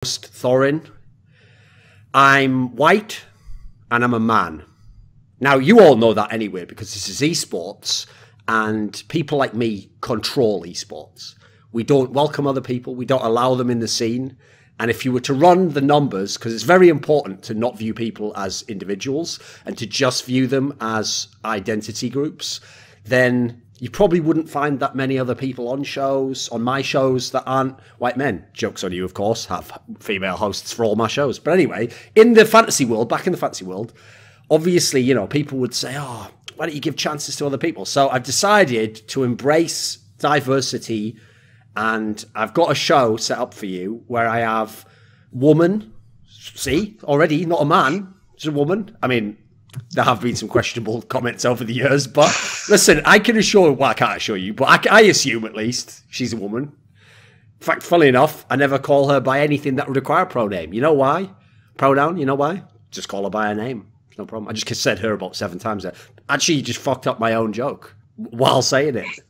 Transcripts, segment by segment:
Thorin. I'm white and I'm a man. Now, you all know that anyway because this is esports and people like me control esports. We don't welcome other people. We don't allow them in the scene. And if you were to run the numbers, because it's very important to not view people as individuals and to just view them as identity groups, then you probably wouldn't find that many other people on shows, on my shows, that aren't white men. Joke's on you, of course, have female hosts for all my shows. But anyway, in the fantasy world, back in the fantasy world, obviously, you know, people would say, oh, why don't you give chances to other people? So I've decided to embrace diversity, and I've got a show set up for you where I have woman, see, already, not a man, just a woman. I mean, there have been some questionable comments over the years, but listen, I can assure, well, I can't assure you, but I assume at least she's a woman. In fact, funnily enough, I never call her by anything that would require a proname. You know why? Pronoun, you know why? Just call her by her name. No problem. I just said her about 7 times there. Actually, just fucked up my own joke while saying it.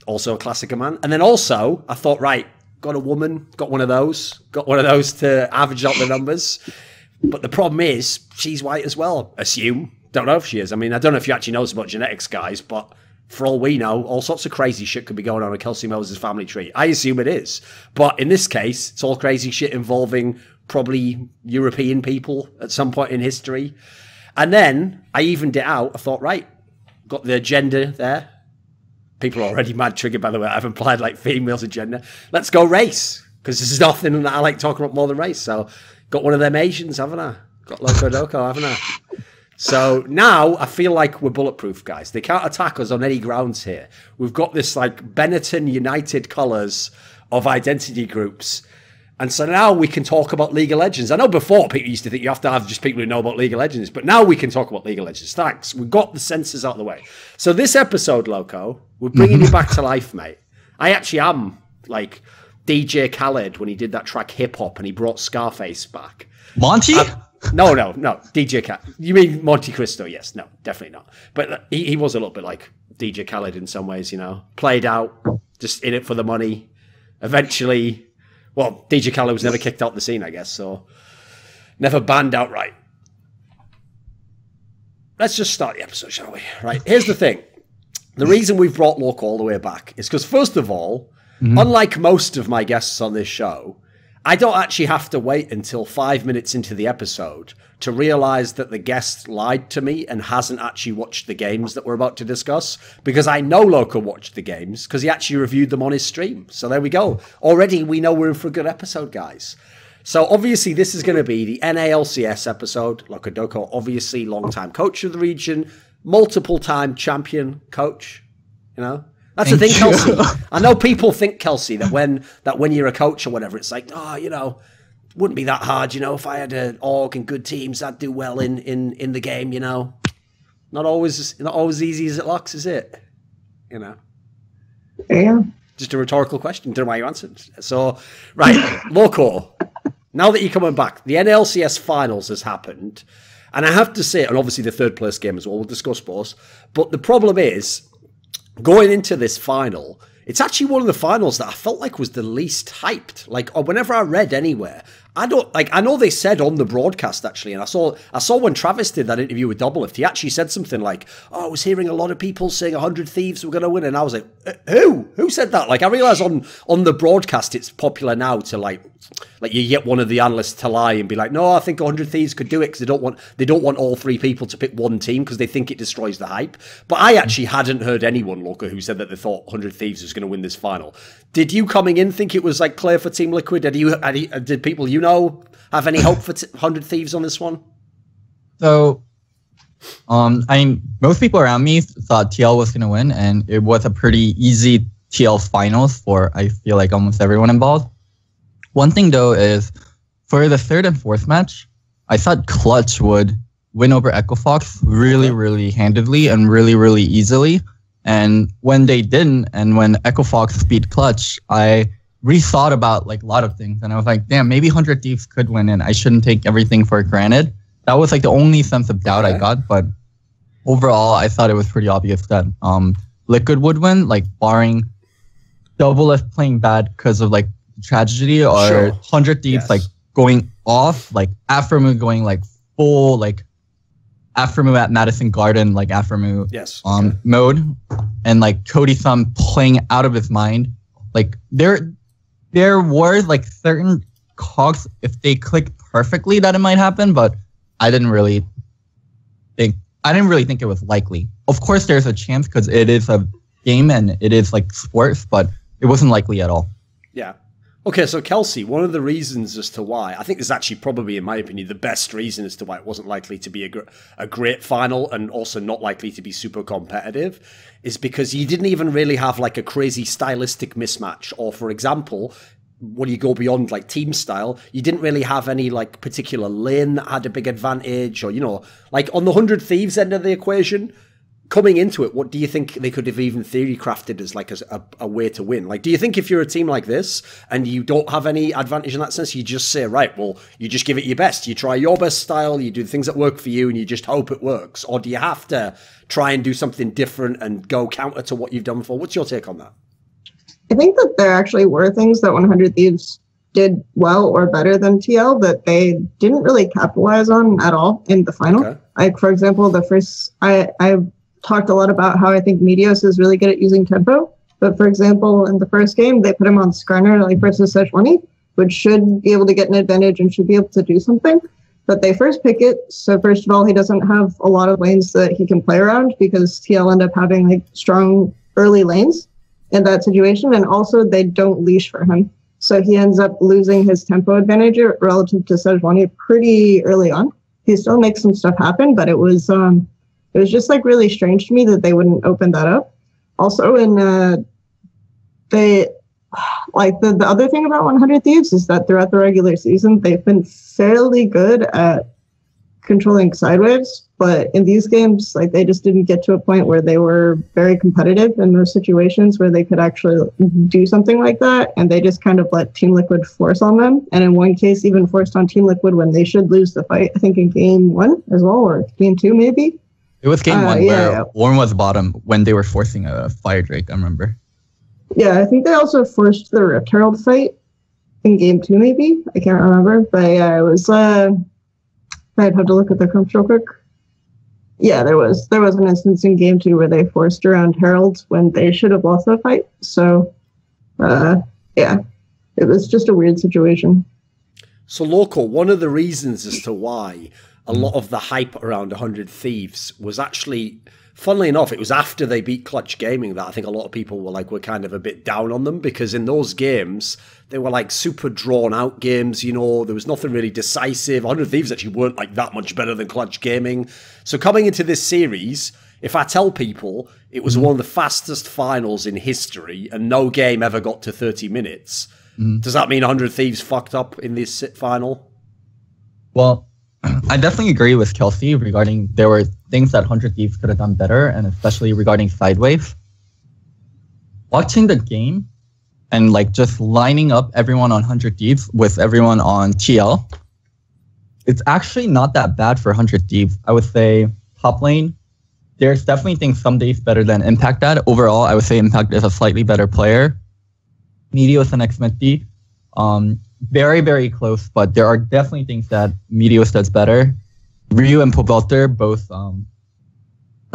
Also a classic of man. And then also, I thought, right, got a woman, got one of those to average out the numbers. But the problem is, she's white as well. Assume. Don't know if she is. I mean, I don't know if you actually know about genetics, guys, but for all we know, all sorts of crazy shit could be going on in Kelsey Moser's family tree. I assume it is. But in this case, it's all crazy shit involving probably European people at some point in history. And then I evened it out. I thought, right, got the agenda there. People are already mad triggered, by the way. I've implied like females agenda. Let's go race, because this is nothing that I like talking about more than race. So got one of them Asians, haven't I? Got Locodoco, haven't I? So now I feel like we're bulletproof, guys. They can't attack us on any grounds here. We've got this like Benetton United colours of identity groups. And so now we can talk about League of Legends. I know before people used to think you have to have just people who know about League of Legends, but now we can talk about League of Legends. Thanks. We've got the censors out of the way. So this episode, Loco, we're bringing you back to life, mate. I actually am like DJ Khaled when he did that track Hip Hop and he brought Scarface back. Monty? No. DJ Khaled. You mean Monte Cristo? Yes. No, definitely not. But he was a little bit like DJ Khaled in some ways, you know. Played out, just in it for the money. Eventually... Well, DJ Khaled was never kicked out the scene, I guess, so never banned outright. Let's just start the episode, shall we? Right, here's the thing. The reason we've brought Loco all the way back is because, first of all, unlike most of my guests on this show, I don't actually have to wait until 5 minutes into the episode to realize that the guest lied to me and hasn't actually watched the games that we're about to discuss, because I know Loco watched the games because he actually reviewed them on his stream. So there we go. Already we know we're in for a good episode, guys. So obviously this is going to be the NA LCS episode. Locodoco, obviously long-time coach of the region, multiple-time champion coach, you know. That's the thing, Kelsey. I know people think, Kelsey, that when you're a coach or whatever, it's like, oh, you know, wouldn't be that hard, you know, if I had an org and good teams, I'd do well in the game, you know. Not always easy as it looks, is it? You know. Yeah. Just a rhetorical question. Don't know why you answered. So, right, Loco, now that you're coming back, the NLCS finals has happened. And I have to say, and obviously the third place game as well, we'll discuss both. But the problem is, going into this final, it's actually one of the finals that I felt like was the least hyped. Like, whenever I read anywhere, I know they said on the broadcast, actually, and I saw when Travis did that interview with Doublelift, he actually said something like, oh, I was hearing a lot of people saying 100 Thieves were going to win, and I was like, who? Who said that? Like, I realize on the broadcast, it's popular now to like you get one of the analysts to lie and be like, no, I think 100 Thieves could do it because they don't want all 3 people to pick one team because they think it destroys the hype. But I actually hadn't heard anyone, Loco, who said that they thought 100 Thieves was going to win this final. Did you coming in think it was like clear for Team Liquid? Did people you know have any hope for 100 Thieves on this one? So, I mean, most people around me thought TL was going to win, and it was a pretty easy TL finals for, I feel like, almost everyone involved. One thing, though, is for the 3rd and 4th match, I thought Clutch would win over Echo Fox really, really handedly and really, really easily. And when they didn't, and when Echo Fox beat Clutch, I rethought about like a lot of things. And I was like, damn, maybe 100 Thieves could win, and I shouldn't take everything for granted. That was like the only sense of doubt I got. But overall, I thought it was pretty obvious that Liquid would win, like barring Doublelift playing bad because of like tragedy or Sure. 100 Thieves Yes. like going off, like Afromu going like full like Afromu at Madison Garden, like Afromu Yes. mode, and like Cody Thumb playing out of his mind. Like there were like certain cogs, if they clicked perfectly, that it might happen, but I didn't really think it was likely. Of course, there's a chance because it is a game and it is like sports, but it wasn't likely at all. Yeah. Okay, so Kelsey, one of the reasons as to why, I think this is actually probably, in my opinion, the best reason as to why it wasn't likely to be a great final and also not likely to be super competitive, is because you didn't even really have like a crazy stylistic mismatch. Or, for example, when you go beyond like team style, you didn't really have any like particular lane that had a big advantage, or, you know, like on the 100 Thieves end of the equation, coming into it, what do you think they could have even theory crafted as like a way to win? Like, do you think if you're a team like this and you don't have any advantage in that sense, you just say, right, well, you just give it your best, you try your best style, you do things that work for you, and you just hope it works? Or do you have to try and do something different and go counter to what you've done before? What's your take on that? I think that there actually were things that 100 Thieves did well or better than TL that they didn't really capitalize on at all in the final. Okay. Like, for example, the first, I talked a lot about how I think Meteos is really good at using tempo. But for example, in the first game, they put him on Skarner like versus Sejuani, which should be able to get an advantage and should be able to do something. But they first pick it. So first of all, he doesn't have a lot of lanes that he can play around because TL end up having like strong early lanes in that situation. And also they don't leash for him. So he ends up losing his tempo advantage relative to Sejuani pretty early on. He still makes some stuff happen, but it was just like really strange to me that they wouldn't open that up. Also, the other thing about 100 Thieves is that throughout the regular season, they've been fairly good at controlling sideways, but in these games, like they just didn't get to a point where they were very competitive in those situations where they could actually do something like that, and they just kind of let Team Liquid force on them, and in one case even forced on Team Liquid when they should lose the fight, I think in game 1 as well, or game 2 maybe. It was game 1 where Warren was bottom when they were forcing a Fire Drake, I remember. Yeah, I think they also forced the Rift Herald fight in game 2 maybe. I can't remember, but yeah, it was I'd have to look at the comps real quick. Yeah, there was an instance in game 2 where they forced around Heralds when they should have lost that fight. So yeah, it was just a weird situation. So, Loco, one of the reasons as to why a lot of the hype around 100 Thieves was actually, funnily enough, it was after they beat Clutch Gaming that I think a lot of people were kind of a bit down on them, because in those games, they were like super drawn out games, you know, there was nothing really decisive. 100 Thieves actually weren't like that much better than Clutch Gaming. So coming into this series, if I tell people it was one of the fastest finals in history and no game ever got to 30 minutes, does that mean 100 Thieves fucked up in this final? Well, I definitely agree with Kelsey regarding there were things that 100 Thieves could have done better, and especially regarding Sideways. Watching the game and like just lining up everyone on 100 Thieves with everyone on TL, it's actually not that bad for 100 Thieves. I would say top lane, there's definitely things some days better than Impact at. Overall, I would say Impact is a slightly better player. Meteos and Xminty, very, very close, but there are definitely things that Meteos does better. Ryu and Pobelter, both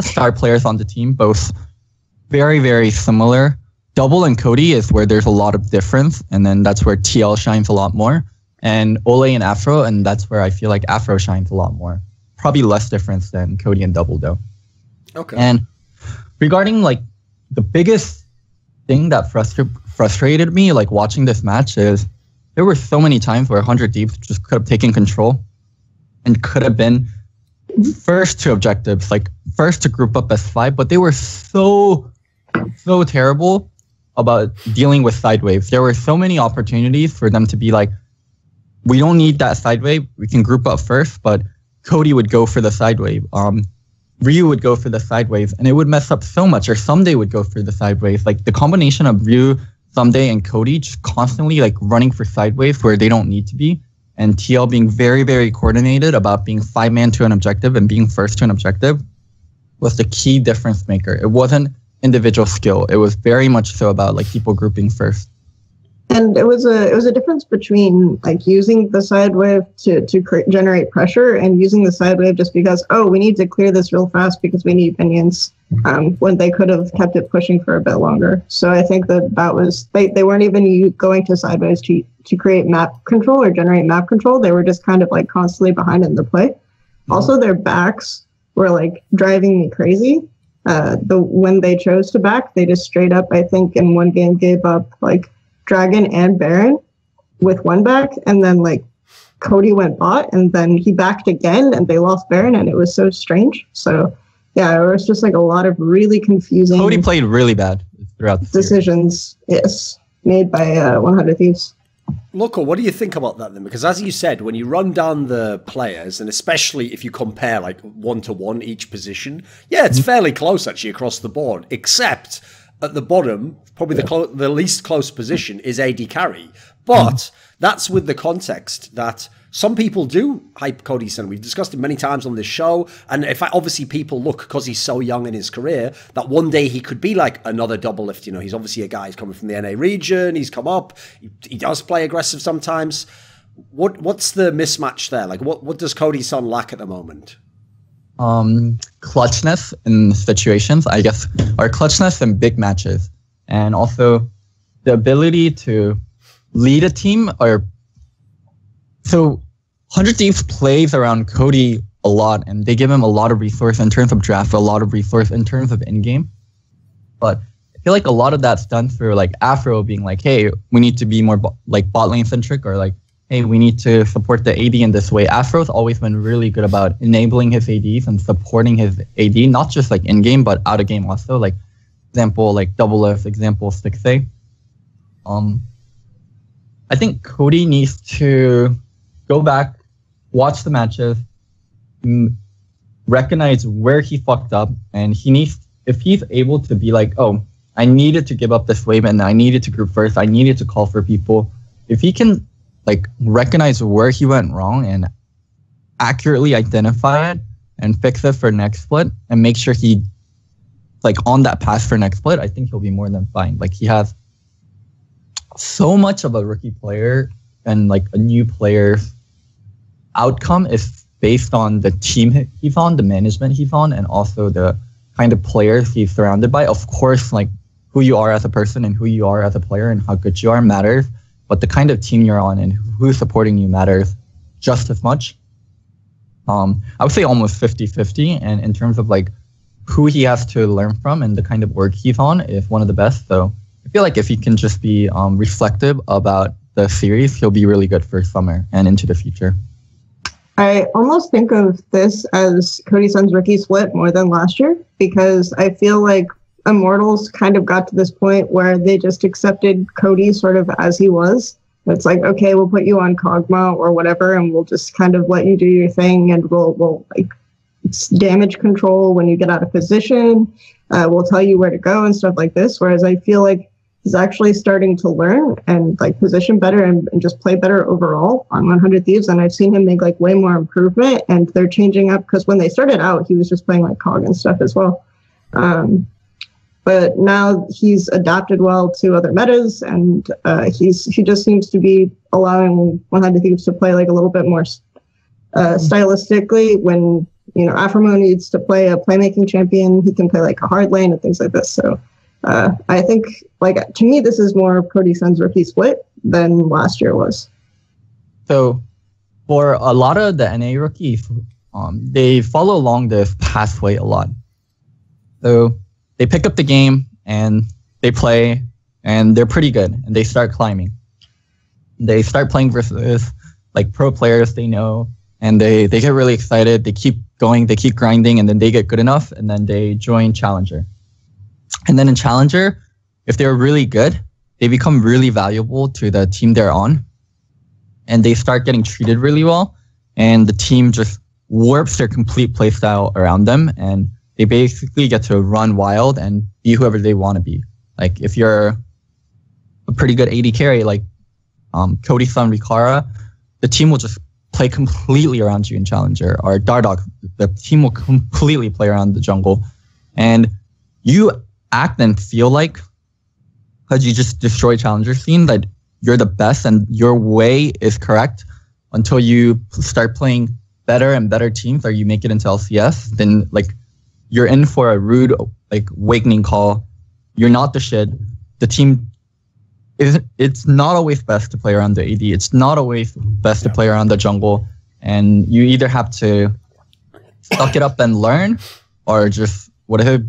star players on the team, both very, very similar. Double and Cody is where there's a lot of difference, and then that's where TL shines a lot more. And Ole and Afro, and that's where I feel like Afro shines a lot more. Probably less difference than Cody and Double, though. Okay. And regarding like the biggest thing that frustrated me, like watching this match, is there were so many times where 100 Thieves just could have taken control and could have been first to objectives, like first to group up as 5, but they were so terrible about dealing with side waves. There were so many opportunities for them to be like, we don't need that side wave, we can group up first, but Cody would go for the side wave. Ryu would go for the side wave, and it would mess up so much, or Someday would go for the side wave. Like the combination of Ryu, Someday, and Cody just constantly like running for side waves where they don't need to be, and TL being very, very coordinated about being 5-man to an objective and being first to an objective was the key difference maker. It wasn't individual skill. It was very much so about like people grouping first. And it was a difference between like using the side wave to generate pressure and using the side wave just because, oh, we need to clear this real fast because we need minions, when they could have kept it pushing for a bit longer. So I think that was, they weren't even going to sideways to create map control or generate map control. They were just kind of like constantly behind in the play. Also, their backs were like driving me crazy. When they chose to back, they just straight up, I think in one game gave up like Dragon and Baron with one back, and then like Cody went bot, and then he backed again, and they lost Baron, and it was so strange. So yeah, it was just like a lot of really confusing. Cody played really bad throughout the decisions. Yes, made by 100 Thieves. Loco, what do you think about that then? Because as you said, when you run down the players, and especially if you compare like 1-to-1 each position, yeah, it's fairly close actually across the board, except at the bottom, probably the least close position is AD carry. But that's with the context that some people do hype Cody Sun. We've discussed it many times on this show. And if obviously people look, because he's so young in his career, that one day he could be like another double lift. You know, he's obviously a guy who's coming from the NA region. He's come up. He does play aggressive sometimes. What's the mismatch there? Like, what does Cody Sun lack at the moment? Clutchness in situations, I guess, or clutchness in big matches, and also the ability to lead a team. Or so 100 Thieves plays around Cody a lot, and they give him a lot of resource in terms of draft, a lot of resource in terms of in-game. But I feel like a lot of that's done through like Afro being like, hey, we need to be more like bot lane centric, or like, hey, we need to support the AD in this way. Afro's always been really good about enabling his ADs and supporting his AD, not just like in-game, but out-of-game also. Like, example, like Double F, example, 6A. I think Cody needs to go back, watch the matches, recognize where he fucked up, and he needs, if he's able to be like, oh, I needed to give up this wave and I needed to group first, I needed to call for people. If he can like recognize where he went wrong and accurately identify it and fix it for next split and make sure he like on that path for next split, I think he'll be more than fine. Like, he has so much of a rookie player, and like a new player's outcome is based on the team he's on, the management he's on, and also the kind of players he's surrounded by. Of course, like who you are as a person and who you are as a player and how good you are matters, but the kind of team you're on and who's supporting you matters just as much. I would say almost 50-50, and in terms of like who he has to learn from and the kind of work he's on is one of the best. So I feel like if he can just be reflective about the series, he'll be really good for summer and into the future. I almost think of this as Cody Sun's rookie split more than last year, because I feel like Immortals kind of got to this point where they just accepted Cody sort of as he was. It's like, okay, we'll put you on Kog'Maw or whatever, and we'll just kind of let you do your thing, and we'll like, it's damage control when you get out of position. We'll tell you where to go and stuff like this. Whereas I feel like he's actually starting to learn and like position better and just play better overall on 100 Thieves. And I've seen him make like way more improvement, and they're changing up, because when they started out, he was just playing like Cog and stuff as well. But now he's adapted well to other metas, and he just seems to be allowing 100 Thieves to play like a little bit more stylistically. When, you know, Aframo needs to play a playmaking champion, he can play like a hard lane and things like this. So I think, like, to me, this is more Cody Sun's rookie split than last year was. So for a lot of the NA rookies, they follow along this pathway a lot. So they pick up the game and they play, and they're pretty good, and they start climbing. They start playing versus like pro players they know, and they get really excited. They keep going, they keep grinding, and then they get good enough, and then they join Challenger. And then in Challenger, if they're really good, they become really valuable to the team they're on, and they start getting treated really well, and the team just warps their complete playstyle around them, and they basically get to run wild and be whoever they want to be. Like, if you're a pretty good AD carry, like Cody Sun, Rikara, the team will just play completely around you in Challenger. Or Dardoch, the team will completely play around the jungle. And you act and feel like, because you just destroy Challenger scene, that you're the best and your way is correct until you start playing better and better teams or you make it into LCS, then like you're in for a rude like awakening call. You're not the shit. The team it's not always best to play around the AD. It's not always best to play around the jungle. And you either have to suck it up and learn or just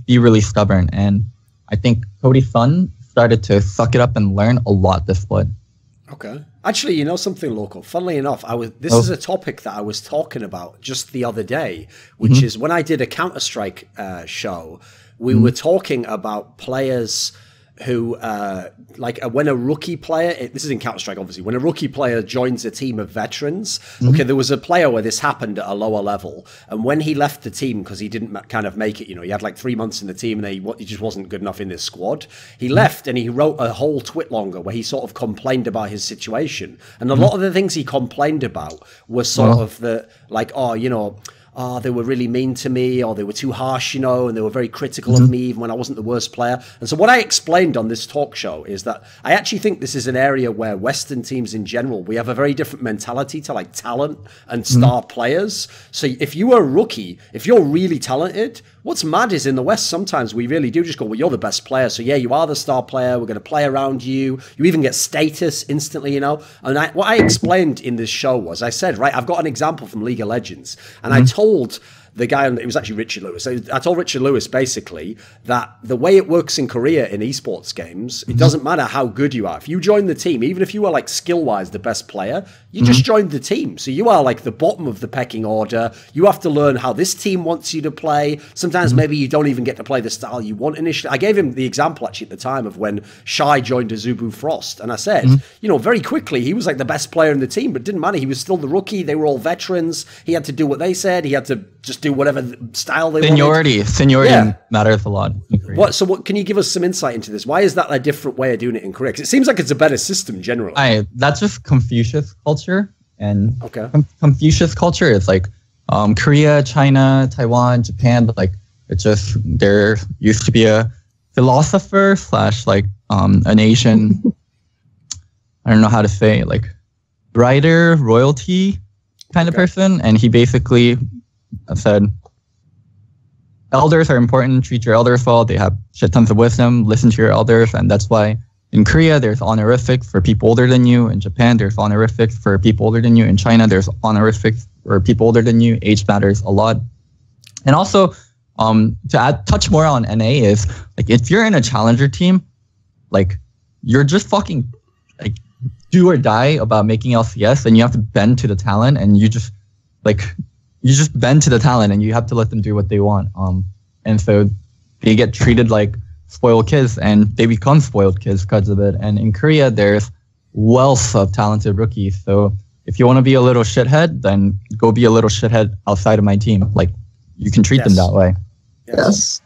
be really stubborn. And I think Cody's son started to suck it up and learn a lot this split. Okay. Actually, you know something, Loco? Funnily enough, this is a topic that I was talking about just the other day, which is when I did a Counter-Strike show, we were talking about players who, when a rookie player, this is in Counter-Strike, obviously, when a rookie player joins a team of veterans, okay, there was a player where this happened at a lower level, and when he left the team, because he didn't kind of make it, you know, he had like 3 months in the team, and he just wasn't good enough in this squad, he left, and he wrote a whole twitlonger where he sort of complained about his situation, and a lot of the things he complained about were sort of the, like, oh, you know, they were really mean to me, or they were too harsh, you know, and they were very critical of me even when I wasn't the worst player. And so what I explained on this talk show is that I actually think this is an area where Western teams in general, we have a very different mentality to like talent and star players. So if you are a rookie, if you're really talented, what's mad is in the West, sometimes we really do just go, well, you're the best player. So yeah, you are the star player. We're going to play around you. You even get status instantly, you know. And what I explained in this show was, I said, right, I've got an example from League of Legends. And I told the guy, it was actually Richard Lewis. So I told Richard Lewis basically that the way it works in Korea in esports games, it doesn't matter how good you are. If you join the team, even if you are like skill-wise the best player, you just joined the team. So you are like the bottom of the pecking order. You have to learn how this team wants you to play. Sometimes maybe you don't even get to play the style you want initially. I gave him the example actually at the time of when Shy joined Azubu Frost. And I said, you know, very quickly, he was like the best player in the team, but it didn't matter. He was still the rookie. They were all veterans. He had to do what they said. He had to just do whatever style they wanted. Seniority matters a lot in Korea. What can you give us some insight into this? Why is that a different way of doing it in Korea? 'Cause it seems like it's a better system generally. That's just Confucius culture. And Confucius culture is like Korea, China, Taiwan, Japan, but like it's just there used to be a philosopher / like an Asian I don't know how to say, like writer, royalty kind of person, and he basically said elders are important, treat your elders well, they have shit tons of wisdom, listen to your elders. And that's why in Korea there's honorifics for people older than you, in Japan there's honorifics for people older than you, in China there's honorifics for people older than you. Age matters a lot. And also to touch more on NA is like if you're in a challenger team, like you're just fucking like do or die about making LCS, and you have to bend to the talent, and you just bend to the talent and you have to let them do what they want. And so they get treated like spoiled kids, and they become spoiled kids because of it. And in Korea, there's wealth of talented rookies. So if you want to be a little shithead, then go be a little shithead outside of my team. Like you can treat them that way. Yes.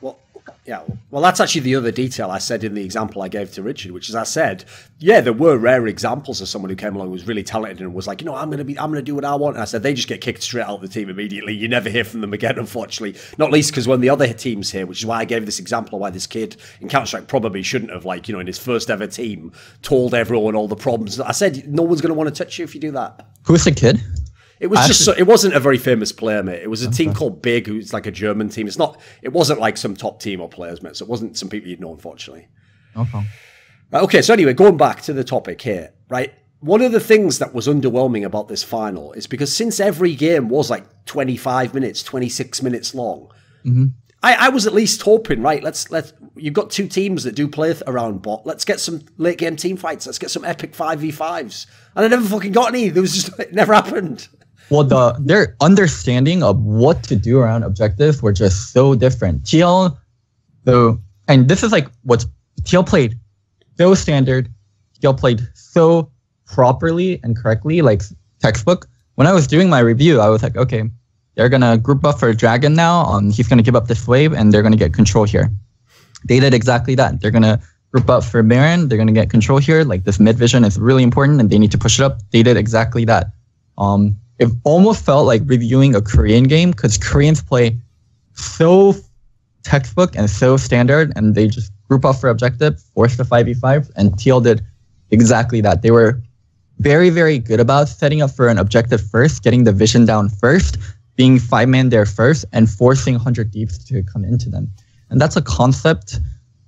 Well, that's actually the other detail I said in the example I gave to Richard, which is I said, yeah, there were rare examples of someone who came along who was really talented and was like, you know, I'm going to do what I want. And I said, they just get kicked straight out of the team immediately. You never hear from them again, unfortunately. Not least because when the other team's here, which is why I gave this example of why this kid in Counter-Strike probably shouldn't have, like, you know, in his first ever team, told everyone all the problems. I said, no one's going to want to touch you if you do that. Who's the kid? It was it wasn't a very famous player, mate. It was a team called Big, who's like a German team. It wasn't like some top team or players, mate. So it wasn't some people you'd know, unfortunately. Okay. Okay, so anyway, going back to the topic here, right? One of the things that was underwhelming about this final is because since every game was like 25 minutes, 26 minutes long, I was at least hoping, right, let's you've got two teams that do play around bot. Let's get some late game team fights. Let's get some epic 5v5s. And I never fucking got any. There was just, it never happened. Well, their understanding of what to do around objectives were just so different. TL, and this is like what TL played so standard. TL played so properly and correctly, like textbook. When I was doing my review, I was like, okay, they're going to group up for Dragon now. He's going to give up this wave, and they're going to get control here. They did exactly that. They're going to group up for Baron. They're going to get control here. Like this mid vision is really important, and they need to push it up. They did exactly that. It almost felt like reviewing a Korean game because Koreans play so textbook and so standard, and they just group up for objective, force the 5v5, and TL did exactly that. They were very, very good about setting up for an objective first, getting the vision down first, being 5-man there first, and forcing 100 Deeps to come into them. And that's a concept,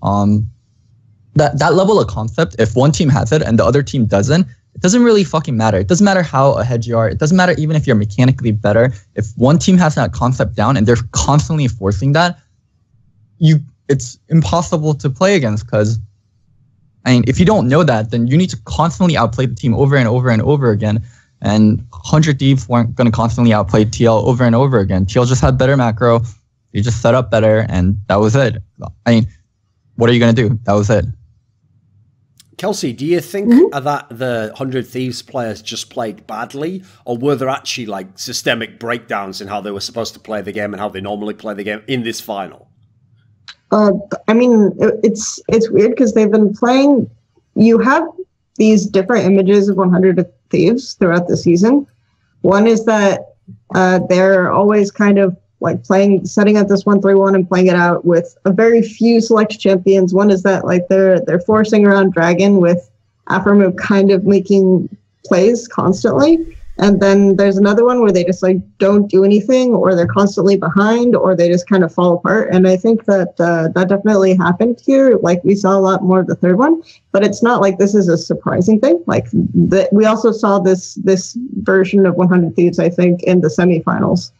that level of concept, if one team has it and the other team doesn't, it doesn't really fucking matter. It doesn't matter how ahead you are. It doesn't matter even if you're mechanically better. If one team has that concept down and they're constantly forcing that, it's impossible to play against, because I mean, if you don't know that, then you need to constantly outplay the team over and over and over again. And 100 Deeps weren't going to constantly outplay TL over and over again. TL just had better macro. They just set up better, and that was it. I mean, what are you going to do? That was it. Kelsey, do you think that the 100 Thieves players just played badly, or were there actually like systemic breakdowns in how they were supposed to play the game and how they normally play the game in this final? I mean, it's weird because they've been playing. You have these different images of 100 Thieves throughout the season. One is that they're always kind of like setting up this 1-3-1 and playing it out with a very few select champions. One is that like they're forcing around Dragon with Afromu kind of making plays constantly. And then there's another one where they just like don't do anything, or they're constantly behind, or they just kind of fall apart. And I think that that definitely happened here. Like we saw a lot more of the third one, but it's not like this is a surprising thing. Like we also saw this version of 100 Thieves, I think, in the semifinals.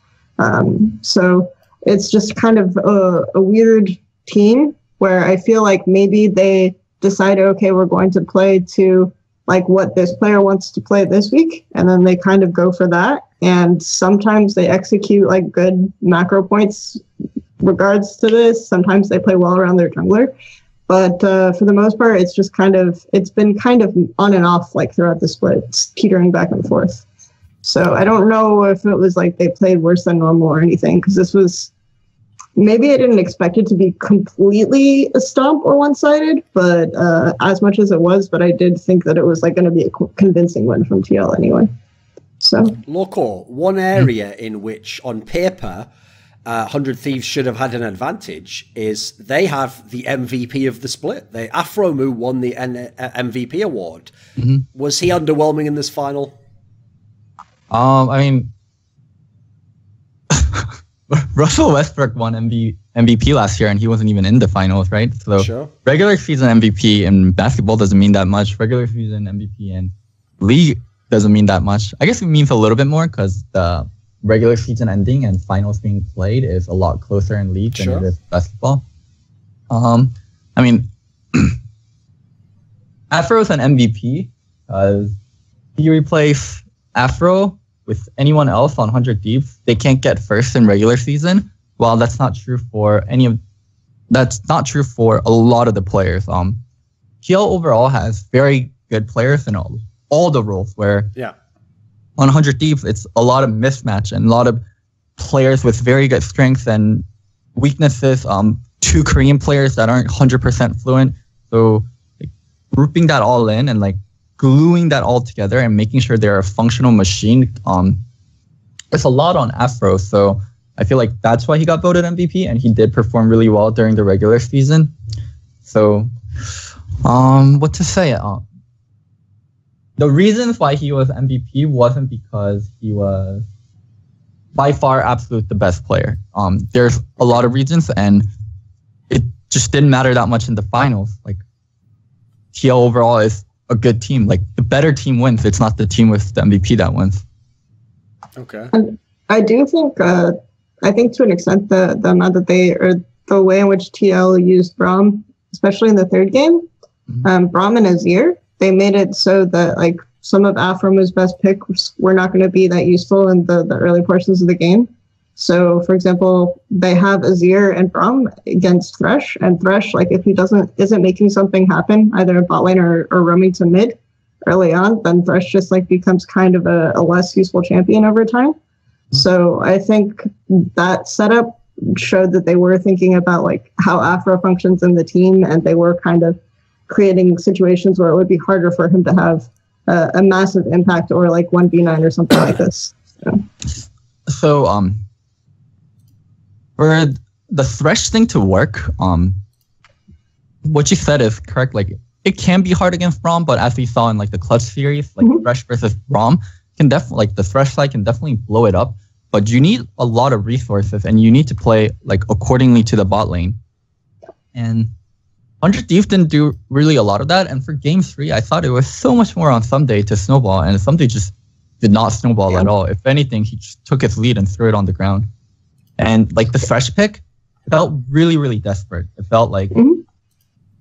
So it's just kind of a weird team where I feel like maybe they decided, okay, we're going to play to like what this player wants to play this week, and then they kind of go for that. And sometimes they execute like good macro points regards to this. Sometimes they play well around their jungler, but for the most part, it's been kind of on and off like throughout the split, it's teetering back and forth. So I don't know if it was like they played worse than normal or anything, because this was, maybe I didn't expect it to be completely a stomp or one-sided, but as much as it was, but I did think that it was like going to be a convincing win from TL anyway. So, Loco, one area in which on paper 100 Thieves should have had an advantage is they have the MVP of the split. Afromu won the MVP award. Was he underwhelming in this final? I mean, Russell Westbrook won MVP last year, and he wasn't even in the finals, right? So sure. Regular season MVP in basketball doesn't mean that much. Regular season MVP in league doesn't mean that much. I guess it means a little bit more because the regular season ending and finals being played is a lot closer in league than it is basketball. I mean, Afro's an MVP because he replaced Afro with anyone else on 100 Deeps. They can't get first in regular season. Well, that's not true for that's not true for a lot of the players. TL overall has very good players in all the roles, where on 100 Deeps, it's a lot of mismatch and a lot of players with very good strengths and weaknesses. 2 Korean players that aren't 100% fluent. So like, grouping that all in and like gluing that all together and making sure they're a functional machine. It's a lot on Afro. So I feel like that's why he got voted MVP, and he did perform really well during the regular season. So, what to say? The reasons why he was MVP wasn't because he was by far absolute the best player. There's a lot of reasons, and it just didn't matter that much in the finals. Like, TL overall is a good team. Like, the better team wins. It's not the team with the MVP that wins. Okay. And I do think, I think to an extent, the amount that the way in which TL used Braum, especially in the third game, Braum and Azir, they made it so that like some of Afromu's best picks were not going to be that useful in the early portions of the game. So, for example, they have Azir and Braum against Thresh, and Thresh, like if he isn't making something happen, either in bot lane or roaming to mid early on, then Thresh just like becomes kind of a less useful champion over time. So I think that setup showed that they were thinking about like how Afro functions in the team, and they were kind of creating situations where it would be harder for him to have a massive impact, or like 1v9 or something like this. So for the Thresh thing to work, what you said is correct. Like, it can be hard against Braum, but as we saw in like the Clutch series, like Thresh versus Braum, can definitely like the Thresh side can definitely blow it up. But you need a lot of resources, and you need to play like accordingly to the bot lane. And 100 Thieves didn't do really a lot of that. And for game 3, I thought it was so much more on Someday to snowball, and Someday just did not snowball at all. If anything, he just took his lead and threw it on the ground. And like the Thresh pick felt really, really desperate. It felt like,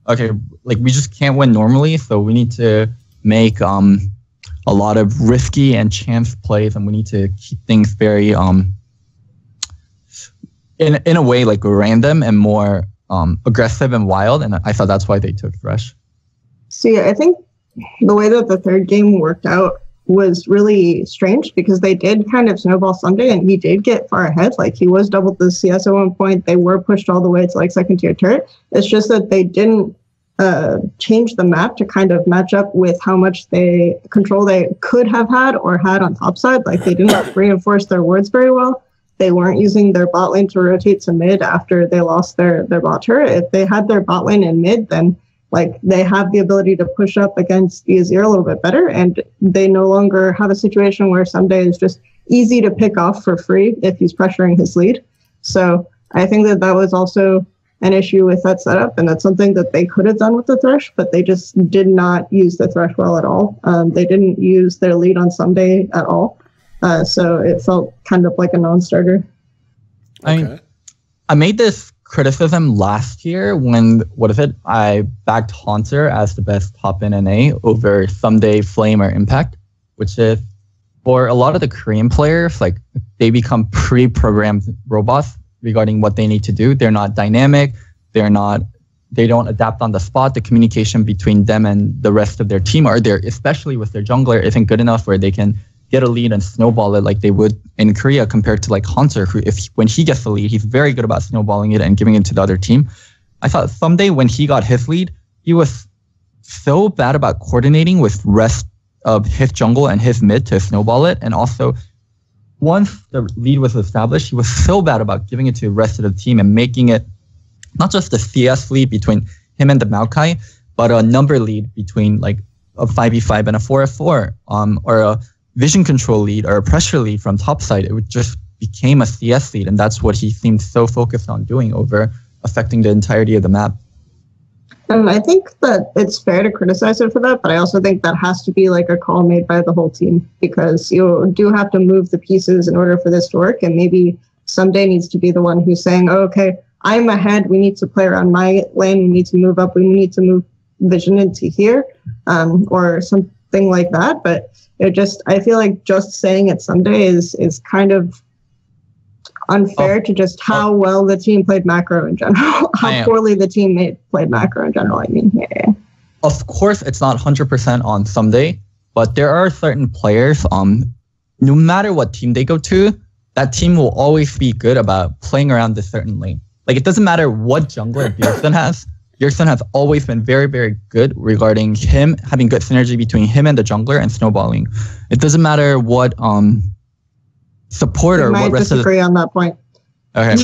okay, like we just can't win normally, so we need to make a lot of risky and chance plays, and we need to keep things very in a way like random and more aggressive and wild. And I thought that's why they took Thresh. See, I think the way that the third game worked out was really strange, because they did kind of snowball Someday, and he did get far ahead. Like, he was doubled the CS at one point. They were pushed all the way to like second tier turret. It's just that they didn't change the map to kind of match up with how much control they could have had or had on top side. Like, they didn't reinforce their wards very well. They weren't using their bot lane to rotate to mid after they lost their bot turret. If they had their bot lane in mid, then like they have the ability to push up against the Azir a little bit better, and they no longer have a situation where Someday is just easy to pick off for free if he's pressuring his lead. So I think that was also an issue with that setup, and that's something that they could have done with the Thresh, but they just did not use the Thresh well at all. They didn't use their lead on Someday at all, so it felt kind of like a non-starter. Okay. I made this criticism last year when, I backed Haunter as the best top in NA over Someday, Flame, or Impact, which is, for a lot of the Korean players, like, they become pre-programmed robots regarding what they need to do. They're not dynamic. They don't adapt on the spot. The communication between them and the rest of their team, especially with their jungler, isn't good enough where they can get a lead and snowball it like they would in Korea, compared to like Haunter, who when he gets the lead, he's very good about snowballing it and giving it to the other team. I thought Someday, when he got his lead, he was so bad about coordinating with rest of his jungle and his mid to snowball it. And also, once the lead was established, he was so bad about giving it to the rest of the team and making it not just a CS lead between him and the Maokai, but a number lead between like a 5v5 and a 4f4, or a vision control lead or a pressure lead from top side. It would just became a CS lead, and that's what he seemed so focused on doing over affecting the entirety of the map. And I think that it's fair to criticize it for that, but I also think that has to be like a call made by the whole team, because you do have to move the pieces in order for this to work, and maybe Someday needs to be the one who's saying, oh, okay, I'm ahead, we need to play around my lane, we need to move up, we need to move vision into here, or something like that. But I feel like just saying it Someday is kind of unfair to just how well the team played macro in general, how poorly the team played macro in general. I mean, yeah. Of course, it's not 100% on Someday, but there are certain players, no matter what team they go to, that team will always be good about playing around this certain lane. Like, it doesn't matter what jungler Bjergsen has. Bjergsen has always been very, very good regarding him having good synergy between him and the jungler and snowballing. It doesn't matter what support or what rest of the... disagree on that point. Okay,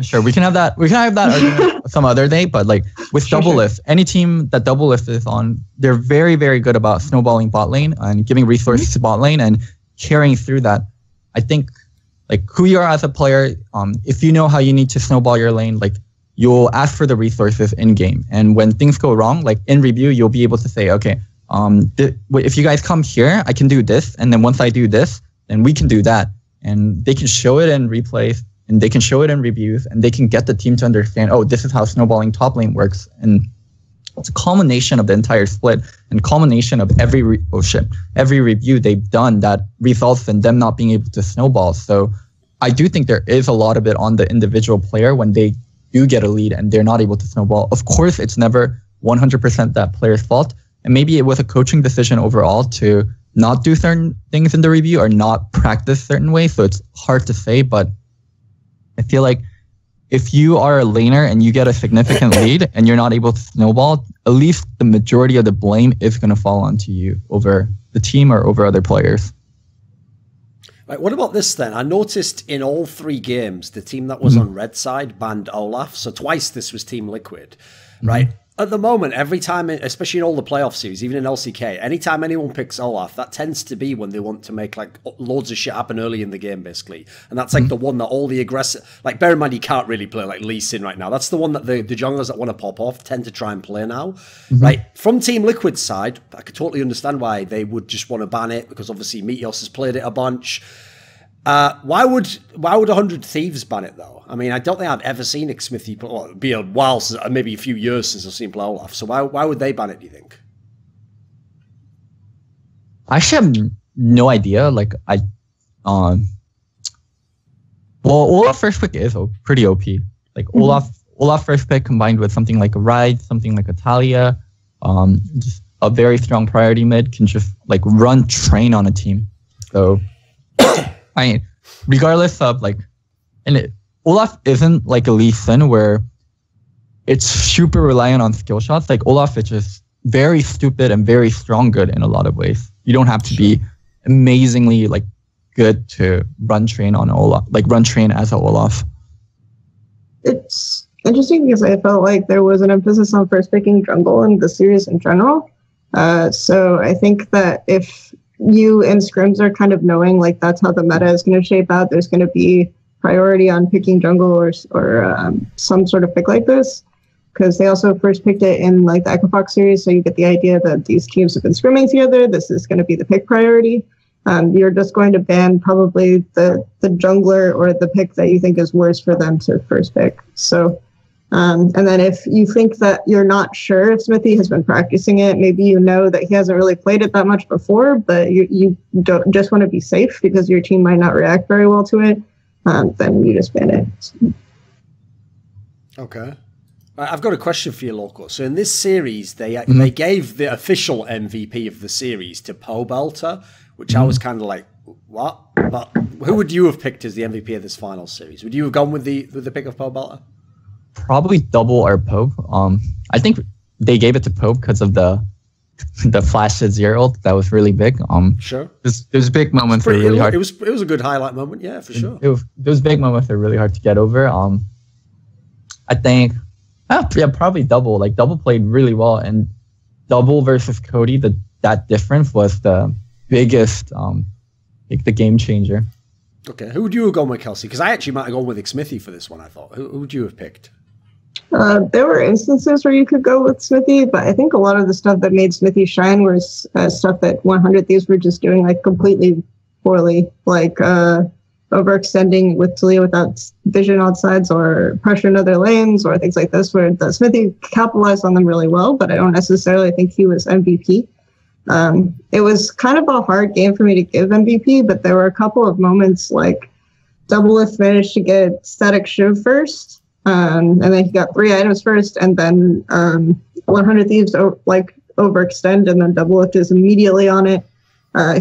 sure. We can have that. We can have that argument some other day. But like with Doublelift, any team that Doublelift is on, they're very, very good about snowballing bot lane and giving resources to bot lane and carrying through that. I think like who you are as a player, if you know how you need to snowball your lane, like you'll ask for the resources in game. And when things go wrong, like in review, you'll be able to say, okay, if you guys come here, I can do this, and then once I do this, then we can do that. And they can show it in replays, and they can show it in reviews, and they can get the team to understand, oh, this is how snowballing top lane works. And it's a culmination of the entire split and culmination of every review they've done that results in them not being able to snowball. So I do think there is a lot of it on the individual player when they do get a lead and they're not able to snowball. Of course, it's never 100% that player's fault. And maybe it was a coaching decision overall to not do certain things in the review or not practice certain ways. So it's hard to say, but I feel like if you are a laner and you get a significant lead and you're not able to snowball, at least the majority of the blame is going to fall onto you over the team or over other players. Right, what about this then? I noticed in all 3 games, the team that was on red side banned Olaf. So twice this was Team Liquid, right? At the moment, every time, especially in all the playoff series, even in LCK, anytime anyone picks Olaf, that tends to be when they want to make like loads of shit happen early in the game, basically. And that's like the one that all the aggressive, like bear in mind, you can't really play like Lee Sin right now. That's the one that the junglers that want to pop off tend to try and play now. Like from Team Liquid's side, I could totally understand why they would just want to ban it, because obviously Meteos has played it a bunch. Why would 100 Thieves ban it though? I mean, I don't think I've ever seen Xmithy play. Well, it'd be a while, maybe a few years since I've seen play Olaf. So why would they ban it? Do you think? I actually have no idea. Like well, Olaf first pick is pretty OP. Like Olaf first pick combined with something like a Ride, something like a Talia, just a very strong priority mid can just like run train on a team. So. I mean, regardless of like, Olaf isn't like a Lee Sin where it's super reliant on skill shots. Like Olaf is just very stupid and very strong good in a lot of ways. You don't have to be amazingly like good to run train on Olaf, like run train as a Olaf. It's interesting because I felt like there was an emphasis on first picking jungle in the series in general. So I think that if you and scrims are kind of knowing like that's how the meta is going to shape out, there's going to be priority on picking jungle or some sort of pick like this, because they also first picked it in like the Echo Fox series, so you get the idea that these teams have been scrimming together. This is going to be the pick priority. You're just going to ban probably the jungler or the pick that you think is worse for them to first pick. So and then if you think that you're not sure if Smithy has been practicing it, maybe you know that he hasn't really played it that much before, but you don't just want to be safe because your team might not react very well to it, then you just ban it. Okay. I've got a question for you, Loco. So in this series, they gave the official MVP of the series to Pobelter, which I was kind of like, what? But who would you have picked as the MVP of this final series? Would you have gone with the pick of Pobelter? Probably double or Pope. I think they gave it to Pope because of the flash to zero. That was really big. Sure. Those big moments were really hard. It was a good highlight moment, yeah, for sure. Those big moments are really hard to get over. I think, probably double. Like double played really well, and double versus Cody, that difference was the biggest, like the game changer. Okay, who would you have gone with, Kelsey? Because I actually might have gone with Xmithy for this one. I thought. Who would you have picked? There were instances where you could go with Smithy, but I think a lot of the stuff that made Smithy shine was stuff that 100 Thieves were just doing like completely poorly, like overextending with Talia without vision on sides or pressure in other lanes or things like this, where the Smithy capitalized on them really well, but I don't necessarily think he was MVP. It was kind of a hard game for me to give MVP, but there were a couple of moments like Doublelift managed to get Static Shiv first, and then he got 3 items first, and then 100 Thieves overextend, and then Doublelift is immediately on it.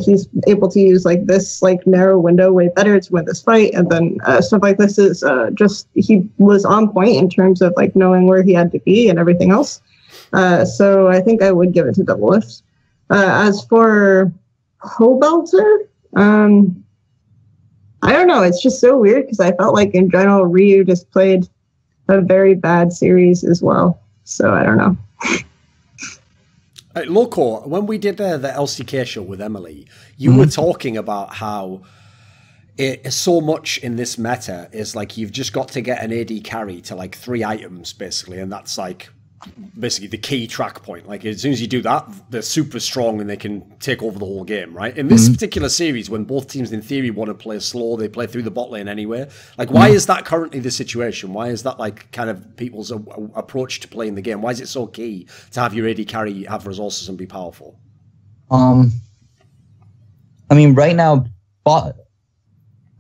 He's able to use like this like narrow window way better to win this fight, and then stuff like this is just he was on point in terms of like knowing where he had to be and everything else. So I think I would give it to Doublelift. As for Pobelter, I don't know. It's just so weird because I felt like in general Ryu just played a very bad series as well. So I don't know. Loco, when we did the LCK show with Emily, you were talking about how it so much in this meta is like you've just got to get an AD carry to like 3 items basically, and that's like basically the key track point. Like as soon as you do that, they're super strong and they can take over the whole game, right? In this particular series, when both teams in theory want to play slow, they play through the bot lane anyway. Like why is that currently the situation? Why is that like kind of people's approach to playing the game? Why is it so key to have your AD carry have resources and be powerful? I mean, right now,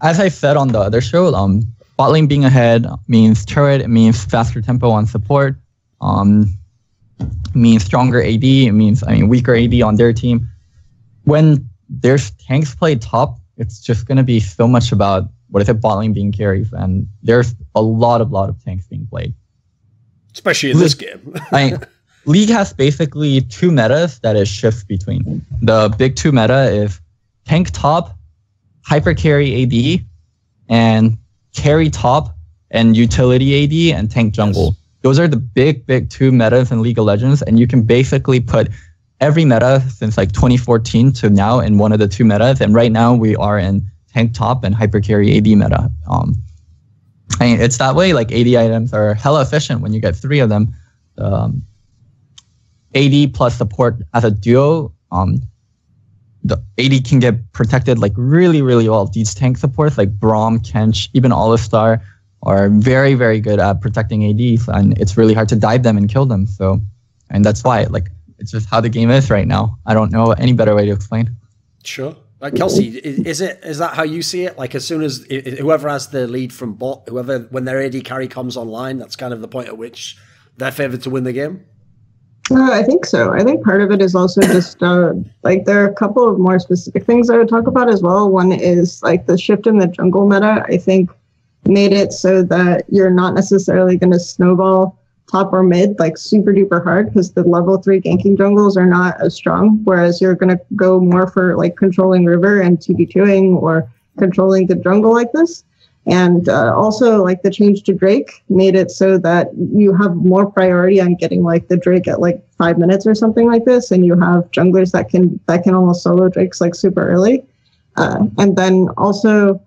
as I said on the other show, bot lane being ahead means turret, it means faster tempo on support. Means stronger AD. It means, weaker AD on their team. When there's tanks played top, it's just going to be so much about bot lane being carries, and there's a lot of tanks being played, especially in this game. League has basically 2 metas that it shifts between. The big 2 meta is tank top, hyper carry AD, and carry top and utility AD and tank jungle. those are the big two metas in League of Legends, and you can basically put every meta since like 2014 to now in one of the two metas. And right now we are in tank top and hyper carry AD meta. I mean, it's that way. Like AD items are hella efficient when you get 3 of them. AD plus support as a duo, the AD can get protected like really well. These tank supports like Braum, Kench, even Alistar are very good at protecting ADs, and it's really hard to dive them and kill them. So, and that's why like it's just how the game is right now. I don't know any better way to explain. Sure. Kelsey, is that how you see it? Like as soon as whoever has the lead from bot, when their AD carry comes online, that's kind of the point at which they're favored to win the game? I think so. I think part of it is also just like there are a couple of more specific things I would talk about as well. One is like the shift in the jungle meta, I think made it so that you're not necessarily going to snowball top or mid like super duper hard because the level 3 ganking jungles are not as strong, whereas you're going to go more for like controlling river and 2v2ing or controlling the jungle like this. And also like the change to Drake made it so that you have more priority on getting like the Drake at like 5 minutes or something like this, and you have junglers that can almost solo Drakes like super early. And then also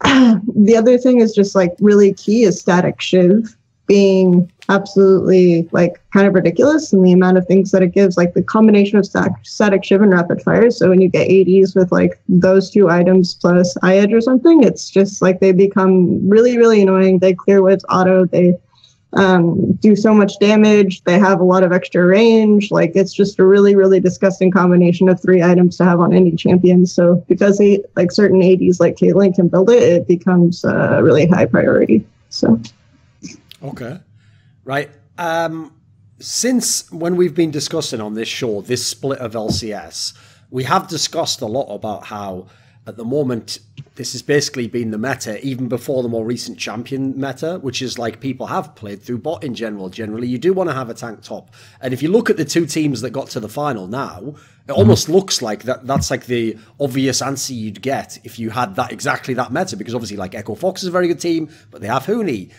the other thing is just like really key is static Shiv being absolutely like kind of ridiculous in the amount of things that it gives, like the combination of static Shiv and rapid fire. So when you get ADs with like those 2 items plus eye edge or something, it's just like they become really annoying. They clear waves auto, they do so much damage, they have a lot of extra range. Like it's just a really disgusting combination of 3 items to have on any champion. So because like certain ADs like Caitlyn can build it, it becomes a really high priority. So okay. Right. Since when we've been discussing on this show, this split of LCS, we have discussed a lot about how at the moment this has basically been the meta even before the more recent champion meta, which is like people have played through bot in general. Generally, you do want to have a tank top. And if you look at the 2 teams that got to the final now, it almost looks like that's like the obvious answer you'd get if you had exactly that meta, because obviously like Echo Fox is a very good team, but they have Huni.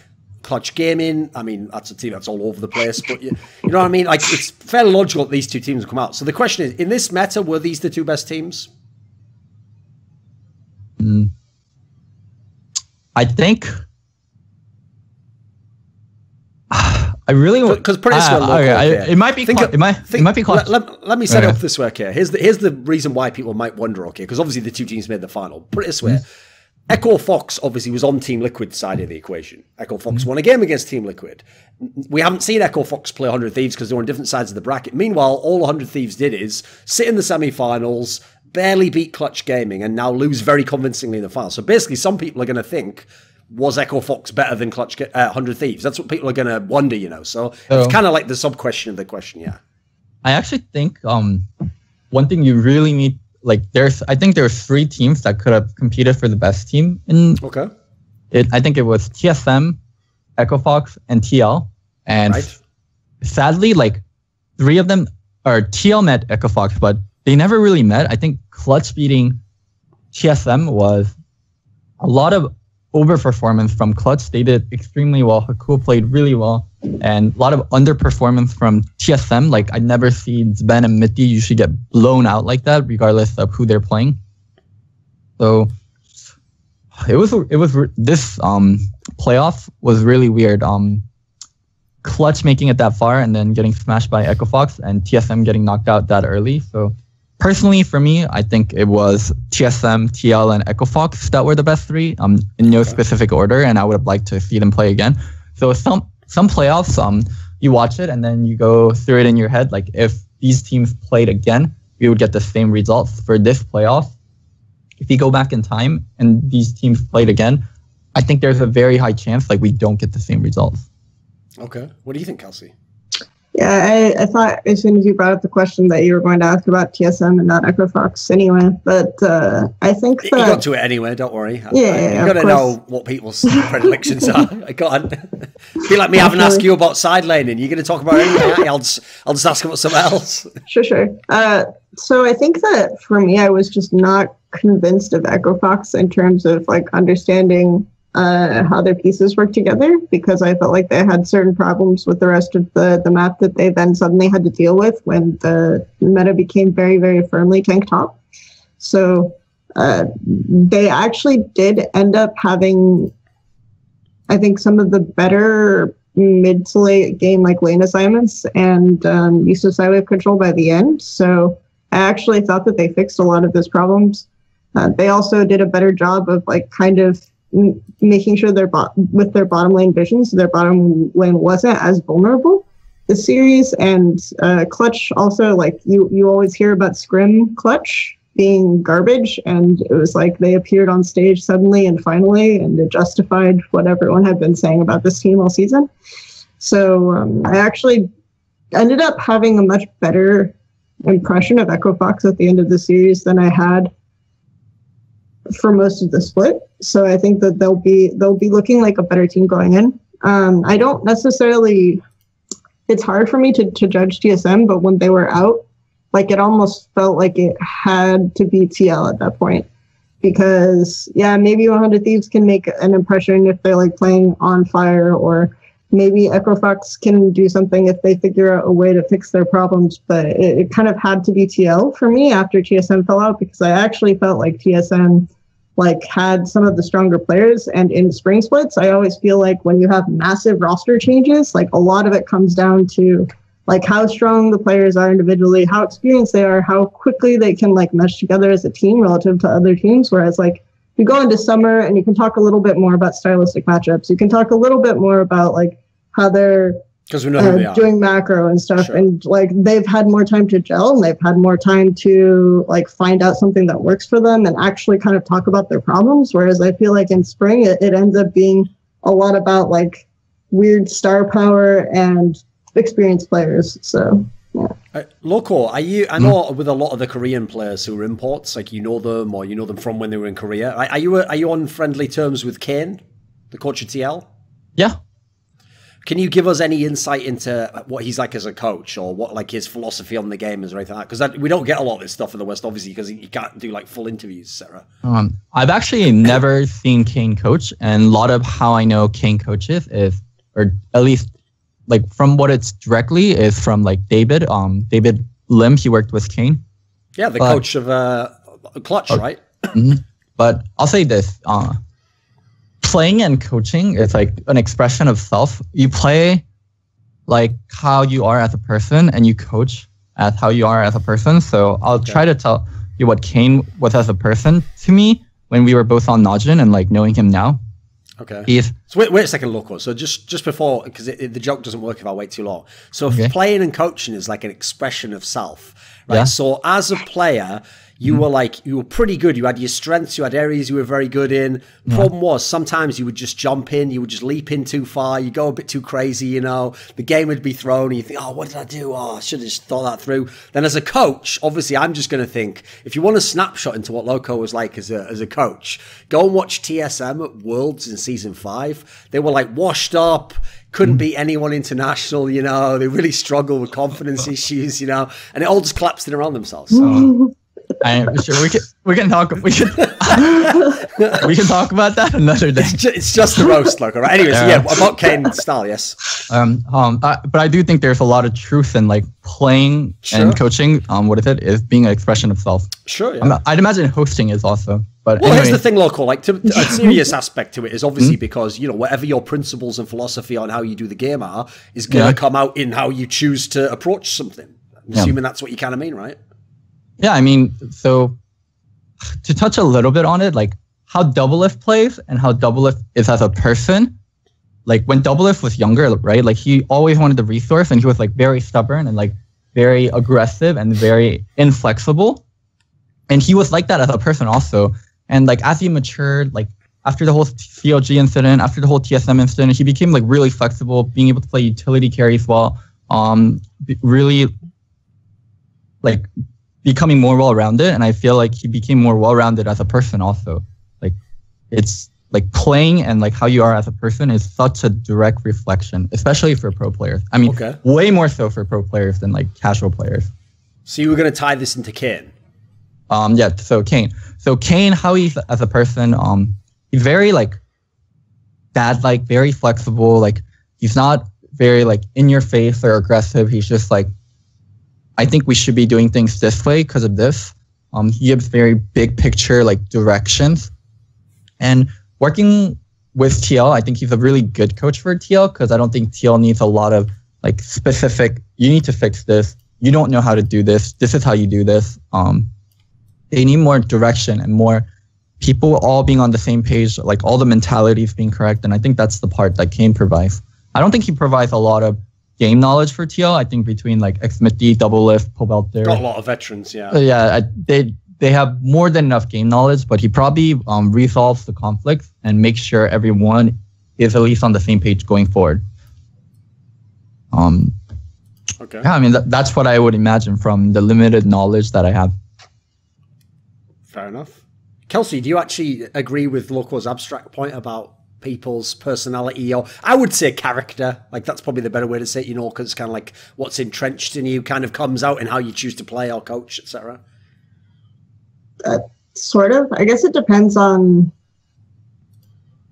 Twch Gaming, I mean, that's a team that's all over the place, but you know what I mean? Like, it's fairly logical that these 2 teams will come out. So the question is, in this meta, were these the 2 best teams? I think... I really... Because put it this way, it might be close. Let me set it up this way, okay? Here's the reason why people might wonder, okay? Because obviously the 2 teams made the final. Put it this way. Echo Fox obviously was on Team Liquid's side of the equation. Echo Fox won a game against Team Liquid. We haven't seen Echo Fox play 100 Thieves because they're on different sides of the bracket. Meanwhile, all 100 Thieves did is sit in the semi-finals, barely beat Twch Gaming, and now lose very convincingly in the final. So basically, some people are going to think, was Echo Fox better than 100 Thieves? That's what people are going to wonder, you know. So it's kind of like the sub-question of the question, yeah. I actually think one thing you really need, like I think there's 3 teams that could have competed for the best team in I think it was TSM, Echo Fox, and TL. And sadly, like 3 of them are TL met Echo Fox, but they never really met. I think Clutch beating TSM was a lot of overperformance from Clutch. They did extremely well. Haku played really well. And a lot of underperformance from TSM. Like, I never see Zben and Mitty usually get blown out like that, regardless of who they're playing. So it was this playoff was really weird. Clutch making it that far and then getting smashed by Echo Fox, and TSM getting knocked out that early. So personally, for me, I think it was TSM, TL, and Echo Fox that were the best 3 in no specific order, and I would have liked to see them play again. So some playoffs, you watch it and then you go through it in your head. Like, if these teams played again, we would get the same results for this playoff. If you go back in time and these teams played again, I think there's a very high chance like we don't get the same results. Okay. What do you think, Kelsey? Yeah, I thought as soon as you brought up the question that you were going to ask about TSM and not Echo Fox anyway, but I think that... You got to it anyway, don't worry. Yeah, You've got to know what people's predilections are. Go on. Be like me having to ask you about side laning. You're going to talk about anything? I'll just ask about something else. Sure. So I think that for me, I was just not convinced of Echo Fox in terms of like understanding how their pieces work together, because I felt like they had certain problems with the rest of the map that they then suddenly had to deal with when the meta became very, very firmly tank top. So they actually did end up having, I think, some of the better mid to late game like lane assignments and use of sidewave control by the end. So I actually thought that they fixed a lot of those problems. They also did a better job of like kind of making sure with their bottom lane vision, so their bottom lane wasn't as vulnerable this series. And Clutch also, like you always hear about Scrim Clutch being garbage, and it was like they appeared on stage suddenly and finally, and it justified what everyone had been saying about this team all season. So I actually ended up having a much better impression of Echo Fox at the end of the series than I had for most of the split. So I think that they'll be looking like a better team going in. I don't necessarily, it's hard for me to judge TSM, but when they were out, like it almost felt like it had to be TL at that point, because yeah, maybe 100 Thieves can make an impression if they're like playing on fire, or maybe Echo Fox can do something if they figure out a way to fix their problems. But it kind of had to be TL for me after TSM fell out, because I actually felt like TSM like had some of the stronger players. And in spring splits, I always feel like when you have massive roster changes, like a lot of it comes down to like how strong the players are individually, how experienced they are, how quickly they can like mesh together as a team relative to other teams. Whereas like you go into summer and you can talk a little bit more about stylistic matchups. You can talk a little bit more about like how they're because we know who they are doing macro and stuff. Sure. And like they've had more time to gel, and they've had more time to like find out something that works for them and actually kind of talk about their problems. Whereas I feel like in spring, it ends up being a lot about like weird star power and experienced players. So yeah. Loco, are you? I know with a lot of the Korean players who are imports, like you know them or you know them from when they were in Korea. Are you on friendly terms with Kane, the coach of TL? Yeah. Can you give us any insight into what he's like as a coach, or what like his philosophy on the game is, or anything like that? Because we don't get a lot of this stuff in the West, obviously, because you can't do like full interviews, etc. I've actually never seen Kane coach, and a lot of how I know Kane coaches is, or at least like from what it's directly, is from like David Lim. He worked with Kane. Yeah, the coach of Clutch, right? But I'll say this. Playing and coaching is like an expression of self. You play like how you are as a person, and you coach as how you are as a person. So I'll try to tell you what Kane was as a person to me when we were both on Najin, and like knowing him now. Okay. So wait a second, Loco. So just before, because the joke doesn't work if I wait too long. So if playing and coaching is like an expression of self, right? Yeah. So as a player, you were pretty good. You had your strengths, you had areas you were very good in. Problem was sometimes you would just jump in, you would just leap in too far, you go a bit too crazy, you know, the game would be thrown and you think, oh, what did I do? Oh, I should have just thought that through. Then as a coach, obviously I'm just going to think, if you want a snapshot into what Loco was like as a coach, go and watch TSM at Worlds in Season 5. They were like washed up, couldn't beat anyone international, you know, they really struggled with confidence issues, you know, and it all just collapsed in around themselves. So. I'm sure we can talk we can talk about that another day. It's just the roast, Loco, right? Anyways, yeah, about Kane style, yes. But I do think there's a lot of truth in like playing and coaching. What is being an expression of self. Sure. Yeah. I'd imagine hosting is also. But well, here's the thing, Loco. Like a serious aspect to it is obviously because you know whatever your principles and philosophy on how you do the game are is going to come out in how you choose to approach something. I'm assuming that's what you kind of mean, right? Yeah, I mean, so to touch a little bit on it, like how Doublelift plays and how Doublelift is as a person. Like when Doublelift was younger, right? Like he always wanted the resource, and he was like very stubborn and like very aggressive and very inflexible. And he was like that as a person also. And like as he matured, like after the whole CLG incident, after the whole TSM incident, he became like really flexible, being able to play utility carries well, really like becoming more well-rounded. And I feel like he became more well-rounded as a person also. Like it's like playing and like how you are as a person is such a direct reflection, especially for pro players. I mean, way more so for pro players than like casual players. So you were going to tie this into Kane? Yeah, so Kane. So Kane, how he's as a person, he's very like dad like, very flexible. Like he's not very like in your face or aggressive. He's just like, I think we should be doing things this way because of this. He gives very big picture like directions. And working with TL, I think he's a really good coach for TL because I don't think TL needs a lot of like specific, you need to fix this. You don't know how to do this. This is how you do this. They need more direction and more people all being on the same page, like all the mentalities being correct. And I think that's the part that Kane provides. I don't think he provides a lot of game knowledge for TL. I think between like Xmithy, Double Lift, Pobelter. Got a lot of veterans, yeah. They have more than enough game knowledge, but he probably resolves the conflicts and makes sure everyone is at least on the same page going forward. Okay. Yeah, I mean, that's what I would imagine from the limited knowledge that I have. Fair enough. Kelsey, do you actually agree with Loco's abstract point about people's personality, or I would say character? Like that's probably the better way to say it, you know, because it's kind of like what's entrenched in you kind of comes out in how you choose to play or coach, etc. Sort of. I guess it depends on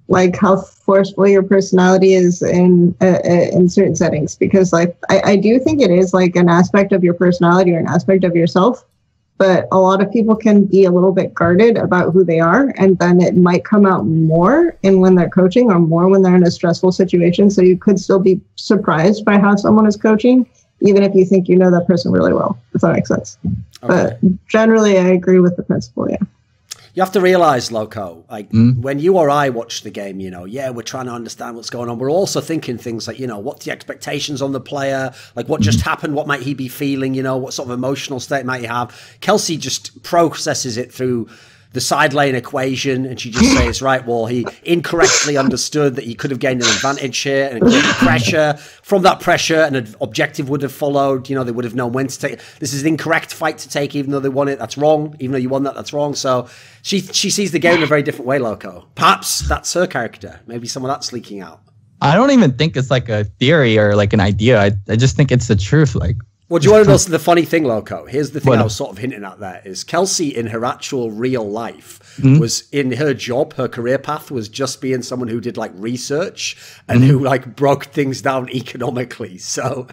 like how forceful your personality is in certain settings, because like I do think it is like an aspect of your personality or an aspect of yourself, but a lot of people can be a little bit guarded about who they are, and then it might come out more in when they're coaching or more when they're in a stressful situation. So you could still be surprised by how someone is coaching, even if you think you know that person really well, if that makes sense. Okay. But generally, I agree with the principle, yeah. You have to realize, Loco, like when you or I watch the game, you know, yeah, we're trying to understand what's going on. We're also thinking things like, you know, what's the expectations on the player? Like what just happened? What might he be feeling? You know, what sort of emotional state might he have? Kelsey just processes it through the side lane equation, and she just says, right, well, he incorrectly understood that he could have gained an advantage here and created pressure. From that pressure, an objective would have followed. You know, they would have known when to take. This is an incorrect fight to take, even though they won it. That's wrong. Even though you won that, that's wrong. So she sees the game in a very different way, Loco. Perhaps that's her character. Maybe some of that's leaking out. I don't even think it's like a theory or like an idea. I just think it's the truth. Like, well, do you want to know the funny thing, Loco? Here's the thing I was sort of hinting at there, is Kelsey in her actual real life was in her job, her career path was just being someone who did like research and who like broke things down economically. So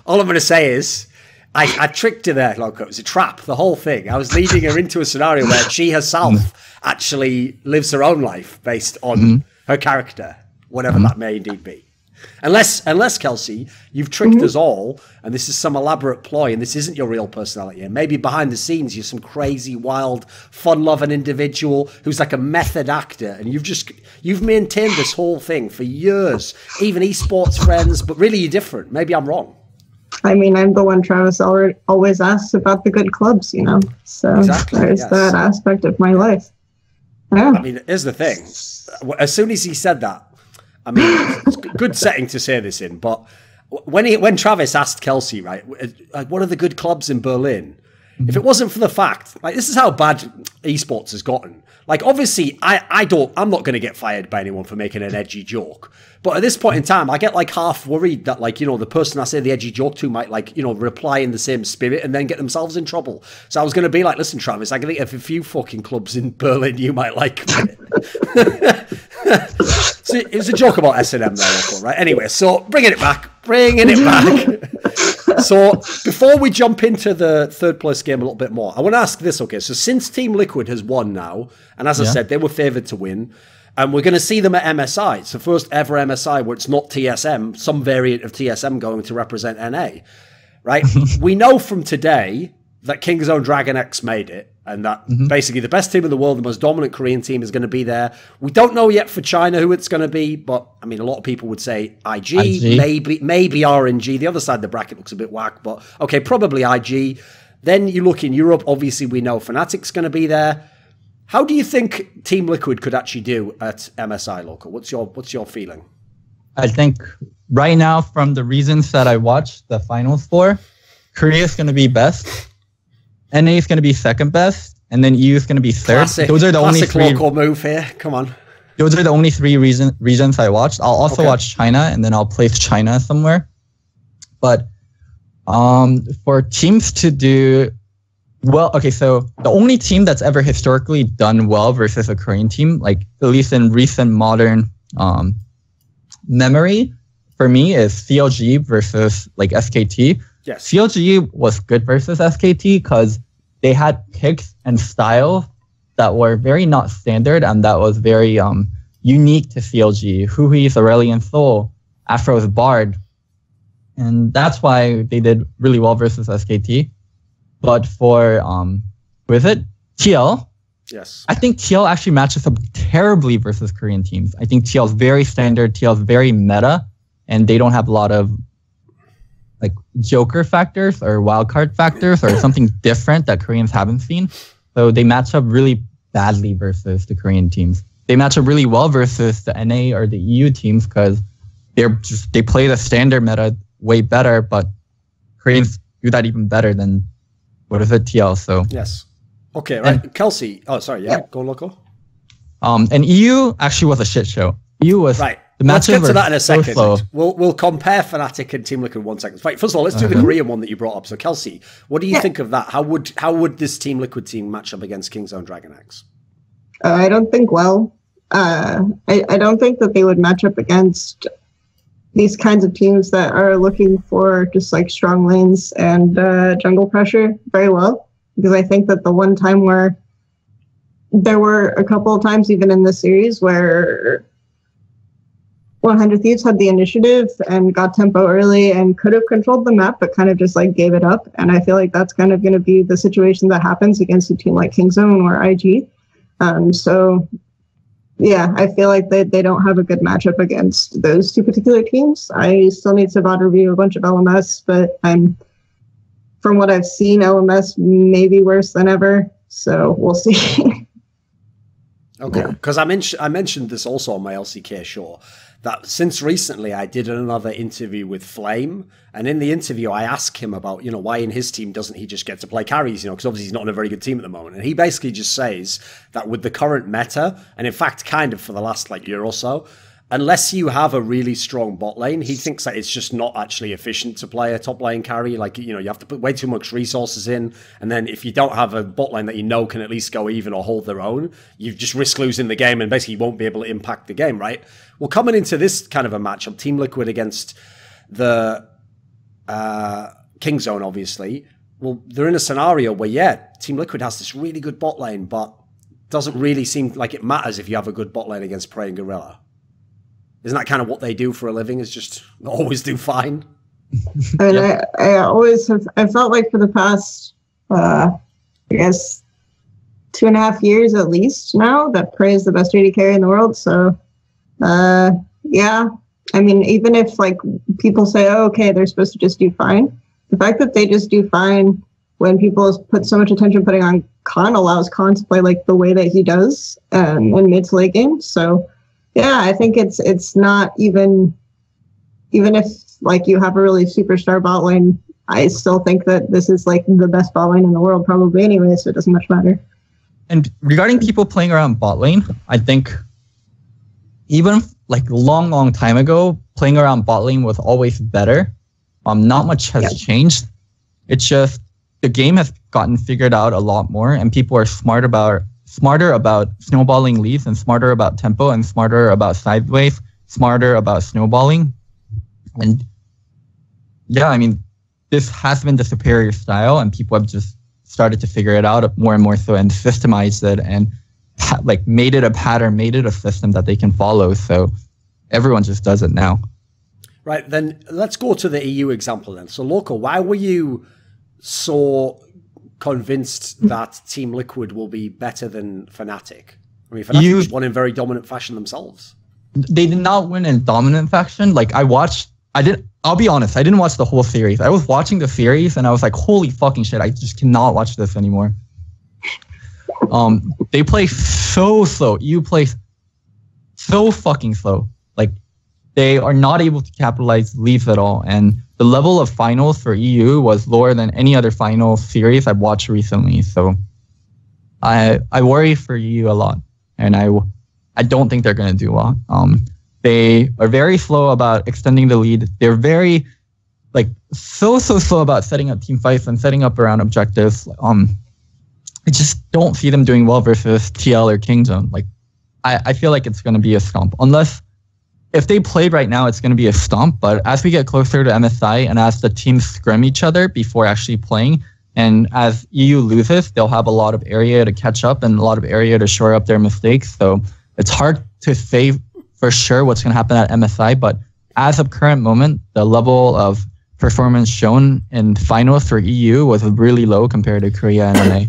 all I'm going to say is I tricked her there, Loco. It was a trap, the whole thing. I was leading her into a scenario where she herself actually lives her own life based on her character, whatever that may indeed be. Unless Kelsey, you've tricked us all, and this is some elaborate ploy, and this isn't your real personality. And maybe behind the scenes, you're some crazy, wild, fun-loving individual who's like a method actor, and you've maintained this whole thing for years, even esports friends, but really you're different. Maybe I'm wrong. I mean, I'm the one Travis always asks about the good clubs, you know? So exactly, there's that aspect of my life. Yeah. I mean, here's the thing. As soon as he said that, I mean, it's a good setting to say this in, but when Travis asked Kelsey, right, like, what are the good clubs in Berlin? If it wasn't for the fact, like, this is how bad esports has gotten. Like, obviously, I'm not going to get fired by anyone for making an edgy joke. But at this point in time, I get like half worried that, like, you know, the person I say the edgy joke to might, like, you know, reply in the same spirit and then get themselves in trouble. So I was going to be like, listen, Travis, I can think of a few fucking clubs in Berlin you might like. So it was a joke about S&M there, Loco, right? Anyway, so bringing it back. So before we jump into the third place game a little bit more, I want to ask this, okay? So since Team Liquid has won now, and as I said, they were favoured to win, and we're going to see them at MSI. It's the first ever MSI where it's not TSM, some variant of TSM going to represent NA, right? We know from today that King's Own Dragon X made it, and that basically the best team in the world, the most dominant Korean team, is going to be there. We don't know yet for China who it's going to be, but I mean, a lot of people would say IG. maybe RNG. The other side of the bracket looks a bit whack, but okay, probably IG. Then you look in Europe, obviously we know Fnatic's going to be there. How do you think Team Liquid could actually do at MSI, Local? What's your feeling? I think right now, from the reasons that I watched the finals for, Korea is going to be best. NA is going to be second best, and then EU is going to be third. Those are the only three. Local move here. Come on. Those are the only three reasons I watched. I'll also watch China, and then I'll place China somewhere. But for teams to do well, okay, so the only team that's ever historically done well versus a Korean team, like at least in recent modern memory for me is CLG versus like SKT. Yes. CLG was good versus SKT because they had picks and styles that were very not standard and that was very unique to CLG. Huhi's Aurelion Soul, Afro's Bard. And that's why they did really well versus SKT. But for, with it, TL, yes, I think TL actually matches up terribly versus Korean teams. I think TL is very standard, TL is very meta, and they don't have a lot of like joker factors or wildcard factors or something different that Koreans haven't seen. So they match up really badly versus the Korean teams. They match up really well versus the NA or the EU teams because they play the standard meta way better, but Koreans do that even better than what is it, TL. So yes. Okay, right. And Kelsey. Oh, sorry. Yeah, go Loco. And EU actually was a shit show. EU was right. The let's get to that in a so second. slow. We'll compare Fnatic and Team Liquid in 1 second. Right, first of all, let's do the Korean one that you brought up. So Kelsey, what do you think of that? How would this Team Liquid team match up against Kingzone Dragon X? I don't think well. I don't think that they would match up against these kinds of teams that are looking for just like strong lanes and jungle pressure very well. Because I think that the one time where there were a couple of times even in this series where 100 Thieves had the initiative and got tempo early and could have controlled the map, but kind of just like gave it up. And I feel like that's kind of going to be the situation that happens against a team like Kingzone or IG. So yeah, I feel like they don't have a good matchup against those two particular teams. I still need to VOD review a bunch of LMS, but from what I've seen, LMS may be worse than ever. So we'll see. Okay, because I mentioned this also on my LCK show, that since recently I did another interview with Flame, and in the interview I asked him about, why in his team doesn't he just get to play carries, because obviously he's not in a very good team at the moment. And he basically just says that with the current meta, and in fact kind of for the last year or so, unless you have a really strong bot lane, he thinks that it's just not actually efficient to play a top lane carry. You have to put way too much resources in. And then if you don't have a bot lane that can at least go even or hold their own, you just risk losing the game and basically won't be able to impact the game, right? Well, coming into this kind of a matchup, Team Liquid against the Kingzone, obviously, well, they're in a scenario where, Team Liquid has this really good bot lane, but doesn't really seem like it matters if you have a good bot lane against Prey and Gorilla. Isn't that kind of what they do for a living, is just always do fine? I mean, I always have, I felt like for the past, I guess, 2.5 years at least now, that Prey is the best AD carry in the world. So, yeah. I mean, even if people say, oh, okay, they're supposed to just do fine, the fact that they just do fine when people put so much attention putting on Khan allows Khan to play the way that he does in mid to late games. So, yeah, I think it's not even if you have a really superstar bot lane, I still think that this is the best bot lane in the world probably anyway, so it doesn't much matter. And regarding people playing around bot lane, I think even long time ago, playing around bot lane was always better. Not much has changed. It's just the game has gotten figured out a lot more, and people are smarter about snowballing leads and smarter about tempo and smarter about sideways, smarter about snowballing. And yeah, I mean, this has been the superior style, and people have just started to figure it out more and more so and systemized it and made it a pattern, made it a system that they can follow. So everyone just does it now. Right, then let's go to the EU example then. So Loco, why were you so convinced that Team Liquid will be better than Fnatic? I mean, Fnatic just won in very dominant fashion themselves. They did not win in dominant fashion. I'll be honest, I didn't watch the whole series. I was watching the series and I was like, holy fucking shit, I just cannot watch this anymore. They play so slow. EU plays so fucking slow. They are not able to capitalize leads at all. And the level of finals for EU was lower than any other final series I've watched recently. So I worry for EU a lot. And I don't think they're going to do well. They are very slow about extending the lead. They're very, so slow about setting up team fights and setting up around objectives. I just don't see them doing well versus TL or Kingzone. I feel like it's going to be a stomp. Unless if they played right now, it's going to be a stomp. But as we get closer to MSI and as the teams scrim each other before actually playing, and as EU loses, they'll have a lot of area to catch up and a lot of area to shore up their mistakes. So it's hard to say for sure what's going to happen at MSI. But as of current moment, the level of performance shown in finals for EU was really low compared to Korea and NA.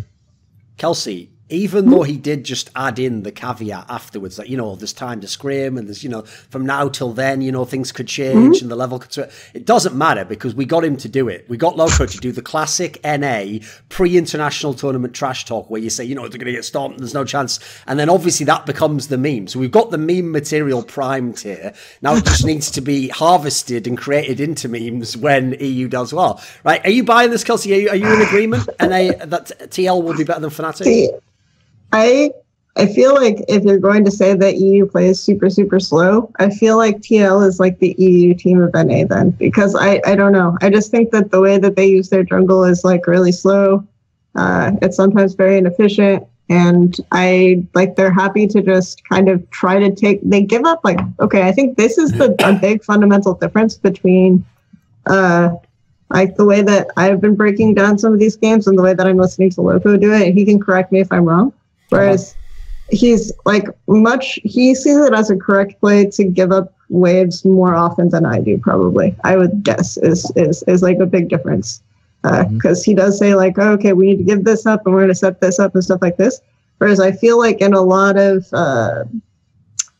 Kelsey, even though he did just add in the caveat afterwards that, you know, there's time to scrim and there's, you know, from now till then, you know, things could change and the level could switch. It doesn't matter because we got him to do it. We got Loco to do the classic NA pre-international tournament trash talk where you say, you know, they're going to get stomped and there's no chance. And then obviously that becomes the meme. So we've got the meme material primed here. Now it just needs to be harvested and created into memes when EU does well. Right? Are you buying this, Kelsey? Are you in agreement? NA, that TL will be better than Fnatic? I feel like if you're going to say that EU plays super, super slow, I feel like TL is like the EU team of NA then, because I don't know. I just think that the way that they use their jungle is like really slow. It's sometimes very inefficient. And they're happy to just kind of try to they give up like, okay, I think this is a big fundamental difference between like the way that I've been breaking down some of these games and the way that I'm listening to Loco do it. And he can correct me if I'm wrong. Whereas he's like he sees it as a correct play to give up waves more often than I do, probably. I would guess is like a big difference. Because he does say like, oh, okay, we need to give this up and we're going to set this up and stuff like this. Whereas I feel like in a lot of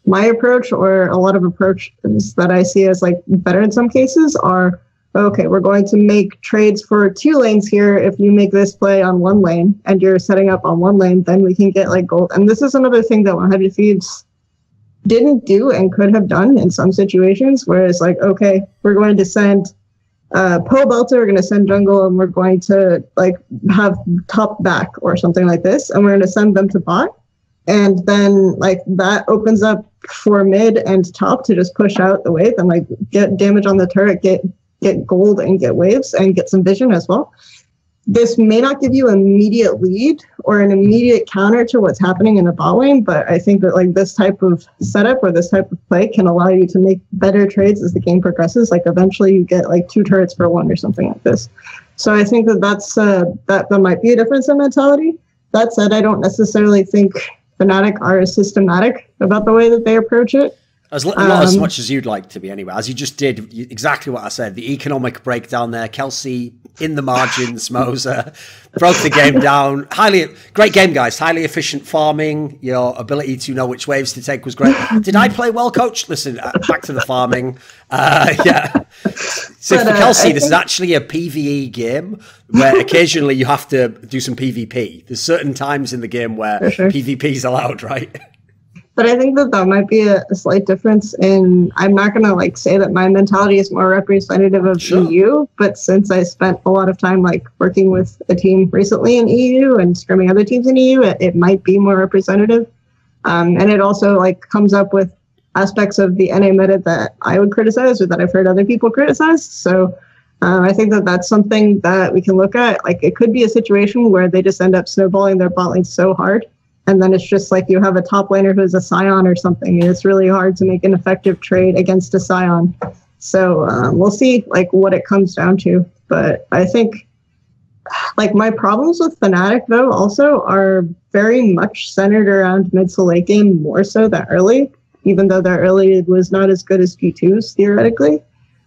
my approach or a lot of approaches that I see as like better in some cases are, okay, we're going to make trades for 2 lanes here. If you make this play on 1 lane and you're setting up on 1 lane, then we can get like gold. And this is another thing that 100 Thieves didn't do and could have done in some situations, where it's like, okay, we're going to send Po Belter, we're going to send jungle, and we're going to like have top back or something like this, and we're going to send them to bot. And then like that opens up for mid and top to just push out the wave and like get damage on the turret, get gold and get waves and get some vision as well. This may not give you an immediate lead or an immediate counter to what's happening in the bot lane, but I think that like this type of setup or this type of play can allow you to make better trades as the game progresses. Like eventually you get like 2 turrets for 1 or something like this. So I think that might be a difference in mentality. That said, I don't necessarily think Fnatic are systematic about the way that they approach it. Not as much as you'd like to be anyway, as you just did exactly what I said. The economic breakdown there, Kelsey in the margins, Moser broke the game down. Great game, guys. Highly efficient farming. Your ability to know which waves to take was great. Did I play well, coach? Listen, back to the farming. Yeah. So for Kelsey, this is actually a PvE game where occasionally you have to do some PvP. There's certain times in the game where PvP is allowed, right? But I think that might be a slight difference in, I'm not going to like say that my mentality is more representative of EU, but since I spent a lot of time like working with a team recently in EU and scrimming other teams in EU, it might be more representative. And it also like comes up with aspects of the NA meta that I would criticize or that I've heard other people criticize. So I think that that's something that we can look at. Like it could be a situation where they just end up snowballing their bot lane so hard. And then it's just like you have a top laner who's a Scion or something, and it's really hard to make an effective trade against a Scion. So we'll see like what it comes down to. But I think like my problems with Fnatic though also are very much centered around mid to late game more so than early, even though their early was not as good as G2's theoretically.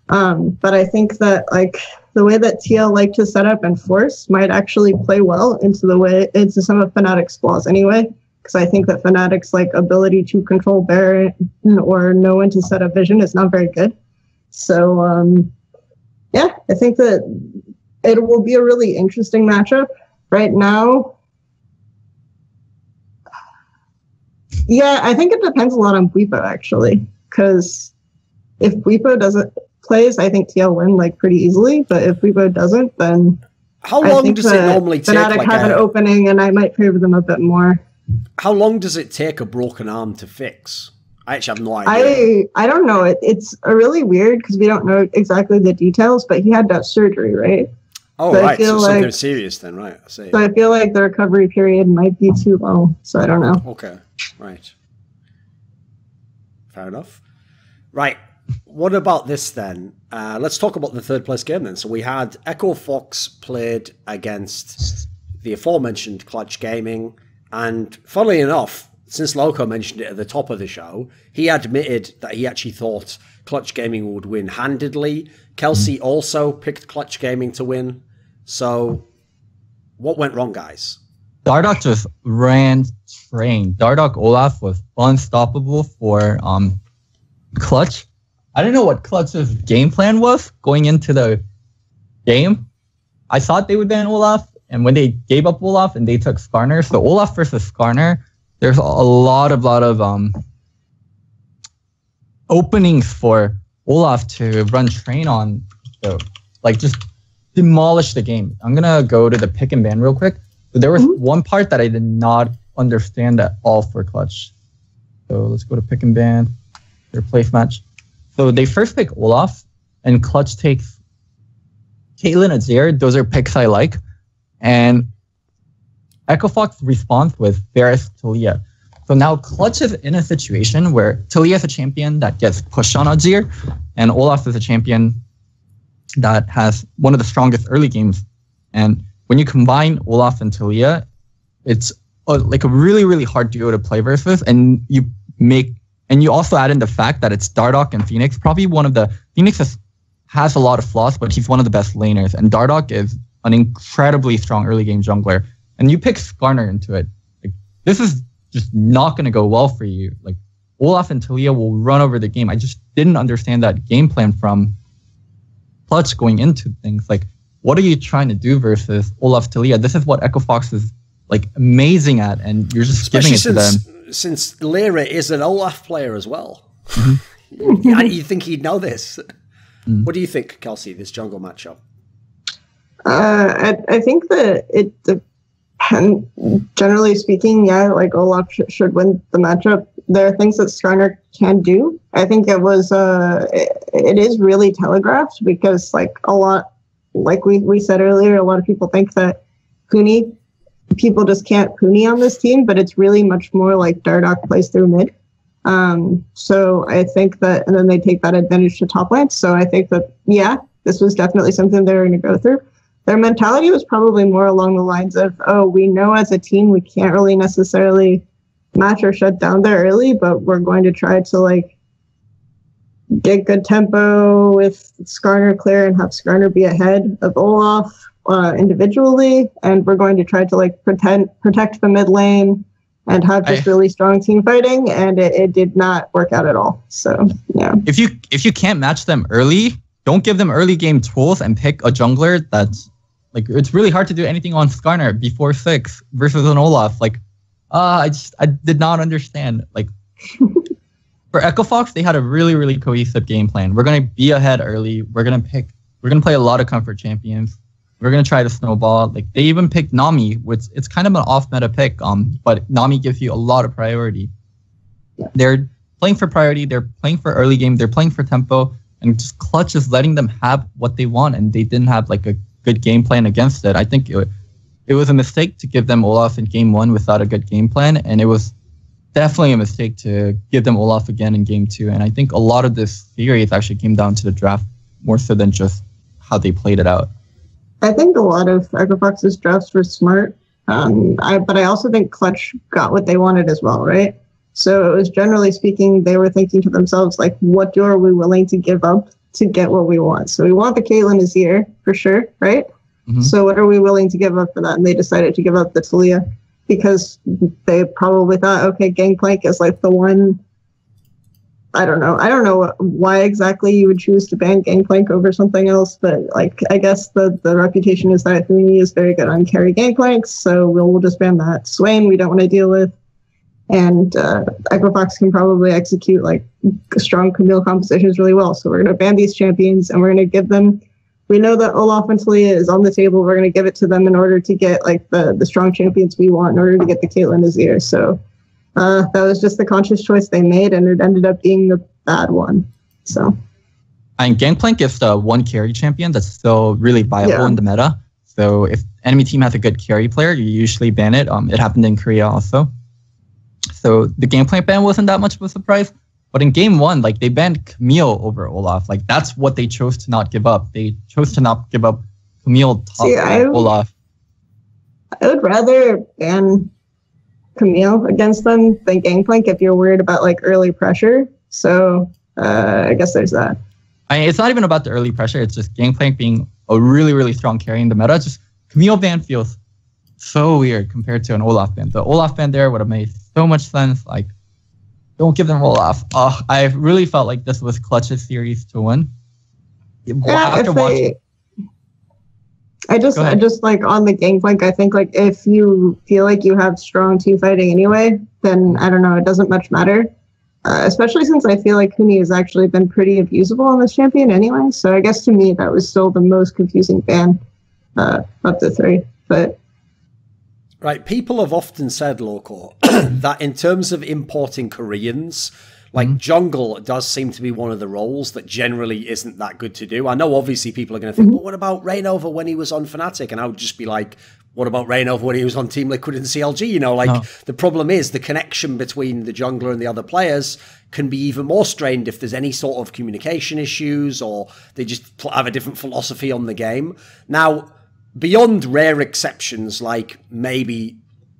But I think that like the way that TL like to set up and force might actually play well into some of Fnatic's flaws anyway, because I think that Fnatic's like ability to control Baron or know when to set up vision is not very good. So yeah, I think that it will be a really interesting matchup. Right now, yeah, I think it depends a lot on Bwipo actually, because if Bwipo plays, I think TL win like pretty easily, but if Bwipo doesn't, then how long does it normally take? Fnatic have an opening, and I might favor them a bit more. How long does it take a broken arm to fix? I actually have no idea. I don't know. It's a really weird because we don't know exactly the details, but he had that surgery, right? Oh, so right. So something serious then, right? I see. So I feel like the recovery period might be too long. So I don't know. Okay, right. Fair enough. Right. What about this then? Let's talk about the third place game then. So we had Echo Fox played against the aforementioned Clutch Gaming. And funnily enough, since Loco mentioned it at the top of the show, he admitted that he actually thought Clutch Gaming would win handedly. Kelsey also picked Clutch Gaming to win. So what went wrong, guys? Dardoch just ran train. Dardoch Olaf was unstoppable for Clutch. I don't know what Clutch's game plan was going into the game. I thought they would ban Olaf, and when they gave up Olaf and they took Skarner, so Olaf versus Skarner, there's a lot of openings for Olaf to run train on, so like just demolish the game. I'm gonna go to the pick and ban real quick. So there was one part that I did not understand at all for Clutch. So let's go to pick and ban, their place match. So they first pick Olaf, and Clutch takes Caitlyn Azir. Those are picks I like. And Echo Fox responds with Varus Talia. So now Clutch is in a situation where Talia is a champion that gets pushed on Azir, and Olaf is a champion that has one of the strongest early games. And when you combine Olaf and Talia, it's like a really, really hard duo to play versus, and you also add in the fact that it's Dardoch and Phoenix. Probably Phoenix has a lot of flaws, but he's one of the best laners, and Dardoch is an incredibly strong early game jungler. And you pick Skarner into it. Like, this is just not going to go well for you. Like, Olaf and Talia will run over the game. I just didn't understand that game plan from Clutch going into things. Like, what are you trying to do versus Olaf Talia? This is what Echo Fox is like amazing at, and you're just giving it to them. Since Lyra is an Olaf player as well. Mm-hmm. You think he'd know this? Mm. What do you think, Kelsey, this jungle matchup? I think that it depends. Generally speaking, yeah, like Olaf should win the matchup. There are things that Skarner can do. I think it is really telegraphed because like a lot, like we said earlier, a lot of people think that people just can't Puni on this team, but it's really much more like Dardoch plays through mid. So I think that, and then they take that advantage to top lane. So I think that, yeah, this was definitely something they were going to go through. Their mentality was probably more along the lines of, oh, we know as a team we can't really necessarily match or shut down there early, but we're going to try to like get good tempo with Skarner clear and have Skarner be ahead of Olaf individually, and we're going to try to like protect the mid lane and have just really strong team fighting, and it did not work out at all. So yeah, if you can't match them early, don't give them early game tools and pick a jungler that's like, it's really hard to do anything on Skarner before 6 versus an Olaf. Like, I did not understand. Like, for Echo Fox, they had a really, really cohesive game plan. We're gonna be ahead early. We're gonna play a lot of comfort champions. We're gonna try to snowball. Like, they even picked Nami, which it's kind of an off-meta pick. But Nami gives you a lot of priority. They're playing for priority. They're playing for early game. They're playing for tempo, and just Clutch is letting them have what they want, and they didn't have like a good game plan against it. I think it was a mistake to give them Olaf in game 1 without a good game plan, and it was definitely a mistake to give them Olaf again in game 2. And I think a lot of this series actually came down to the draft more so than just how they played it out. I think a lot of Echo Fox's drafts were smart, but I also think Clutch got what they wanted as well, right? So it was, generally speaking, they were thinking to themselves, like, what are we willing to give up to get what we want? So we want the Caitlyn Azir, for sure, right? Mm-hmm. So what are we willing to give up for that? And they decided to give up the Talia because they probably thought, okay, Gangplank is like the one. I don't know why exactly you would choose to ban Gangplank over something else, but like, I guess the reputation is that Huni is very good on carry Gangplanks, so we'll just ban that. Swain we don't want to deal with, and Echo Fox can probably execute like strong Camille compositions really well. So we're going to ban these champions, and we're going to give them. We know that Olaf and Talia is on the table. We're going to give it to them in order to get like the strong champions we want in order to get the Caitlyn Azir. So. That was just the conscious choice they made, and it ended up being the bad one. So, and Gangplank is the one carry champion that's still really viable in the meta. So if enemy team has a good carry player, you usually ban it. It happened in Korea also. So the Gangplank ban wasn't that much of a surprise. But in game 1, like they banned Camille over Olaf. Like that's what they chose to not give up. They chose to not give up Camille top Olaf. I would rather ban Camille against them than Gangplank if you're worried about like early pressure. So I guess there's that. It's not even about the early pressure. It's just Gangplank being a really, really strong carry in the meta. Just Camille ban feels so weird compared to an Olaf ban. The Olaf ban there would have made so much sense. Like, don't give them Olaf. I really felt like this was Clutch's series to win. I just like on the Gangplank, I think like if you feel like you have strong team fighting anyway, then I don't know, it doesn't much matter. Especially since I feel like Huni has actually been pretty abusable on this champion anyway. So I guess to me that was still the most confusing ban of the 3. But right, people have often said, Loco, that in terms of importing Koreans, like jungle does seem to be one of the roles that generally isn't that good to do. I know obviously people are going to think, but what about Rainover when he was on Fnatic? And I would just be like, what about Rainover when he was on Team Liquid and CLG? You know, like the problem is the connection between the jungler and the other players can be even more strained if there's any sort of communication issues or they just have a different philosophy on the game. Now, beyond rare exceptions, like maybe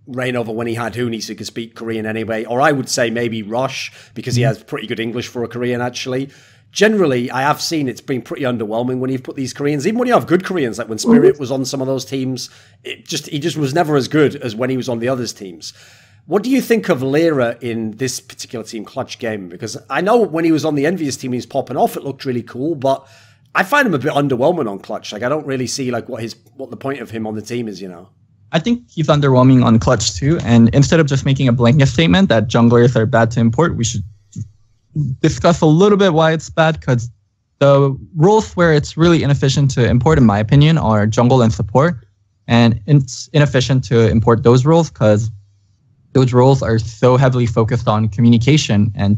Rainover when he had Huni so he could speak Korean anyway, or I would say maybe Rush because he has pretty good English for a Korean actually. Generally, I have seen it's been pretty underwhelming when you've put these Koreans, even when you have good Koreans, like when Spirit was on some of those teams, he just was never as good as when he was on the others' teams. What do you think of Lyra in this particular team, Clutch game? Because I know when he was on the Envious team, he was popping off, it looked really cool, but I find him a bit underwhelming on Clutch. Like, I don't really see like what the point of him on the team is, you know? I think he's underwhelming on Clutch too, and instead of just making a blanket statement that junglers are bad to import, we should discuss a little bit why it's bad, because the roles where it's really inefficient to import, in my opinion, are jungle and support. And it's inefficient to import those roles because those roles are so heavily focused on communication, and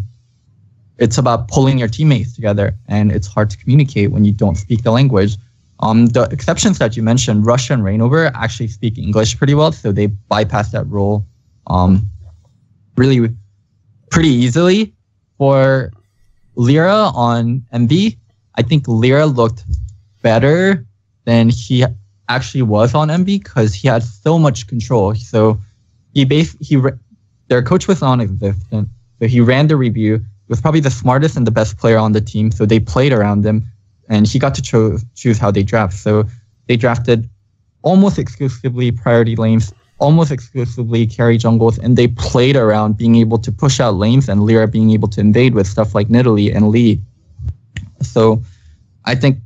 it's about pulling your teammates together, and it's hard to communicate when you don't speak the language. The exceptions that you mentioned, Russia and Rainover, actually speak English pretty well, so they bypass that role really pretty easily. For Lyra on MV, I think Lyra looked better than he actually was on MV because he had so much control. So their coach was non-existent, so he ran the review. He was probably the smartest and the best player on the team, so they played around him, and he got to choose how they draft. So they drafted almost exclusively priority lanes, almost exclusively carry jungles, and they played around being able to push out lanes and Lyra being able to invade with stuff like Nidalee and Lee. So I think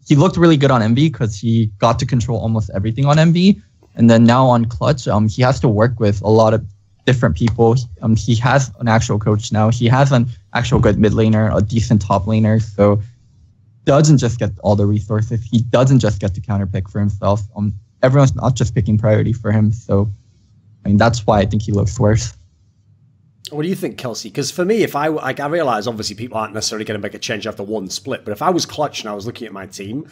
he looked really good on MV because he got to control almost everything on MV. And then now on Clutch, he has to work with a lot of different people. He has an actual coach now. He has an actual good mid laner, a decent top laner. So doesn't just get all the resources. He doesn't just get to counterpick for himself. Everyone's not just picking priority for him. So, I mean, that's why I think he looks worse. What do you think, Kelsey? Because for me, if I realize obviously people aren't necessarily going to make a change after one split, but if I was Clutch and I was looking at my team,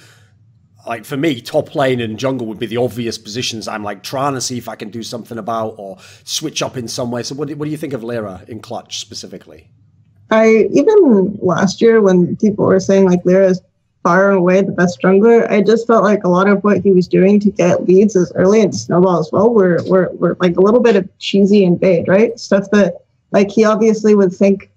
like for me, top lane and jungle would be the obvious positions I'm like trying to see if I can do something about or switch up in some way. So what do you think of Lyra in Clutch specifically? Even last year when people were saying like Lyra is far and away the best jungler, I just felt like a lot of what he was doing to get leads as early into Snowball as well were like a little bit of cheesy and bait, right? Stuff that like he obviously would think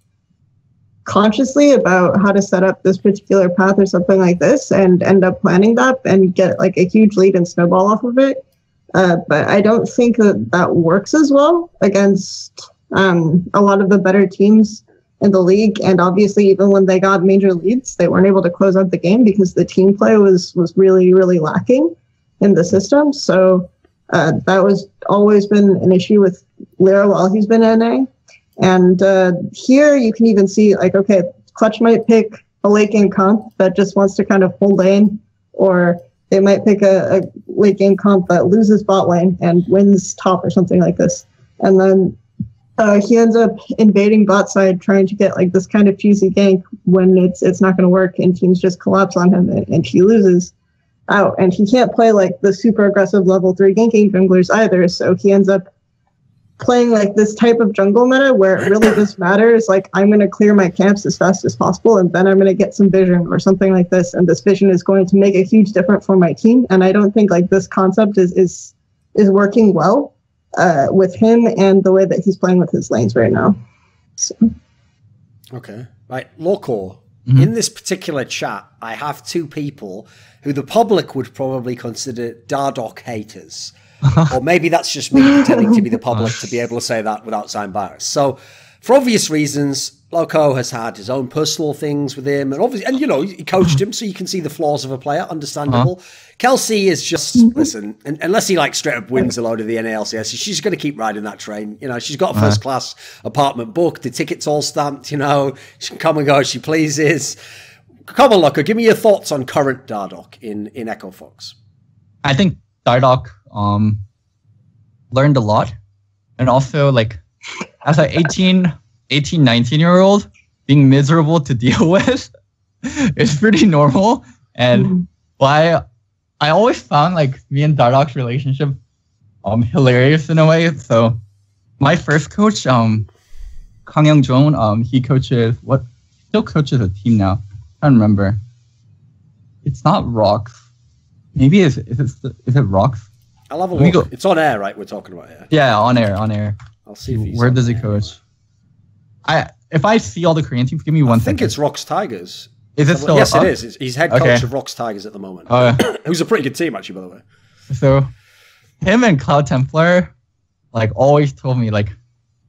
consciously about how to set up this particular path or something like this and end up planning that and get like a huge lead and snowball off of it. But I don't think that works as well against a lot of the better teams in the league. And obviously, even when they got major leads, they weren't able to close out the game because the team play was really, really lacking in the system. So that was always been an issue with Lyra while he's been NA. And here you can even see, like, okay, Clutch might pick a late game comp that just wants to kind of hold lane, or they might pick a late game comp that loses bot lane and wins top or something like this. And then he ends up invading bot side trying to get like this kind of cheesy gank when it's not going to work and teams just collapse on him and he loses out. And he can't play like the super aggressive level 3 ganking junglers either, so he ends up playing like this type of jungle meta where it really just matters, like I'm going to clear my camps as fast as possible and then I'm going to get some vision or something like this, and this vision is going to make a huge difference for my team. And I don't think like this concept is working well with him and the way that he's playing with his lanes right now. So. Okay, right, Loco. In this particular chat, I have two people who the public would probably consider Dardoch haters. Or maybe that's just me pretending to be the public to be able to say that without sound bias. So, for obvious reasons, Loco has had his own personal things with him, and obviously, and you know, he coached him, so you can see the flaws of a player. Understandable. Kelsey is just listen, unless he like straight up wins a load of the NA LCS, she's going to keep riding that train. You know, she's got a first class apartment booked, the tickets all stamped. You know, she can come and go as she pleases. Come on, Loco, give me your thoughts on current Dardoch in Echo Fox. I think Dardoch learned a lot, and also like as an 19-year-old being miserable to deal with is pretty normal. And why I always found like me and Dardoch's relationship hilarious in a way. So my first coach, Kang Young-jong, he still coaches a team now. I don't remember. It's not Rocks. Maybe is it Rocks? I'll have a look. It's on air, right? We're talking about it. Yeah, on air. I'll see if he's where does he coach? If I see all the Korean teams, give me one second. I think it's Rocks Tigers. Is it still Yes, up? it is. He's head coach of Rocks Tigers at the moment. Who's a pretty good team, actually, by the way. So, him and Cloud Templar, like, always told me, like,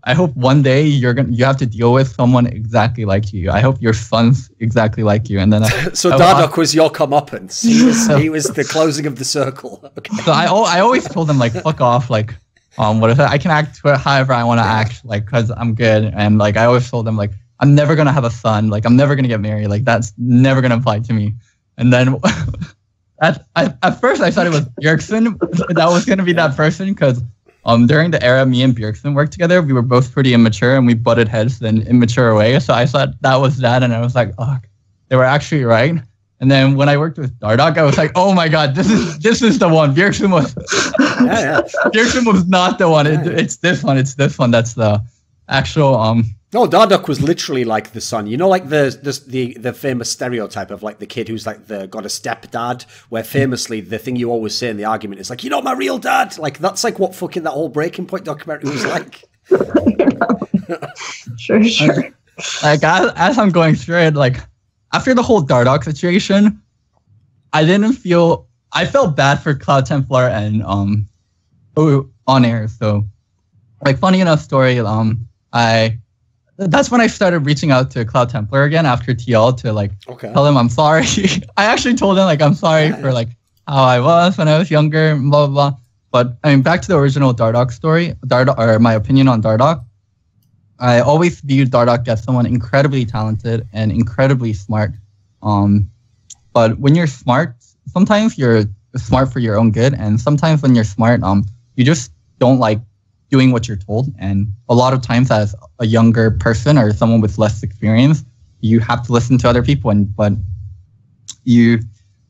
I hope one day you have to deal with someone exactly like you. I hope your son's exactly like you. And then so Dardoch was your comeuppance. He was the closing of the circle. Okay. So I always told him like, fuck off, like, what is it? I can act however I want to act, like, cause I'm good. And like, I always told them like, I'm never gonna have a son. Like, I'm never gonna get married. Like, that's never gonna apply to me. And then at first I thought it was Bjergsen that was gonna be that person, cause during the era me and Bjergsen worked together, we were both pretty immature and we butted heads in immature way. So I thought that was that, and I was like, oh, they were actually right. And then when I worked with Dardoch, I was like, oh my god, this is the one. Bjergsen was Bjergsen was not the one. It's this one. It's this one. That's the actual No, Dardoch was literally like the son. You know, like the famous stereotype of like the kid who's like got a stepdad, where famously the thing you always say in the argument is like, you're not my real dad. Like, that's like what fucking that whole Breaking Point documentary was like. Sure. Like, as I'm going through it, like, after the whole Dardoch situation, I felt bad for Cloud Templar and on air. So, like, funny enough story, that's when I started reaching out to Cloud Templar again after TL to like tell him I'm sorry. I actually told him like I'm sorry for like how I was when I was younger, blah blah blah. But I mean, back to the original Dardoch story, or my opinion on Dardoch. I always viewed Dardoch as someone incredibly talented and incredibly smart. But when you're smart, sometimes you're smart for your own good, and sometimes when you're smart, you just don't like doing what you're told. And a lot of times as a younger person or someone with less experience, you have to listen to other people, but you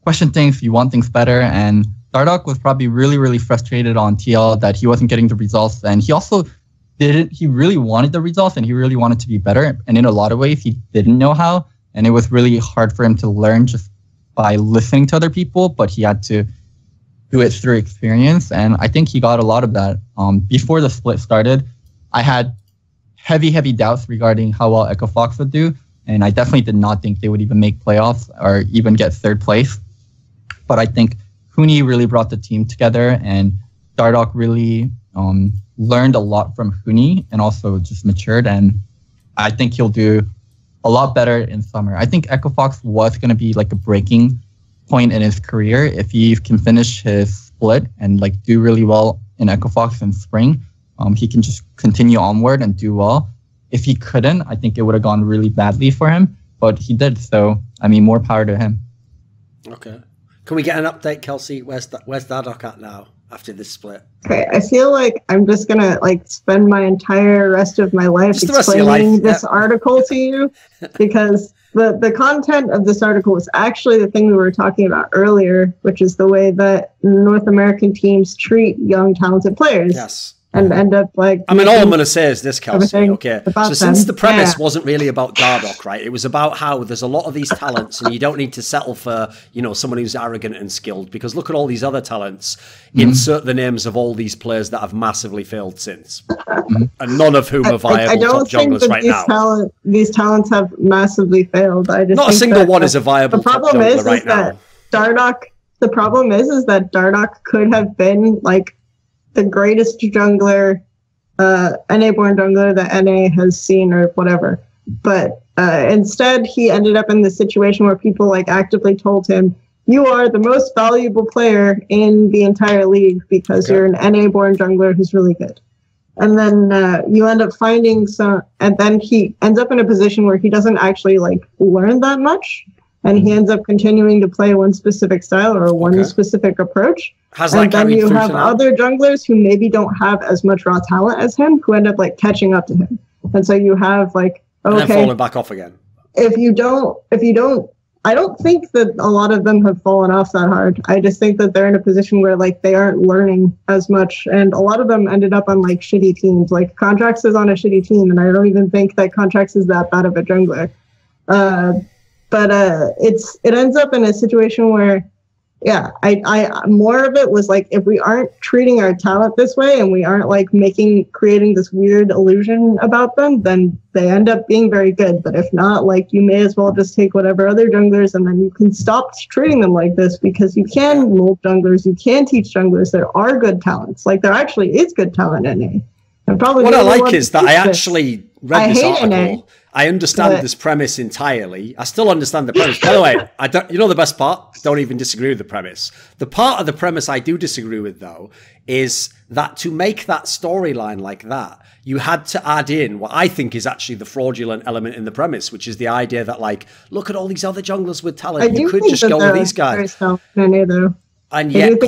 question things, you want things better. And Dardoch was probably really, really frustrated on TL that he wasn't getting the results. And he also he really wanted the results and he really wanted to be better. And in a lot of ways, he didn't know how. And it was really hard for him to learn just by listening to other people, but he had to do it through experience. And I think he got a lot of that. Before the split started, I had heavy doubts regarding how well Echo Fox would do. And I definitely did not think they would even make playoffs or even get third place. But I think Huni really brought the team together, and Dardoch really learned a lot from Huni and also just matured. And I think he'll do a lot better in summer. I think Echo Fox was going to be like a breaking point in his career if he can finish his split and like do really well in Echo Fox in spring. He can just continue onward and do well. If he couldn't, I think it would have gone really badly for him, but he did. So, I mean, more power to him. Okay. Can we get an update, Kelsey? Where's Dardoch at now after this split? Okay, I feel like I'm just gonna like spend my entire rest of my life explaining this article to you, because the content of this article was actually the thing we were talking about earlier, which is the way that North American teams treat young, talented players. Yes. and end up like. I mean, all I'm going to say is this, Kelsey. Okay, so since the premise Yeah. wasn't really about Dardoch, right? It was about how there's a lot of these talents, and you don't need to settle for, you know, someone who's arrogant and skilled, because look at all these other talents. Insert the names of all these players that have massively failed since, and none of whom are viable I don't top think junglers that right now. these talents have massively failed. I just Not a think single that one is a viable the top problem jungler is right now. that Dardoch. The problem is that Dardoch could have been like the greatest jungler, NA-born jungler that NA has seen or whatever. But instead, he ended up in the situation where people like actively told him, "You are the most valuable player in the entire league because you're an NA-born jungler who's really good." And then you end up finding some, and then he ends up in a position where he doesn't actually like learn that much. And he ends up continuing to play one specific style or one specific approach. And then you have other junglers who maybe don't have as much raw talent as him who end up like catching up to him. And so you have like, and then falling back off again. If you don't, I don't think that a lot of them have fallen off that hard. I just think that they're in a position where like they aren't learning as much. And a lot of them ended up on like shitty teams. Like Contrax is on a shitty team. And I don't even think that Contrax is that bad of a jungler. But it ends up in a situation where, yeah, I more of it was like, if we aren't treating our talent this way and we aren't like creating this weird illusion about them, then they end up being very good. But if not, like you may as well just take whatever other junglers and then you can stop treating them like this, because you can mold junglers, you can teach junglers. There are good talents. Like there actually is good talent in NA. And probably what I like is that I actually read this article. NA. I understand this premise entirely. I still understand the premise. By the way, I don't. You know the best part? Don't even disagree with the premise. The part of the premise I do disagree with, though, is that to make that storyline like that, you had to add in what I think is actually the fraudulent element in the premise, which is the idea that, like, look at all these other junglers with talent. You could just go with these guys. And yet,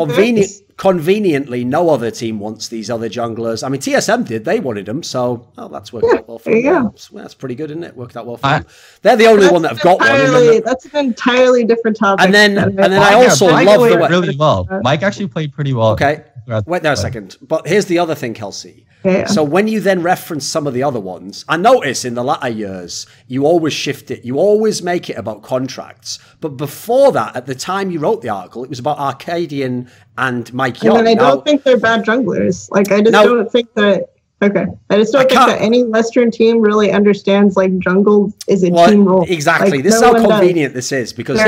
conveniently, no other team wants these other junglers. I mean, TSM did. They wanted them. So, that's worked out well for them. Yeah. That's pretty good, isn't it? Worked out well for them. They're the only one that have got one. That's an entirely different topic. And then I also love the way... really well. Mike actually played pretty well. Okay. Wait there a second. But here's the other thing, Kelsey. Yeah. So when you then reference some of the other ones, I notice in the latter years, you always shift it. You always make it about contracts. But before that, at the time you wrote the article, it was about Arcadian and Mike Young. And I don't think they're bad junglers. Like, I just don't think that... Okay. I just don't think that any Western team really understands, like, jungle is a team role. Exactly. Like, this is how convenient this is. Because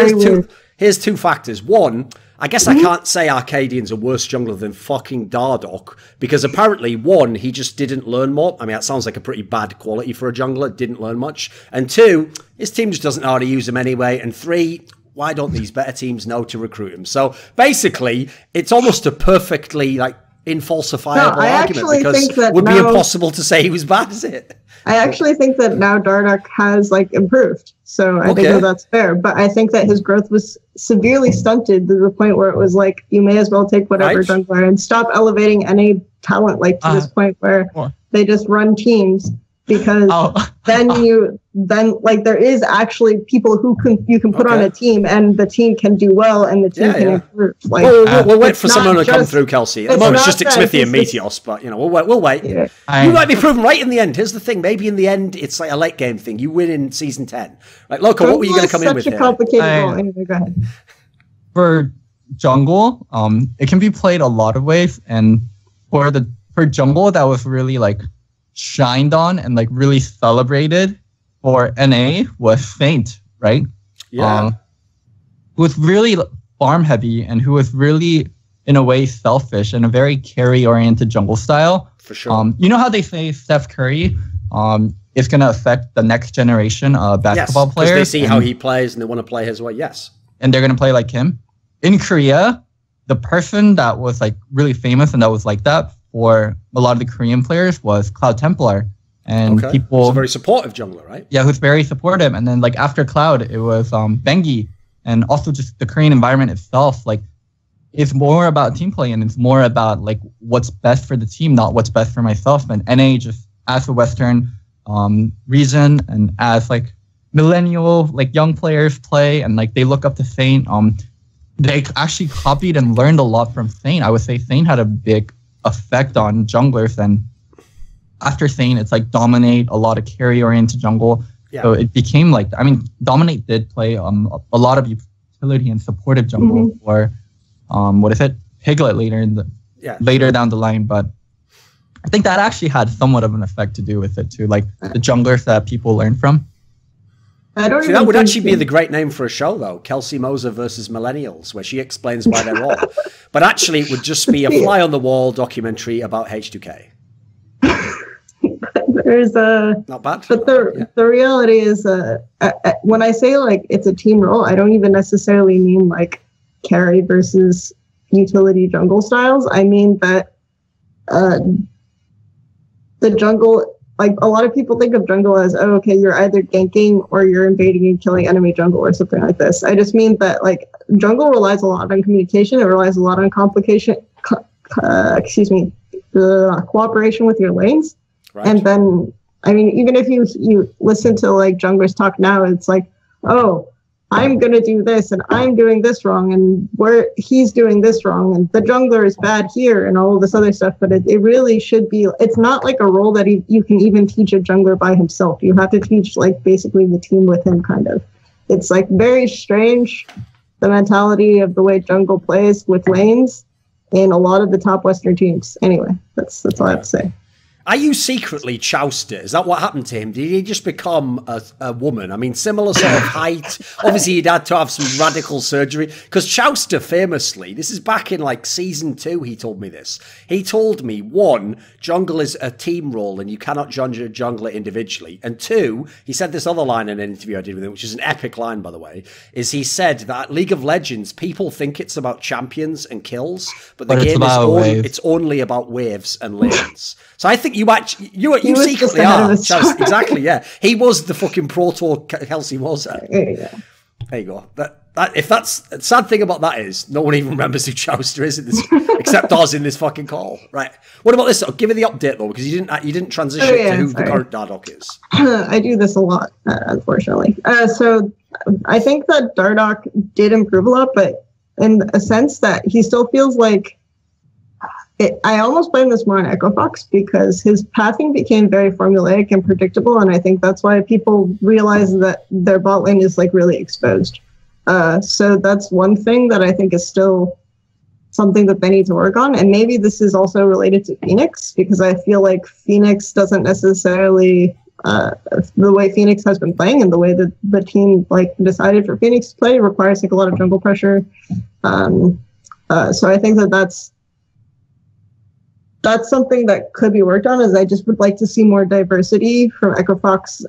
here's two factors. One... I guess I can't say Arcadian's a worse jungler than fucking Dardoch, because apparently, one, he just didn't learn more. I mean, that sounds like a pretty bad quality for a jungler, didn't learn much. And two, his team just doesn't know how to use him anyway. And three, why don't these better teams know to recruit him? So basically, it's almost a perfectly like infalsifiable argument, because it would be impossible to say he was bad, is it? I actually think that now Dardoch has like improved. So I think that's fair. But I think that his growth was severely stunted to the point where it was like, you may as well take whatever jungler and stop elevating NA talent like to this point where they just run teams, because then there is actually people who you can put on a team and the team can do well and the team can improve. Like, we'll wait for someone to come through, Kelsey. At the moment, it's just Xmithy and Meteos, but we'll wait. Yeah. You might be proven right in the end. Here's the thing: maybe in the end, it's like a late game thing. You win in season 10. Like, Loco, what were you going to come in with here? Complicated ball. Anyway, go ahead. For jungle, it can be played a lot of ways, and for jungle, that was really like shined on and like really celebrated for NA was Saint, right? Yeah. Who was really farm heavy and who was really, in a way, selfish and a very carry oriented jungle style. For sure. You know how they say Steph Curry is going to affect the next generation of basketball players? Because they see how he plays and they want to play his way. Yes. And they're going to play like him. In Korea, the person that was like really famous and that was like that for a lot of the Korean players was Cloud Templar. And people... He's a very supportive jungler, right? Yeah, who's very supportive. And then like after Cloud, it was Bengi. And also just the Korean environment itself, like it's more about team play and it's more about like what's best for the team, not what's best for myself. And NA just as a Western region and as like millennial, like young players play and like they look up to Saint, they actually copied and learned a lot from Saint. I would say Saint had a big effect on junglers. And after saying it's like dominate, a lot of carry-oriented jungle, so it became like, I mean, dominate did play a lot of utility and supportive jungle for Piglet later down the line, but I think that actually had somewhat of an effect to do with it too, like the junglers that people learn from. That would actually be the great name for a show, though. Kelsey Moser versus Millennials, where she explains why they're wrong. But actually, it would just be a fly-on-the-wall documentary about H2K. There's not bad. But the reality is, when I say like it's a team role, I don't even necessarily mean like carry versus utility jungle styles. I mean that the jungle. Like, a lot of people think of jungle as, oh, okay, you're either ganking or you're invading and killing enemy jungle or something like this. I just mean that, like, jungle relies a lot on communication. It relies a lot on cooperation with your lanes. Right. And then, I mean, even if you listen to, like, junglers talk now, it's like, oh, I'm going to do this and I'm doing this wrong and he's doing this wrong and the jungler is bad here and all of this other stuff. But it really should be, it's not like a role that you can even teach a jungler by himself. You have to teach like basically the team with him kind of. It's like very strange, the mentality of the way jungle plays with lanes in a lot of the top Western teams. Anyway, that's all I have to say. Are you secretly Chowster? Is that what happened to him? Did he just become a woman? I mean, similar sort of height. Obviously, he'd had to have some radical surgery. Because Chowster famously, this is back in like season 2, he told me this. He told me, 1, jungle is a team role and you cannot judge a jungler individually. And 2, he said this other line in an interview I did with him, which is an epic line, by the way, is he said that League of Legends, people think it's about champions and kills, but the game is it's only about waves and lanes. So I think you secretly are. Exactly, yeah. He was the fucking proto Kelsey Moser. Yeah. There you go. If that's the sad thing about that is no one even remembers who Chowster is in this, except us in this fucking call. Right. What about this? Give me the update though, because you didn't transition to who the current Dardoch is. I do this a lot, unfortunately. So I think that Dardoch did improve a lot, but in a sense that he still feels like. I almost blame this more on Echo Fox because his pathing became very formulaic and predictable, and I think that's why people realize that their bot lane is like really exposed. So that's one thing that I think is still something that they need to work on, and maybe this is also related to Phoenix because I feel like Phoenix doesn't necessarily the way Phoenix has been playing and the way that the team like decided for Phoenix to play requires like a lot of jungle pressure. So I think that's something that could be worked on. Is I just would like to see more diversity from Echo Fox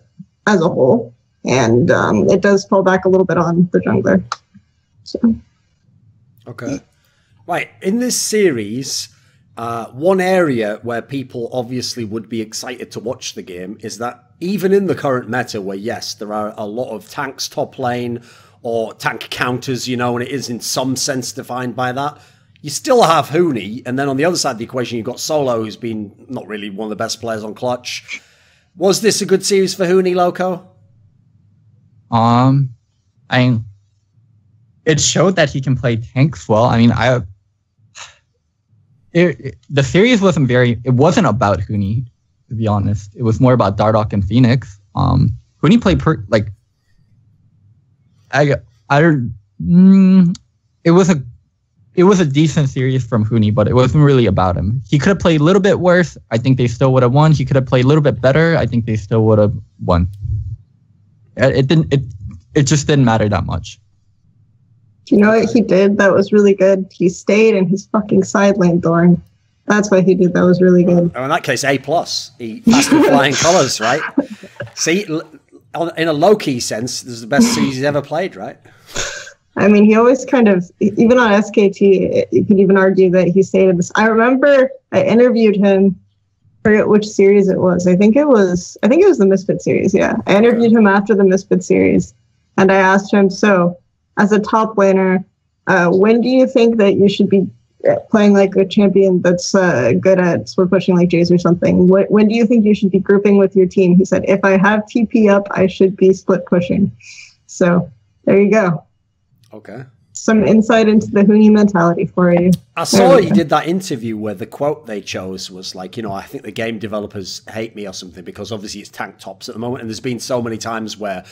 as a whole, and it does fall back a little bit on the jungler. So. Okay, right. In this series, one area where people obviously would be excited to watch the game is that even in the current meta, where yes, there are a lot of tanks top lane or tank counters, you know, and it is in some sense defined by that. You still have Huni, and then on the other side of the equation, you've got Solo, who's been not really one of the best players on Clutch. Was this a good series for Huni, Loco? It showed that he can play tanks well. I mean, the series it wasn't about Huni, to be honest. It was more about Dardoch and Phoenix. Huni played it was a decent series from Huni, but it wasn't really about him. He could have played a little bit worse. I think they still would have won. He could have played a little bit better. I think they still would have won. It just didn't matter that much. You know what he did that was really good? He stayed in his fucking side lane, Thorin. That's what he did. That was really good. Oh, in that case, A+. He passed with flying colours, right? See, in a low-key sense, this is the best series he's ever played, right? I mean, he always kind of, even on SKT, you could even argue that he stayed in this. I remember I interviewed him, I forget which series it was. I think it was the Misfit series, yeah. I interviewed him after the Misfit series, and I asked him, so, as a top laner, when do you think that you should be playing like a champion that's good at split pushing like Jace or something? When do you think you should be grouping with your team? He said, if I have TP up, I should be split pushing. So, there you go. Okay. some insight into the Huni mentality for you. I saw you did that interview where the quote they chose was like, I think the game developers hate me or something because obviously it's tank tops at the moment, and there's been so many times where,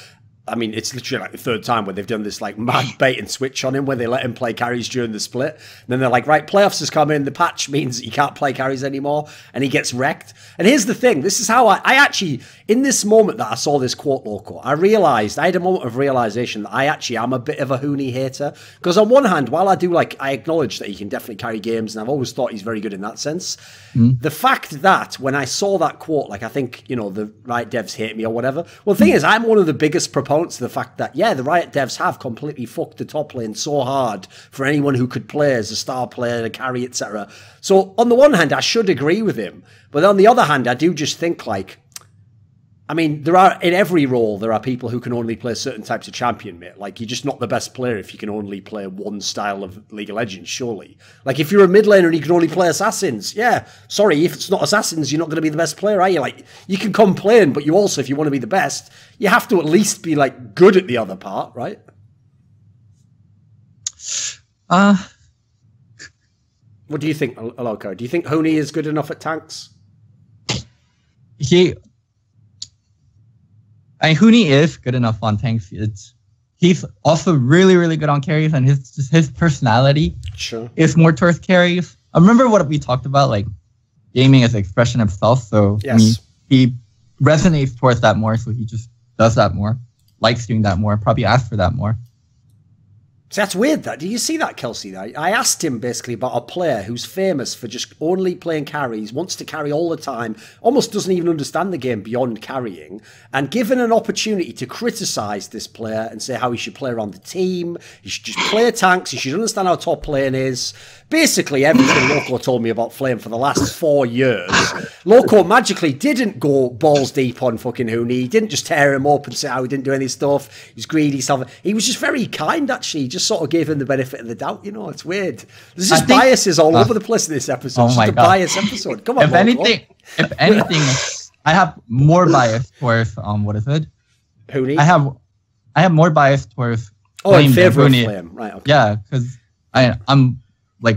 I mean, it's literally like the third time where they've done this like mad bait and switch on him where they let him play carries during the split. And then they're like, right, playoffs has come in. The patch means that you can't play carries anymore. And he gets wrecked. And here's the thing. This is how I actually, in this moment that I saw this quote, Loco, I had a moment of realization that I actually am a bit of a Huni hater. Because on one hand, while I acknowledge that he can definitely carry games, and I've always thought he's very good in that sense, the fact that when I saw that quote, like I think, the Riot devs hate me or whatever. Well, the thing is, I'm one of the biggest proponents of the fact that, yeah, the Riot devs have completely fucked the top lane so hard for anyone who could play as a star player, a carry, etc. So on the one hand, I should agree with him. But on the other hand, I do just think I mean, in every role, there are people who can only play certain types of champion, mate. Like, you're just not the best player if you can only play one style of League of Legends, surely. Like, if you're a mid laner and you can only play assassins, yeah, sorry, if it's not assassins, you're not going to be the best player, are you? Like, you can complain, but you also, if you want to be the best, you have to at least be, good at the other part, right? What do you think, Loco? Do you think Huni is good enough at tanks? Huni is good enough on tanks. He's also really, really good on carries, and his personality is more towards carries. I remember what we talked about, like gaming as an expression of self. So yes. He resonates towards that more, so he just does that more, likes doing that more, probably asks for that more. So that's weird. Do you see that, Kelsey? I asked him basically about a player who's famous for just only playing carries, wants to carry all the time, almost doesn't even understand the game beyond carrying, and given an opportunity to criticize this player and say how he should play around the team, he should just play tanks, he should understand how top lane is. Basically, everything Loco told me about Flame for the last 4 years. Loco magically didn't go balls deep on fucking Huni. He didn't just tear him up and say how he didn't do any stuff. He was greedy, stuff. He was just very kind, actually. He just sort of gave him the benefit of the doubt. It's weird. There's just biases all over the place in this episode. It's just a bias episode. Come on, if anything, I have more bias towards what is it? Huni? I have more bias towards in favor of Flame. Right, okay. Yeah, because I'm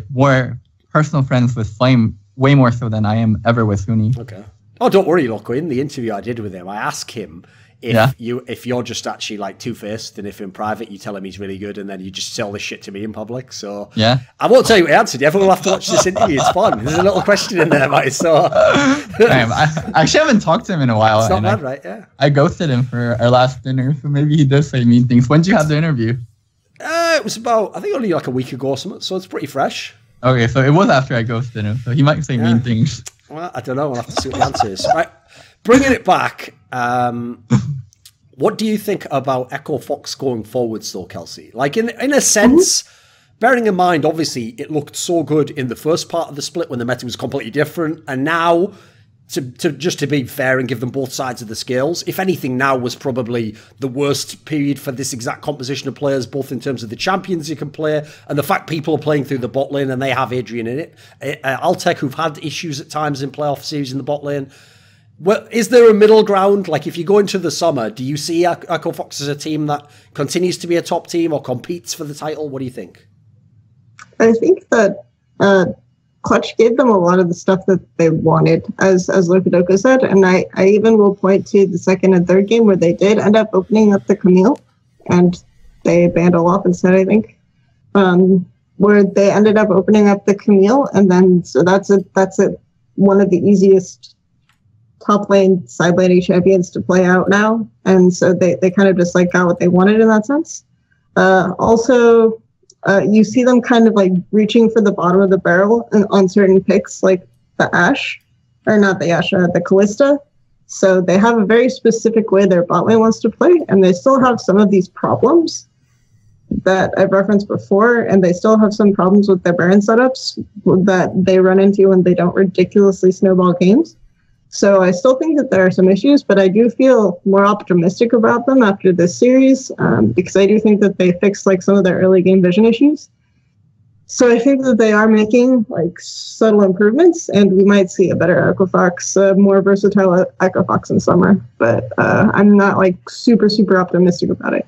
more personal friends with Flame way more so than I am ever with Huni. Okay. Oh, don't worry, Loco. In the interview I did with him, I asked him if you're just actually two-faced, and if in private you tell him he's really good and then you just sell this shit to me in public. So yeah, I won't tell you what he answered. Everyone will have to watch this interview. It's fun. There's a little question in there, mate. So I actually haven't talked to him in a while. It's not bad, right? Yeah. I ghosted him for our last dinner, so maybe he does say mean things. When did you have the interview? It was about, I think, only a week ago or something, so it's pretty fresh. Okay, so it was after I ghosted him, so he might say mean things. Well, I don't know. We'll have to see what the answer is. Right, bringing it back, what do you think about Echo Fox going forwards, though, Kelsey? In a sense, bearing in mind, obviously, it looked so good in the first part of the split when the meta was completely different, and now, to be fair and give them both sides of the scales, if anything, now was probably the worst period for this exact composition of players, both in terms of the champions you can play and the fact people are playing through the bot lane and they have Adrian in it. Altec, who've had issues at times in playoff series in the bot lane. Well, is there a middle ground? If you go into the summer, do you see Echo Fox as a team that continues to be a top team or competes for the title? What do you think? I think that Twch gave them a lot of the stuff that they wanted, as Locodoco said, and I even will point to the second and third game where they did end up opening up the Camille, and they banned Olaf instead, I think, where they ended up opening up the Camille, and then so that's one of the easiest top lane side laning champions to play out now, and so they kind of just got what they wanted in that sense. Also. You see them kind of reaching for the bottom of the barrel on certain picks, like the Ashe, or not the Ashe, the Callista. So they have a very specific way their bot lane wants to play, and they still have some of these problems that I've referenced before, and they still have some problems with their Baron setups that they run into when they don't ridiculously snowball games. So I still think that there are some issues, but I do feel more optimistic about them after this series because I do think that they fixed some of their early game vision issues. So I think that they are making subtle improvements, and we might see a better Echo Fox, more versatile Echo Fox in summer. But I'm not super, super optimistic about it.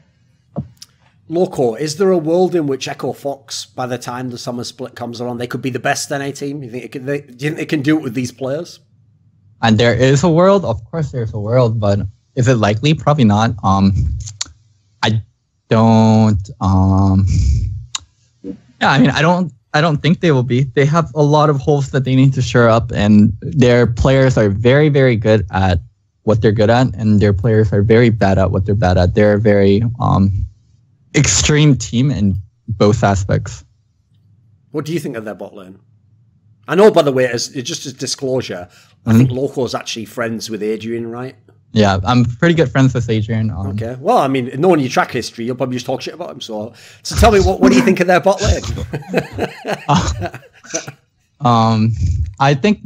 Loco, is there a world in which Echo Fox, by the time the summer split comes around, they could be the best NA team? You think do you think they can do it with these players? And there is a world, of course there's a world, but is it likely? Probably not. I don't yeah, I mean I don't think they will be. They have a lot of holes that they need to shore up, and their players are very, very good at what they're good at, and their players are very bad at what they're bad at. They're a very extreme team in both aspects. What do you think of their bot lane? I know, by the way, just as disclosure, I think Loco's actually friends with Adrian, right? Yeah, I'm pretty good friends with Adrian. Okay. Well, I mean, knowing your track history, you'll probably just talk shit about him. So tell me, what do you think of their bot lane? I think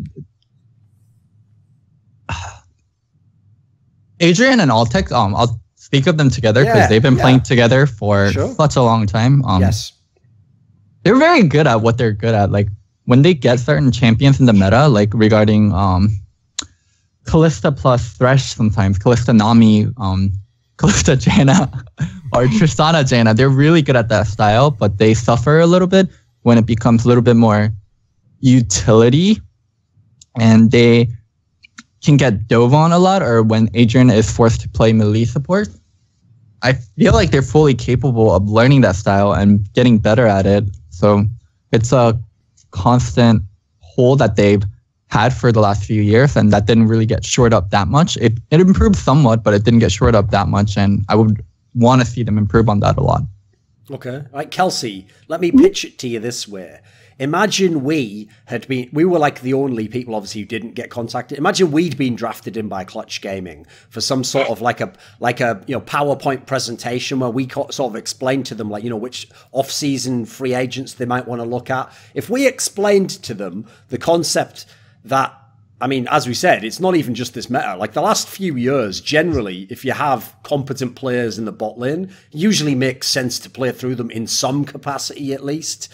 Adrian and Altec, I'll speak of them together because they've been playing together for such a long time. Yes. They're very good at what they're good at. Like, when they get certain champions in the meta, like regarding Kalista plus Thresh sometimes, Kalista Nami, Kalista Jaina, or Tristana Jaina, they're really good at that style, but they suffer a little bit when it becomes a little bit more utility, and they can get dove on a lot, or when Adrian is forced to play melee support. I feel like they're fully capable of learning that style and getting better at it. So it's a constant hole that they've had for the last few years, and that didn't really get shored up that much. It improved somewhat, but it didn't get shored up that much, and I would want to see them improve on that a lot. Okay. All right, Kelsey, let me pitch it to you this way. Imagine we were like the only people obviously who didn't get contacted. Imagine we'd been drafted in by Twch Gaming for some sort of like a PowerPoint presentation where we sort of explained to them which off-season free agents they might want to look at. If we explained to them the concept that, I mean, as we said, it's not even just this meta. Like the last few years, generally, if you have competent players in the bot lane, it usually makes sense to play through them in some capacity at least.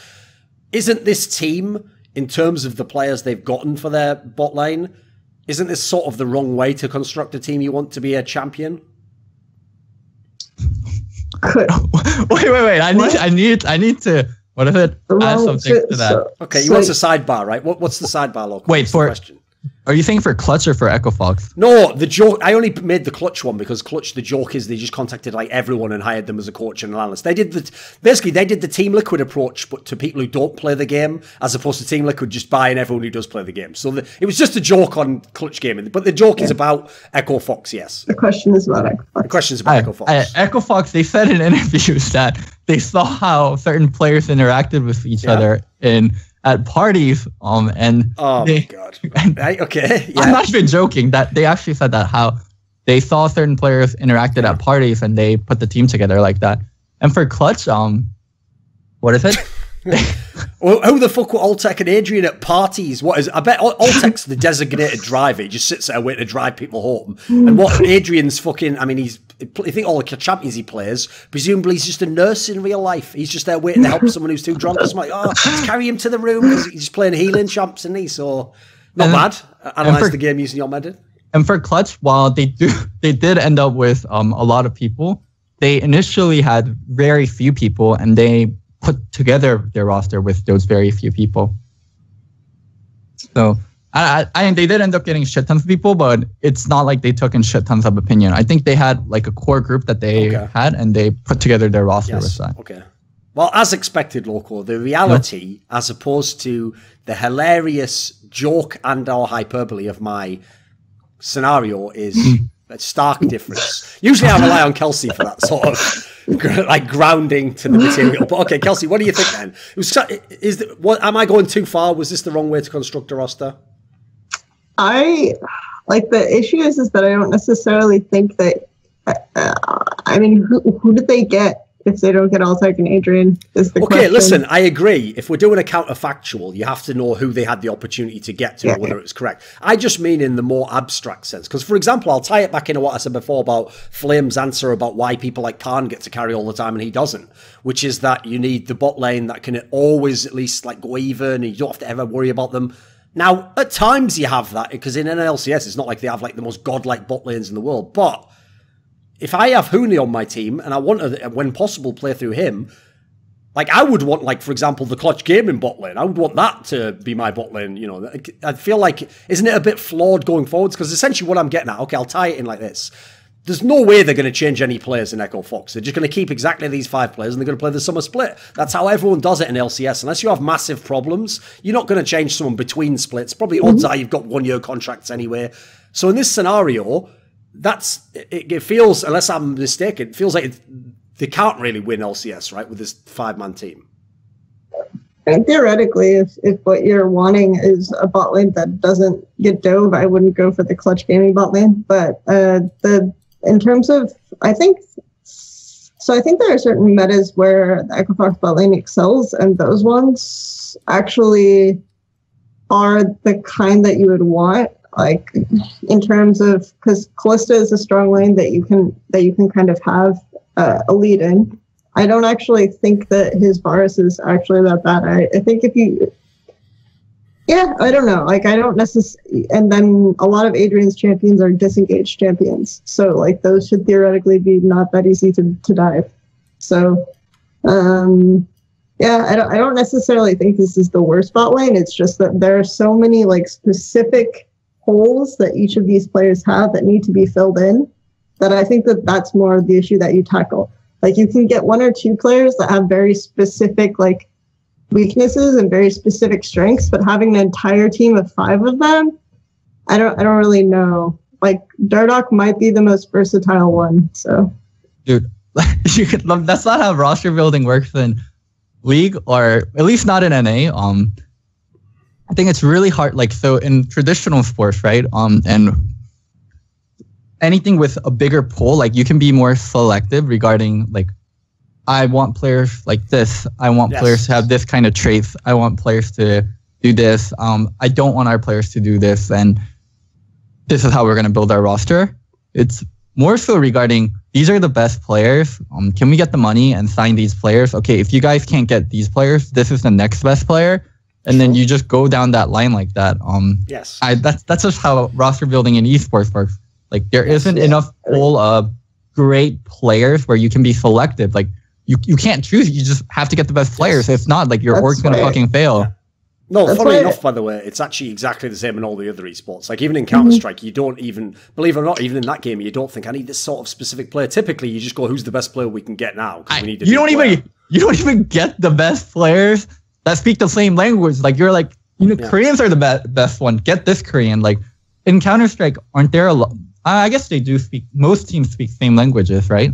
Isn't this team, in terms of the players they've gotten for their bot lane, isn't this sort of the wrong way to construct a team you want to be a champion? Wait. I need to. What is it? Add something to that. Okay, you want a sidebar, right? What's the sidebar, Loco? Wait for question. Are you saying for Twch or for Echo Fox? No, the joke. I only made the Twch one because Twch, the joke is they just contacted like everyone and hired them as a coach and an analyst. They did the Team Liquid approach, but to people who don't play the game, as opposed to Team Liquid just buying everyone who does play the game. So it was just a joke on Twch Gaming, but the joke is about Echo Fox. Yes. The question is about Echo Fox. The question is about Echo Fox. Echo Fox. They said in interviews that they saw how certain players interacted with each other at parties, and my god! Okay, yeah. I'm not even joking. That they actually said that how they saw certain players interacted at parties, and they put the team together like that. And for Twch, what is it? Well, who the fuck were Altec and Adrian at parties? What is? I bet Altec's the designated driver. He just sits there waiting to drive people home. And what Adrian's fucking? I mean, I think all the champions he plays, presumably he's just a nurse in real life. He's just there waiting to help someone who's too drunk. It's like, let's carry him to the room because he's playing healing champs, and so not bad. Analyze the game using your method. And for Twch, while they did end up with a lot of people, they initially had very few people, and they put together their roster with those very few people. So they did end up getting shit tons of people, but it's not like they took in shit tons of opinion. I think they had like a core group that they had, and they put together their roster with that. Okay. Well, as expected, Loco, the reality, as opposed to the hilarious joke and or hyperbole of my scenario, is a stark difference. Usually I rely on Kelsey for that sort of like grounding to the material. But okay, Kelsey, what do you think then? Am I going too far? Was this the wrong way to construct a roster? The issue is that I don't necessarily think that. I mean, who did they get if they don't get Altec and Adrian? Is the question. Listen, I agree. If we're doing a counterfactual, you have to know who they had the opportunity to get to, know whether it's correct. I just mean in the more abstract sense. Because, for example, I'll tie it back into what I said before about Flame's answer about why people like Khan get to carry all the time and he doesn't, which is that you need the bot lane that can always at least like go even, and you don't have to ever worry about them. Now, at times you have that, because in NA LCS, it's not like they have like the most godlike bot lanes in the world, but if I have Huni on my team and I want to, when possible, play through him, like I would want, like for example, the Clutch Gaming bot lane. I would want that to be my bot lane. You know, I feel like, isn't it a bit flawed going forwards? Because essentially what I'm getting at, okay, I'll tie it in like this. There's no way they're going to change any players in Echo Fox. They're just going to keep exactly these 5 players and they're going to play the summer split. That's how everyone does it in LCS. Unless you have massive problems, you're not going to change someone between splits. Probably odds are you've got 1-year contracts anyway. So in this scenario, it feels, unless I'm mistaken, it feels like they can't really win LCS, right, with this 5-man team. And theoretically, if what you're wanting is a bot lane that doesn't get dove, I wouldn't go for the Clutch Gaming bot lane. But in terms of, I think there are certain metas where the Echo Fox bot lane excels, and those ones actually are the kind that you would want. Like in terms of, because Kalista is a strong lane that you can kind of have a lead in. I don't actually think that his Varus is actually that bad. I think if you, yeah, I don't know. Like I don't necessarily, and then a lot of Adrian's champions are disengaged champions, so like those should theoretically be not that easy to dive. So, yeah, I don't necessarily think this is the worst bot lane. It's just that there are so many like specific holes that each of these players have that need to be filled in, that I think that that's more of the issue that you tackle. Like you can get 1 or 2 players that have very specific like weaknesses and very specific strengths, but having an entire team of 5 of them, I don't really know. Like Dardoch might be the most versatile one. So, dude, that's not how roster building works in League, or at least not in NA. I think it's really hard. Like so in traditional sports, right? And anything with a bigger pool, like you can be more selective regarding like, I want players like this. I want players to have this kind of traits. I want players to do this. I don't want our players to do this. And this is how we're going to build our roster. It's more so regarding, these are the best players. Can we get the money and sign these players? Okay, if you guys can't get these players, this is the next best player. And then you just go down that line like that. Yes. That's just how roster building in esports works. Like there isn't enough pool of great players where you can be selective. Like you can't choose. You just have to get the best players. If not, like your org's gonna fucking fail. Yeah. No, funny enough, by the way, it's actually exactly the same in all the other esports. Like even in Counter-Strike, you don't even, believe it or not, even in that game, you don't think I need this sort of specific player. Typically, you just go, who's the best player we can get now? We need you don't even get the best players that speak the same language. Like you're like, Koreans are the best one. Get this Korean. Like in Counter-Strike, aren't there a lot? I guess they do speak, most teams speak same languages, right?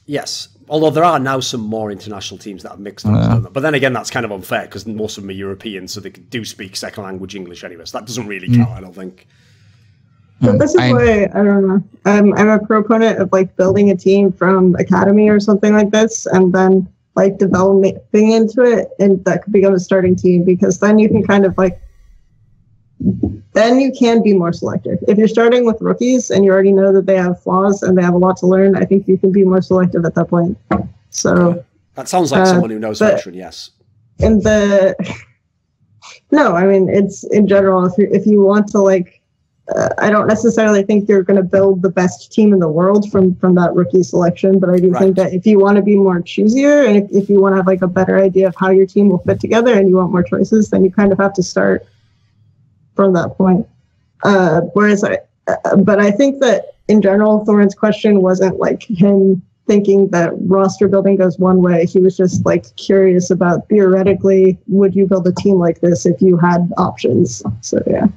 Yes. Although there are now some more international teams that have mixed up. But then again, that's kind of unfair because most of them are European, so they do speak second language English anyway. So that doesn't really count, I don't think. But this is why, I don't know, I'm a proponent of like building a team from academy or something like this, and then like developing into it, and that could become a starting team, because then you can kind of like, then you can be more selective. If you're starting with rookies and you already know that they have flaws and they have a lot to learn, I think you can be more selective at that point. So that sounds like someone who knows veteran, yes. No, I mean, it's in general, if you want to like, I don't necessarily think you're going to build the best team in the world from that rookie selection, but I do think that if you want to be more choosier, and if you want to have like a better idea of how your team will fit together and you want more choices, then you kind of have to start from that point. But I think that in general, Thorin's question wasn't like him thinking that roster building goes one way. He was just like curious about, theoretically, would you build a team like this if you had options? So yeah.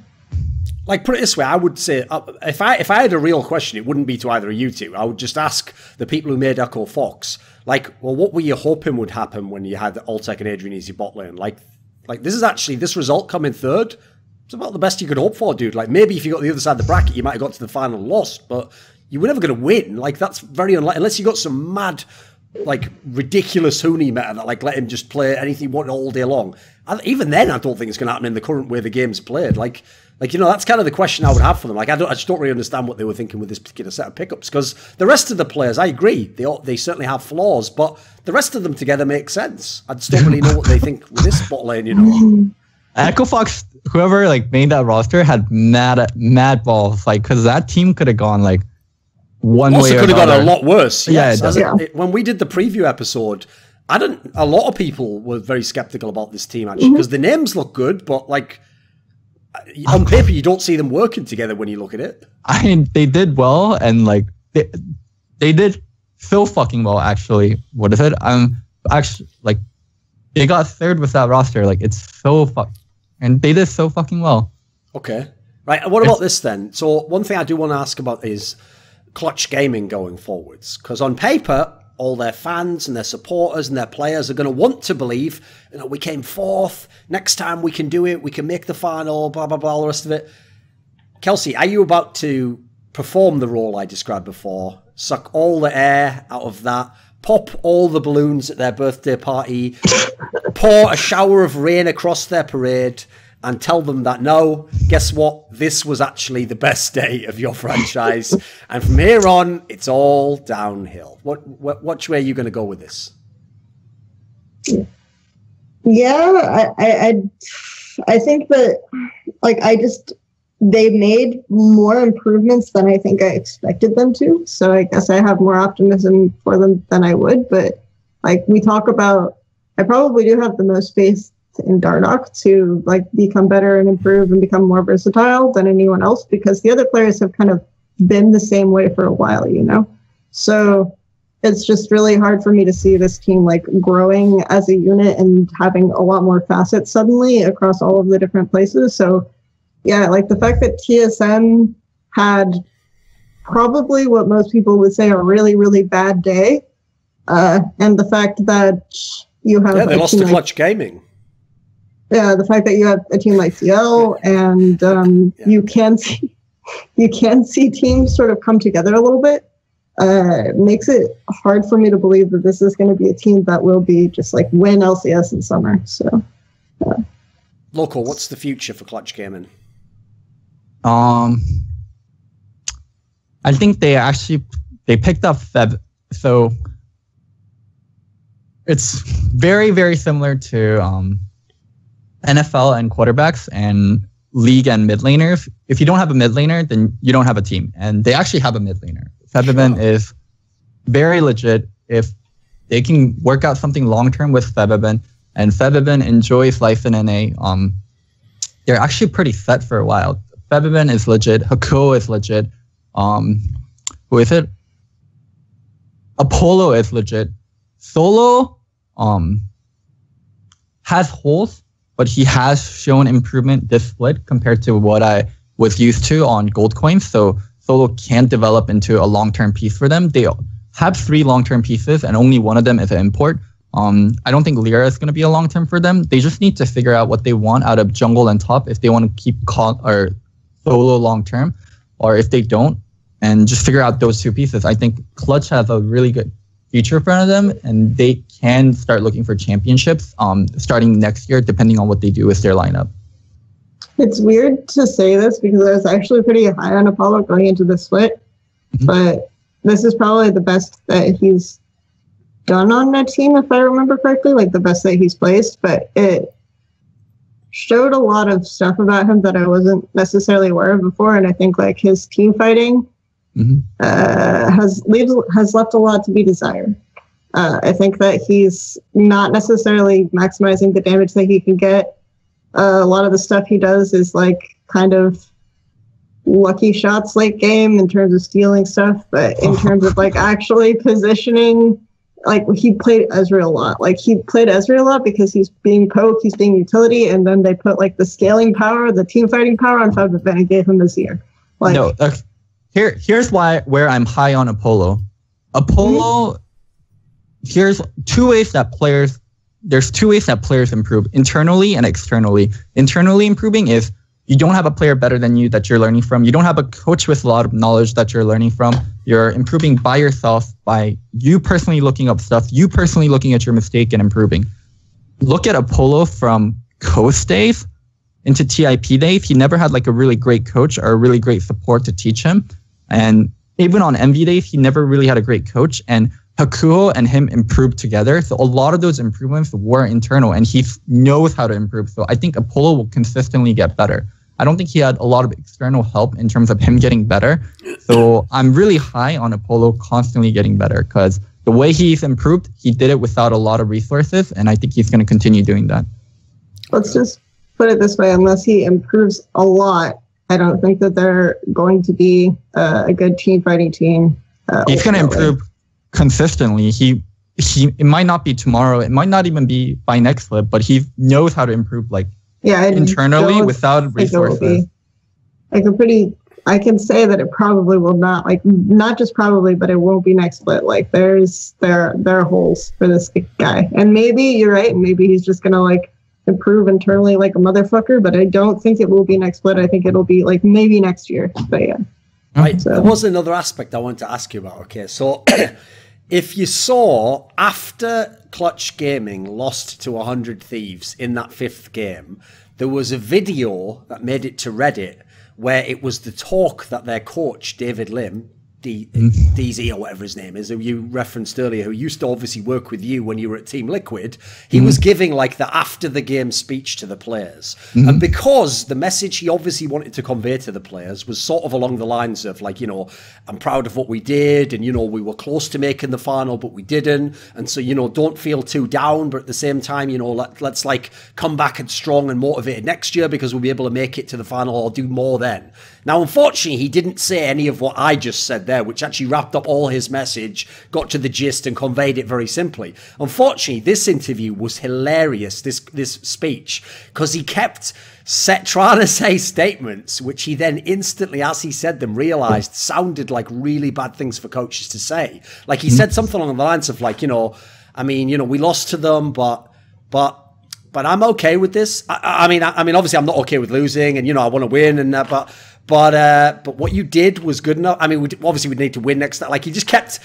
Like, put it this way, I would say, if I had a real question, it wouldn't be to either of you two. I would just ask the people who made Echo Fox, like, well, what were you hoping would happen when you had Altec and Adrian as your bot lane? Like this is actually, this result coming third, it's about the best you could hope for, dude. Like, maybe if you got the other side of the bracket, you might have got to the final lost, but you were never going to win. Like, that's very unlikely, unless you got some mad, like, ridiculous Huni meta that, like, let him just play anything he wanted all day long. And even then, I don't think it's going to happen in the current way the game's played. Like, you know, that's kind of the question I would have for them. Like, I just don't really understand what they were thinking with this particular set of pickups, because the rest of the players, I agree, they certainly have flaws, but the rest of them together make sense. I just don't really know what they think with this bot lane, you know. Echo Fox, whoever like made that roster had mad balls, like, because that team could have gone like one way or could have another. got a lot worse. Yeah, Yes. When we did the preview episode, a lot of people were very skeptical about this team, actually, because the names look good, but like on paper, you don't see them working together when you look at it. I mean, they did well, and like they did so fucking well. Actually, what is it? Actually, like they got third with that roster. Like it's so and they did so fucking well. Okay, right. What about this then? So one thing I do want to ask about is Twch Gaming going forwards, because on paper, all their fans and their supporters and their players are going to want to believe, we came fourth. Next time we can do it. We can make the final. Blah blah blah. All the rest of it. Kelsey, are you about to perform the role I described before? Suck all the air out of that. Pop all the balloons at their birthday party. Pour a shower of rain across their parade. And tell them that, no, guess what? This was actually the best day of your franchise. And from here on, it's all downhill. Which way are you going to go with this? Yeah, I think that, like, they made more improvements than I think I expected them to. So I guess I have more optimism for them than I would. But, like, we talk about, I probably do have the most faith in Dardoch to like become better and improve and become more versatile than anyone else, because the other players have kind of been the same way for a while, so it's just really hard for me to see this team like growing as a unit and having a lot more facets suddenly across all of the different places. So yeah, like the fact that TSM had probably what most people would say a really, really bad day, and the fact that you have they lost to Twch Gaming. Yeah, the fact that you have a team like CL and you can see teams sort of come together a little bit, makes it hard for me to believe that this is going to be a team that will be just like win LCS in summer. So, Loco, what's the future for Twch Gaming? I think they picked up Feb, so it's very, very similar to NFL and quarterbacks and league and mid laners. If you don't have a mid laner, then you don't have a team. And they actually have a mid laner. Febiven is very legit. If they can work out something long term with Febiven, and Febiven enjoys life in NA, they're actually pretty set for a while. Febiven is legit. Hakuo is legit. Who is it? Apollo is legit. Solo has holes, but he has shown improvement this split compared to what I was used to on gold coins. So Solo can develop into a long-term piece for them. They have 3 long-term pieces, and only one of them is an import. I don't think Lyra is going to be a long-term for them. They just need to figure out what they want out of jungle and top if they want to keep Solo long-term, or if they don't, and just figure out those 2 pieces. I think Twch has a really good future in front of them, and they can start looking for championships starting next year, depending on what they do with their lineup. It's weird to say this because I was actually pretty high on Apollo going into the split, but this is probably the best that he's done on that team, if I remember correctly, like the best that he's placed, but it showed a lot of stuff about him that I wasn't necessarily aware of before, and I think like his team fighting has left a lot to be desired. I think that he's not necessarily maximizing the damage that he can get. A lot of the stuff he does is like kind of lucky shots late game in terms of stealing stuff, but in terms of like actually positioning, like he played Ezreal a lot. Like he played Ezreal a lot because he's being poke, he's being utility, and then they put like the scaling power, the team fighting power on top of it and gave him his ear. Like, no, here's where I'm high on Apollo. Apollo, there's two ways that players improve, internally and externally. Internally improving is you don't have a player better than you that you're learning from. You don't have a coach with a lot of knowledge that you're learning from. You're improving by yourself, by you personally looking up stuff, you personally looking at your mistake and improving. Look at Apollo from Coast days into TIP days. He never had like a really great coach or a really great support to teach him. And even on MV days, he never really had a great coach. And Hakuo and him improved together. So a lot of those improvements were internal, and he knows how to improve. So I think Apollo will consistently get better. I don't think he had a lot of external help in terms of him getting better. So I'm really high on Apollo constantly getting better because the way he's improved, he did it without a lot of resources, and I think he's going to continue doing that. Let's just put it this way, unless he improves a lot, I don't think that they're going to be a good team fighting team. He's going to improve consistently. It might not be tomorrow, it might not even be by next flip, but he knows how to improve internally without resources. I can say that it probably will not, not just probably, but it won't be next split. There are holes for this guy. And maybe you're right, and maybe he's just going to improve internally like a motherfucker, but I don't think it will be next split. I think it'll be maybe next year. But yeah. Right. So. There was another aspect I wanted to ask you about. Okay, so if you saw after Clutch Gaming lost to 100 Thieves in that 5th game, there was a video that made it to Reddit where it was the talk that their coach, David Lim, DZ or whatever his name is, who you referenced earlier, who used to obviously work with you when you were at Team Liquid, he was giving the after the game speech to the players. And because the message he obviously wanted to convey to the players was sort of along the lines of I'm proud of what we did, and we were close to making the final, but we didn't. And so, don't feel too down, but at the same time, let's come back and strong and motivated next year because we'll be able to make it to the final or do more then. Now, unfortunately, he didn't say any of what I just said there, which actually wrapped up all his message, got to the gist, and conveyed it very simply. Unfortunately, this interview was hilarious, this speech, because he kept trying to say statements, which he then instantly, as he said them, realized sounded like really bad things for coaches to say. He said something along the lines of we lost to them, but I'm okay with this. I mean, obviously, I'm not okay with losing, and I want to win, and but what you did was good enough. I mean, obviously we'd need to win next time. He just kept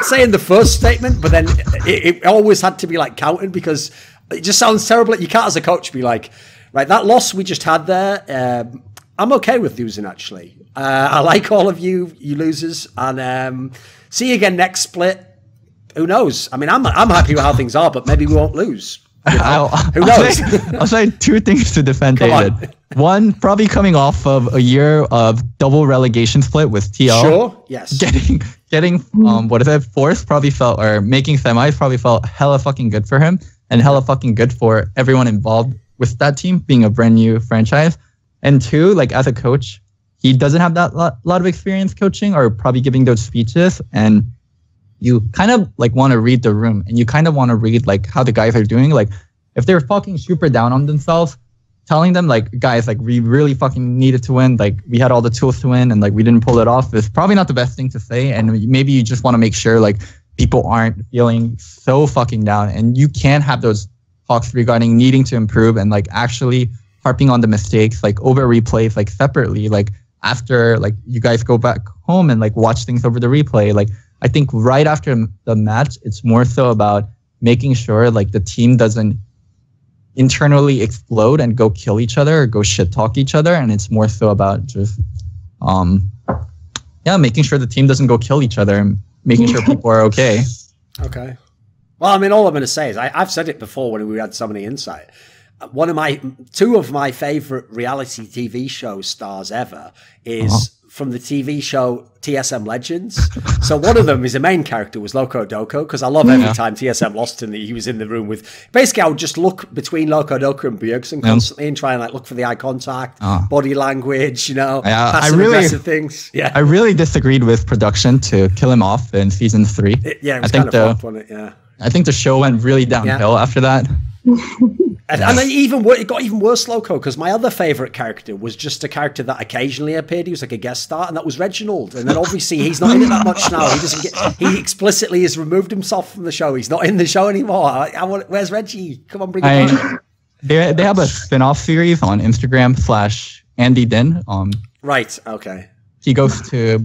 saying the first statement, but then it always had to be counted because it just sounds terrible. You can't, as a coach, be right, that loss we just had there. I'm okay with losing. Actually, I like all of you losers, and see you again next split. Who knows? I mean, I'm happy with how things are, but maybe we won't lose. Who knows? I'll say 2 things to defend David. One, probably coming off of a year of double relegation split with TL. Sure, yes. Getting fourth probably felt, or making semis probably felt hella fucking good for him, and hella fucking good for everyone involved with that team being a brand new franchise. And 2, as a coach, he doesn't have that lot of experience coaching or probably giving those speeches, and you kind of want to read the room, and you kind of want to read how the guys are doing. If they're fucking super down on themselves, telling them guys, we really fucking needed to win, we had all the tools to win, and we didn't pull it off, is probably not the best thing to say. And maybe you just want to make sure people aren't feeling so fucking down, and you can't have those talks regarding needing to improve and actually harping on the mistakes over replays separately after you guys go back home and watch things over the replay. I think right after the match, it's more so about making sure the team doesn't internally explode and go kill each other or go shit talk each other, and it's more so about just making sure the team doesn't go kill each other and making sure people are okay. Okay. Well, I mean, all I'm going to say is I've said it before when we had so many insight. 2 of my favorite reality TV show stars ever is from the TV show TSM Legends. So one of them is a main character was Locodoco, because I love every time TSM lost and he was in the room with, basically I would just look between Locodoco and Bjergsen constantly and try and look for the eye contact, body language, passive aggressive things. Yeah, I really disagreed with production to kill him off in season 3. It was kind of fucked, wasn't it? Yeah. I think the show went really downhill after that. And it got even worse, Loco, because my other favorite character was just a character that occasionally appeared. He was a guest star, and that was Reginald. And then obviously he's not in it that much now. He explicitly has removed himself from the show. He's not in the show anymore. Where's Reggie? Come on, bring it back. They have a spin-off series on Instagram /Andy Din. Right. Okay. He goes to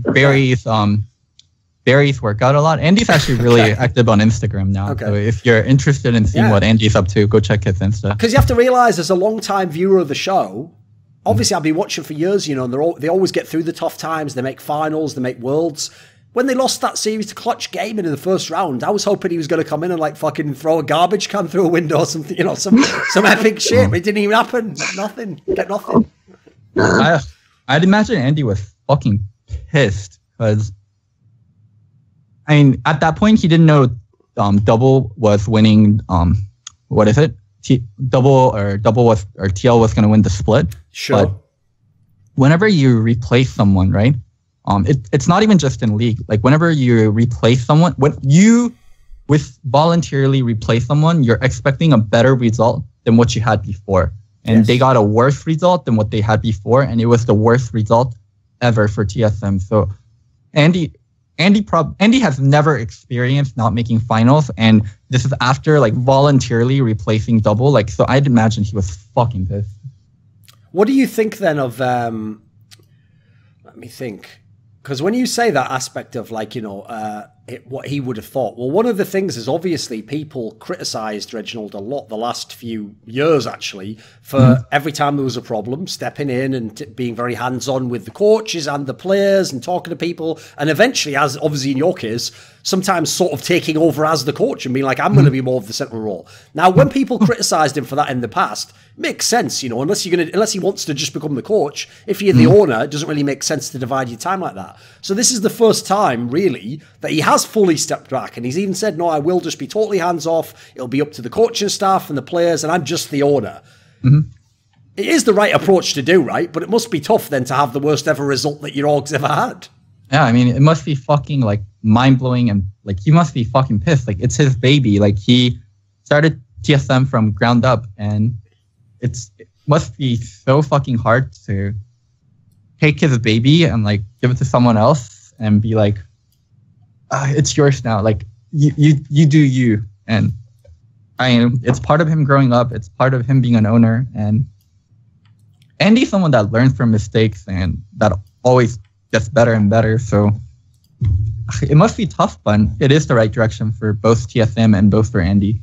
Barry's workout a lot. Andy's actually really active on Instagram now. Okay. So if you're interested in seeing what Andy's up to, go check his Insta. Because you have to realize, as a long-time viewer of the show, obviously I've been watching for years, and they always get through the tough times. They make finals, they make worlds. When they lost that series to Clutch Gaming in the first round, I was hoping he was going to come in and fucking throw a garbage can through a window or something, some epic shit. It didn't even happen. Nothing. Get nothing. I'd imagine Andy was fucking pissed because, I mean, at that point he didn't know Double was winning. What is it? Double was, or TL was going to win the split. Sure. But whenever you replace someone, right? It's not even just in League. Like whenever you replace someone, when you voluntarily replace someone, you're expecting a better result than what you had before. And they got a worse result than what they had before, and it was the worst result ever for TSM. So Andy has never experienced not making finals, and this is after like voluntarily replacing Double. Like, so I'd imagine he was fucking pissed. What do you think then of? Let me think, because when you say that aspect of like, you know, what he would have thought. Well, one of the things is obviously people criticised Reginald a lot the last few years, actually, for every time there was a problem, stepping in and being very hands-on with the coaches and the players and talking to people. And eventually, as obviously in your case, sometimes sort of taking over as the coach and being like, I'm going to be more of the central role. Now, when people criticised him for that in the past, it makes sense, you know, unless he wants to just become the coach. If you're the owner, it doesn't really make sense to divide your time like that. So this is the first time, really, that he has fully stepped back, and he's even said, no, I will just be totally hands off. It'll be up to the coaching staff and the players, and I'm just the owner. It is the right approach to do, right? But it must be tough then to have the worst ever result that your org's ever had. Yeah, I mean, it must be fucking like mind-blowing, and like he must be fucking pissed. Like, it's his baby. Like, he started TSM from ground up, and it must be so fucking hard to take his baby and like give it to someone else and be like, it's yours now. Like, you do you. And I mean, it's part of him growing up. It's part of him being an owner. And Andy's someone that learns from mistakes and that always gets better and better. So it must be tough, but it is the right direction for both TSM and both for Andy.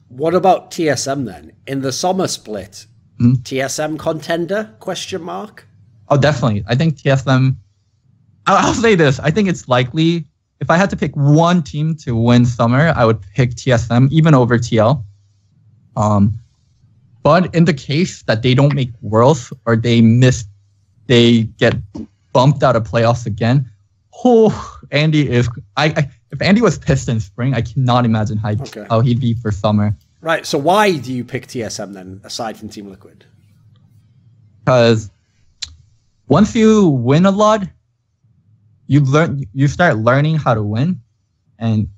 What about TSM then? In the summer split, TSM contender, question mark? Oh, definitely. I think TSM, I'll say this. I think it's likely, if I had to pick one team to win summer, I would pick TSM, even over TL. But in the case that they don't make Worlds or they get bumped out of playoffs again, Andy is... if Andy was pissed in spring, I cannot imagine how he'd be for summer. Right, so why do you pick TSM then, aside from Team Liquid? Because once you win a lot, you start learning how to win, and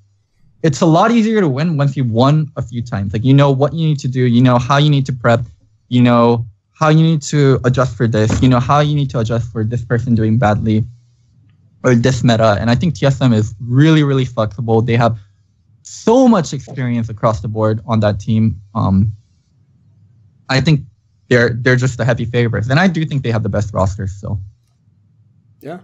it's a lot easier to win once you've won a few times. Like, you know what you need to do, you know how you need to prep, you know how you need to adjust for this, you know how you need to adjust for this person doing badly or this meta. And I think TSM is really, really flexible. They have so much experience across the board on that team. I think they're just the heavy favorites, and I do think they have the best roster. So, yeah.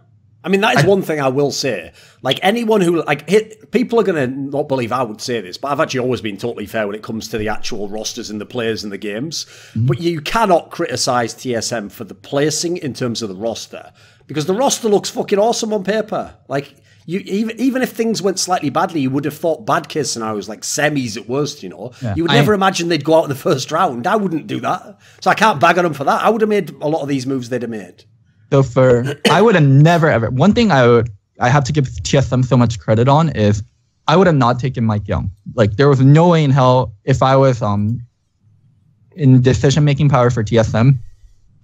I mean, that is one thing I will say. Like, anyone who, like, people are going to not believe I would say this, but I've actually always been totally fair when it comes to the actual rosters and the players and the games. But you cannot criticize TSM for the placing in terms of the roster, because the roster looks fucking awesome on paper. Like, even if things went slightly badly, you would have thought bad case scenarios like semis at worst, you know. Yeah. You would never imagine they'd go out in the first round. I wouldn't do that. So I can't bag on them for that. I would have made a lot of these moves they'd have made. So I would have never ever. One thing I have to give TSM so much credit on is I would have not taken Mike Young. Like, there was no way in hell, if I was in decision making power for TSM,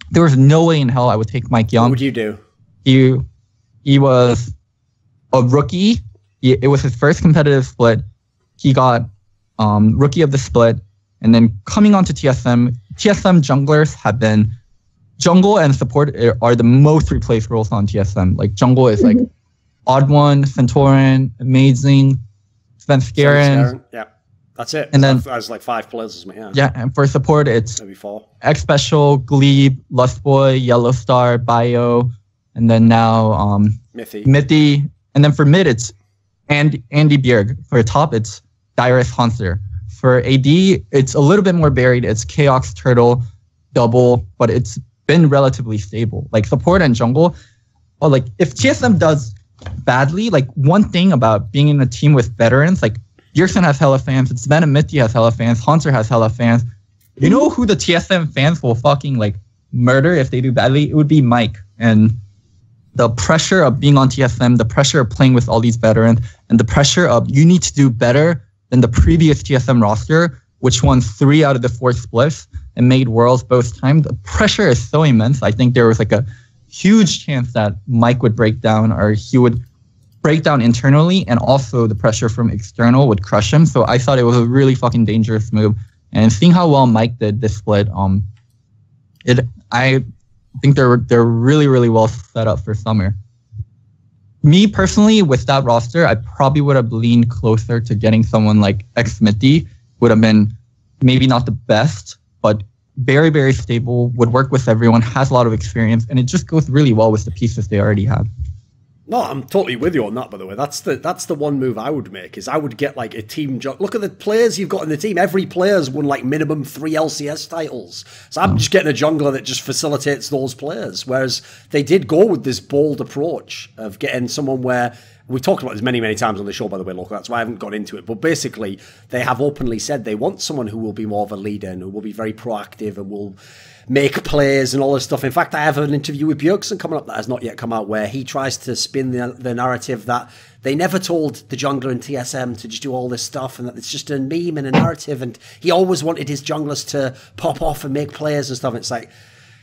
there was no way in hell I would take Mike Young. What would you do? He was a rookie. It was his first competitive split. He got rookie of the split, and then coming on to TSM junglers have been. Jungle and support are the most replaced roles on TSM. Like, jungle is like Odd One, Santorin, Amazing, Svenskeren. Yeah, that's it. And then that's like 5 players, isn't it? Yeah. Yeah, and for support it's maybe 4. X Special, Glebe, Lustboy, Yellow Star, Bio, and then now Mithy. And then for mid it's Andy Bjerg. For top it's Dyrus Hanser. For AD it's a little bit more varied. It's Chaos, Turtle, Double, but it's been relatively stable. Like, support and jungle, or like if TSM does badly, like, one thing about being in a team with veterans, like Bjergsen has hella fans, Sven and Mithy has hella fans, Hanser has hella fans. You know who the TSM fans will fucking like murder if they do badly, it would be Mike. And the pressure of being on TSM, the pressure of playing with all these veterans, and the pressure of you need to do better than the previous TSM roster, which won 3 out of the 4 splits and made Worlds both times. The pressure is so immense. I think there was like a huge chance that Mike would break down, or he would break down internally, and also the pressure from external would crush him. So I thought it was a really fucking dangerous move. And seeing how well Mike did this split, I think they're really, really well set up for summer. Me personally, with that roster, I probably would have leaned closer to getting someone like Xmithy. Would have been maybe not the best, but very, very stable, would work with everyone, has a lot of experience, and it just goes really well with the pieces they already have. No, I'm totally with you on that, by the way. That's the one move I would make, is I would get like a team... Look at the players you've got in the team. Every player's won like minimum 3 LCS titles. So I'm just getting a jungler that just facilitates those players. Whereas they did go with this bold approach of getting someone where... We've talked about this many, many times on the show, by the way, Loco. That's why I haven't got into it. But basically, they have openly said they want someone who will be more of a leader and who will be very proactive and will make plays and all this stuff. In fact, I have an interview with Bjergsen coming up that has not yet come out, where he tries to spin the narrative that they never told the jungler in TSM to just do all this stuff and that it's just a meme and a narrative. And he always wanted his junglers to pop off and make plays and stuff. And it's like,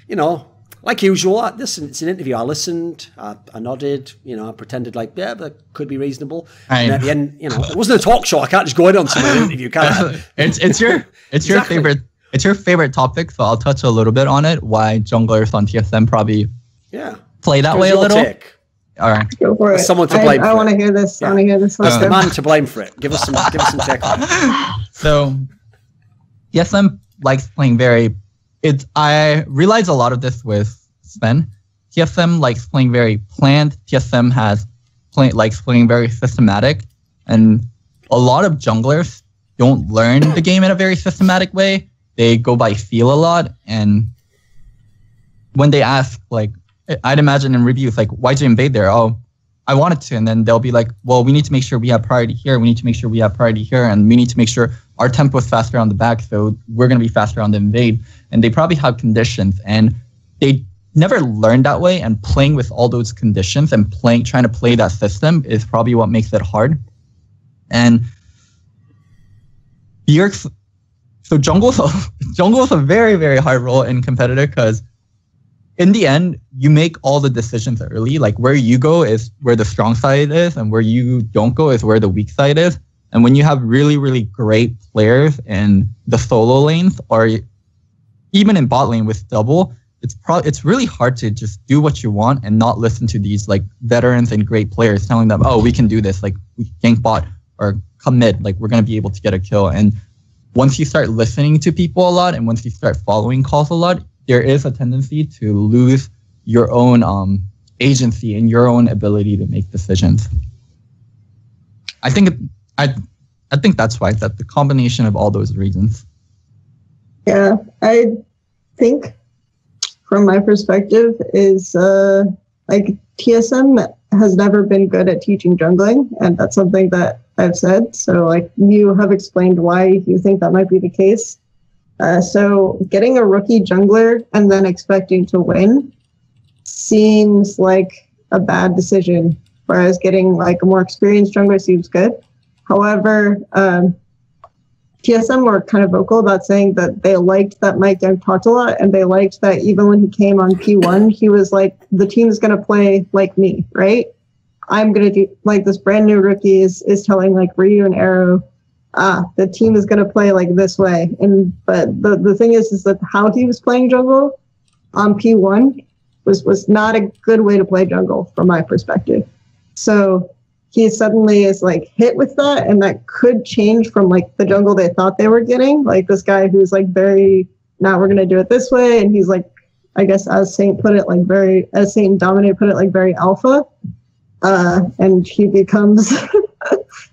you know... Like usual, listen, it's an interview. I listened, I nodded, I pretended like, yeah, that could be reasonable. And at the end, it wasn't a talk show. I can't just go in on some interview, can I? It's your favorite topic, so I'll touch a little bit on it. Why junglers on TSM probably play that way a little. All right, go for it. Someone to blame. I want to hear this. I want to hear this. That's the man to blame for it. Give us some take on it. So, TSM likes playing very. I realize a lot of this with Sven. TSM likes playing very planned. TSM likes playing very systematic. And a lot of junglers don't learn the game in a very systematic way. They go by feel a lot. And when they ask, like, I'd imagine in reviews, like, why'd you invade there? Oh, I wanted to. And then they'll be like, well, we need to make sure we have priority here. We need to make sure we have priority here. And we need to make sure our tempo is faster on the back. So we're going to be faster on the invade. And they probably have conditions. And they never learned that way. And playing with all those conditions and trying to play that system is probably what makes it hard. And so jungle's a very, very hard role in competitive, because in the end, you make all the decisions early. Like, where you go is where the strong side is, and where you don't go is where the weak side is. And when you have really, really great players in the solo lanes, or even in bot lane with double, it's really hard to just do what you want and not listen to these like veterans and great players telling them, oh, we can do this, like we gank bot or come mid, like we're going to be able to get a kill. And once you start listening to people a lot, and once you start following calls a lot, there is a tendency to lose your own agency and your own ability to make decisions. I think that's why, that the combination of all those reasons. Yeah, I think from my perspective is like TSM has never been good at teaching jungling, and that's something that I've said. So like you have explained why you think that might be the case. So getting a rookie jungler and then expecting to win seems like a bad decision, whereas getting like a more experienced jungler seems good. However, TSM were kind of vocal about saying that they liked that Mike Young talked a lot, and they liked that even when he came on P1, he was like, the team's going to play like me, right? I'm going to do, like, this brand new rookie is telling like Ryu and Arrow, the team is going to play like this way. But the thing is that how he was playing jungle on P1 was not a good way to play jungle from my perspective. So he suddenly is like hit with that, and that could change from like the jungle they thought they were getting. Like this guy who's like very, now we're going to do it this way. And he's like, I guess as Saint put it, like very, as Saint Dominate put it, like very alpha. And he becomes,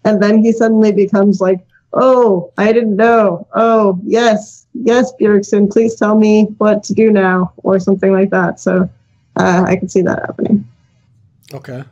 and then he suddenly becomes like, oh, I didn't know. Oh, yes, Bjergsen, please tell me what to do now, or something like that. So I can see that happening. Okay.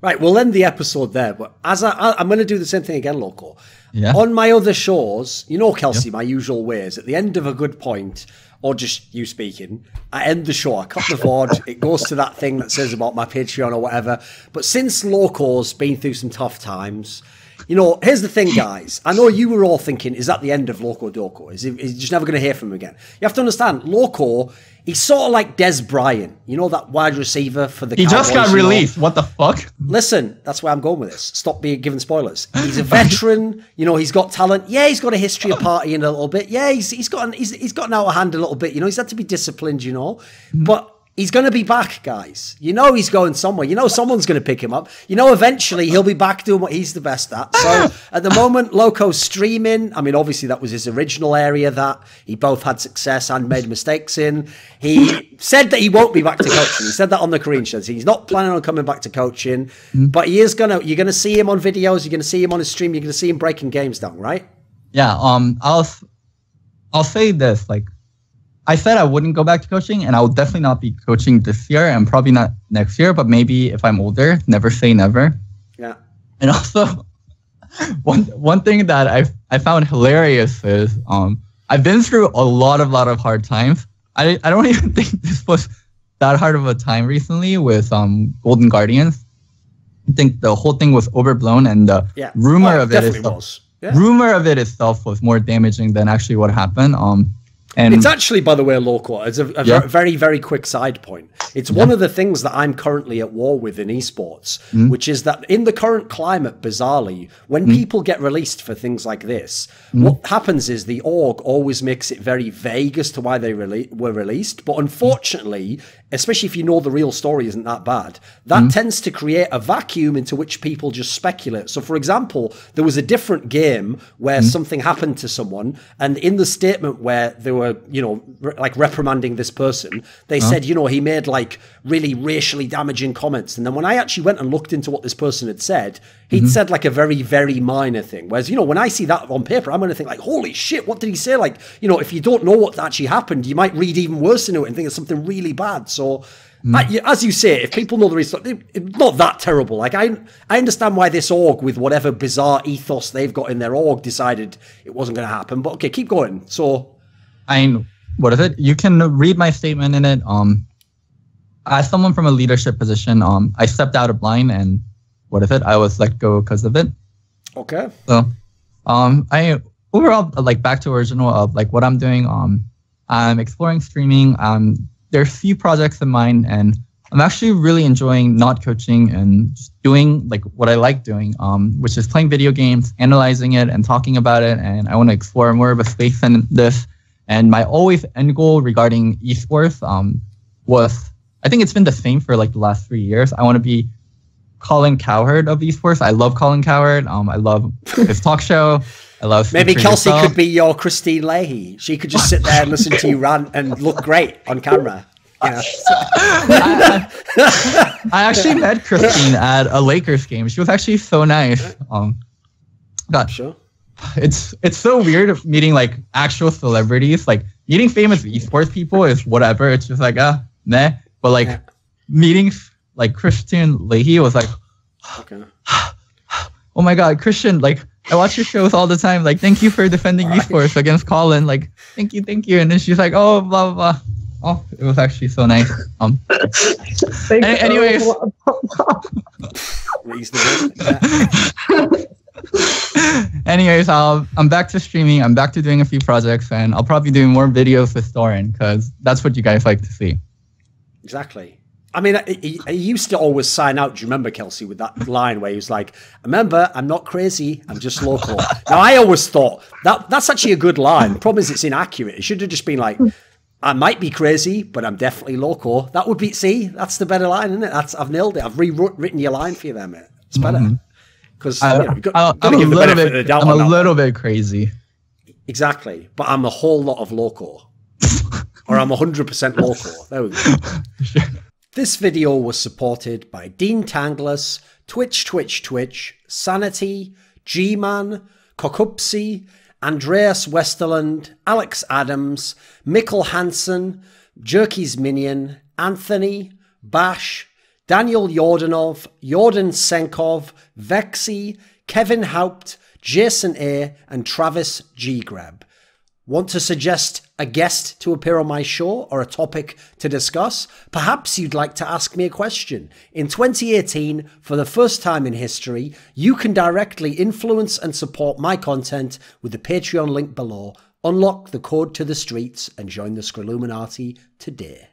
Right, we'll end the episode there. But as I'm going to do the same thing again, Loco. Yeah. On my other shows, you know, Kelsey, my usual ways. At the end of a good point, or just you speaking, I end the show. I cut the VOD. It goes to that thing that says about my Patreon or whatever. But since Loco's been through some tough times, you know, here's the thing, guys. I know you were all thinking, is that the end of Locodoco? Is he just never going to hear from him again? You have to understand, Loco, he's sort of like Des Bryant. You know, that wide receiver for the Cowboys. He just got released. What the fuck? Listen, that's where I'm going with this. Stop being given spoilers. He's a veteran. You know, he's got talent. Yeah, he's got a history of partying a little bit. Yeah, he's gotten out of hand a little bit. You know, he's had to be disciplined, you know. But he's going to be back, guys. You know he's going somewhere. You know someone's going to pick him up. You know eventually he'll be back doing what he's the best at. So at the moment, Loco's streaming. I mean, obviously that was his original area that he both had success and made mistakes in. He said that he won't be back to coaching. He said that on the Korean show. He's not planning on coming back to coaching. But he is you're going to see him on videos. You're going to see him on his stream. You're going to see him breaking games down, right? Yeah. I'll say this, like, I said I wouldn't go back to coaching, and I will definitely not be coaching this year, and probably not next year, but maybe if I'm older. Never say never. Yeah. And also, one thing that I found hilarious is I've been through a lot of hard times. I don't even think this was that hard of a time recently with Golden Guardians. I think the whole thing was overblown, and the rumor of it itself was more damaging than actually what happened. And it's actually, by the way, Loco, it's a very, very quick side point. It's one of the things that I'm currently at war with in esports, which is that in the current climate, bizarrely, when people get released for things like this, what happens is the org always makes it very vague as to why they were released. But unfortunately, especially if you know the real story isn't that bad, that tends to create a vacuum into which people just speculate. So, for example, there was a different game where something happened to someone, and in the statement where they were, you know, like reprimanding this person, they said, you know, he made like really racially damaging comments. And then when I actually went and looked into what this person had said, he'd said like a very, very minor thing. Whereas, you know, when I see that on paper, I'm going to think like, holy shit, what did he say? Like, you know, if you don't know what actually happened, you might read even worse into it and think it's something really bad. So as you say, if people know the reason, it's not that terrible. Like I understand why this org, with whatever bizarre ethos they've got in their org, decided it wasn't going to happen. But okay, keep going. So what is it? You can read my statement in it. As someone from a leadership position, I stepped out of line, and what is it? I was let go because of it. Okay. So, I overall, like, back to original of like what I'm doing. I'm exploring streaming. There's a few projects in mind, and I'm actually really enjoying not coaching and just doing like what I like doing, which is playing video games, analyzing it, and talking about it. And I want to explore more of a space in this. And my always end goal regarding esports was, I think it's been the same for like the last 3 years. I want to be Colin Cowherd of esports. I love Colin Cowherd. I love his talk show. I love maybe Kelsey could be your Christine Leahy. She could just sit there and listen to you rant and look great on camera. You know? I actually met Christine at a Lakers game. She was actually so nice. God, sure. It's so weird meeting like actual celebrities. Like meeting famous esports people is whatever. It's just like meh. But like meeting like Christian Leahy was like, oh my god, Christian! Like I watch your shows all the time. Like thank you for defending esports against Colin. Like thank you. And then she's like, oh blah blah blah. Oh, it was actually so nice. Anyways. Anyways, I'm back to streaming. I'm back to doing a few projects, and I'll probably do more videos with Thorin because that's what you guys like to see. Exactly. I mean, he used to always sign out. Do you remember, Kelsey, with that line where he was like, remember, I'm not crazy, I'm just local. Now, I always thought that's actually a good line. The problem is it's inaccurate. It should have just been like, I might be crazy, but I'm definitely local. That would be, see, that's the better line, isn't it? I've nailed it. I've rewritten your line for you there, mate. It's better. Because I'm a little bit crazy. Exactly. But I'm a whole lot of local. Or I'm 100% local. There we go. Sure. This video was supported by Dean Tanglis, Twch, Sanity, Gman, Kokupsi, Andreas Westerlund, Alex Adams, Mikkel Hansen, Jerky's Minion, Anthony, Bash, Daniel Yordanov, Yordan Tsenkov, VeXii, Kevin Haupt, Jason A, and Travis G. Greb. Want to suggest a guest to appear on my show or a topic to discuss? Perhaps you'd like to ask me a question. In 2018, for the first time in history, you can directly influence and support my content with the Patreon link below. Unlock the code to the streets and join the Scrilluminati today.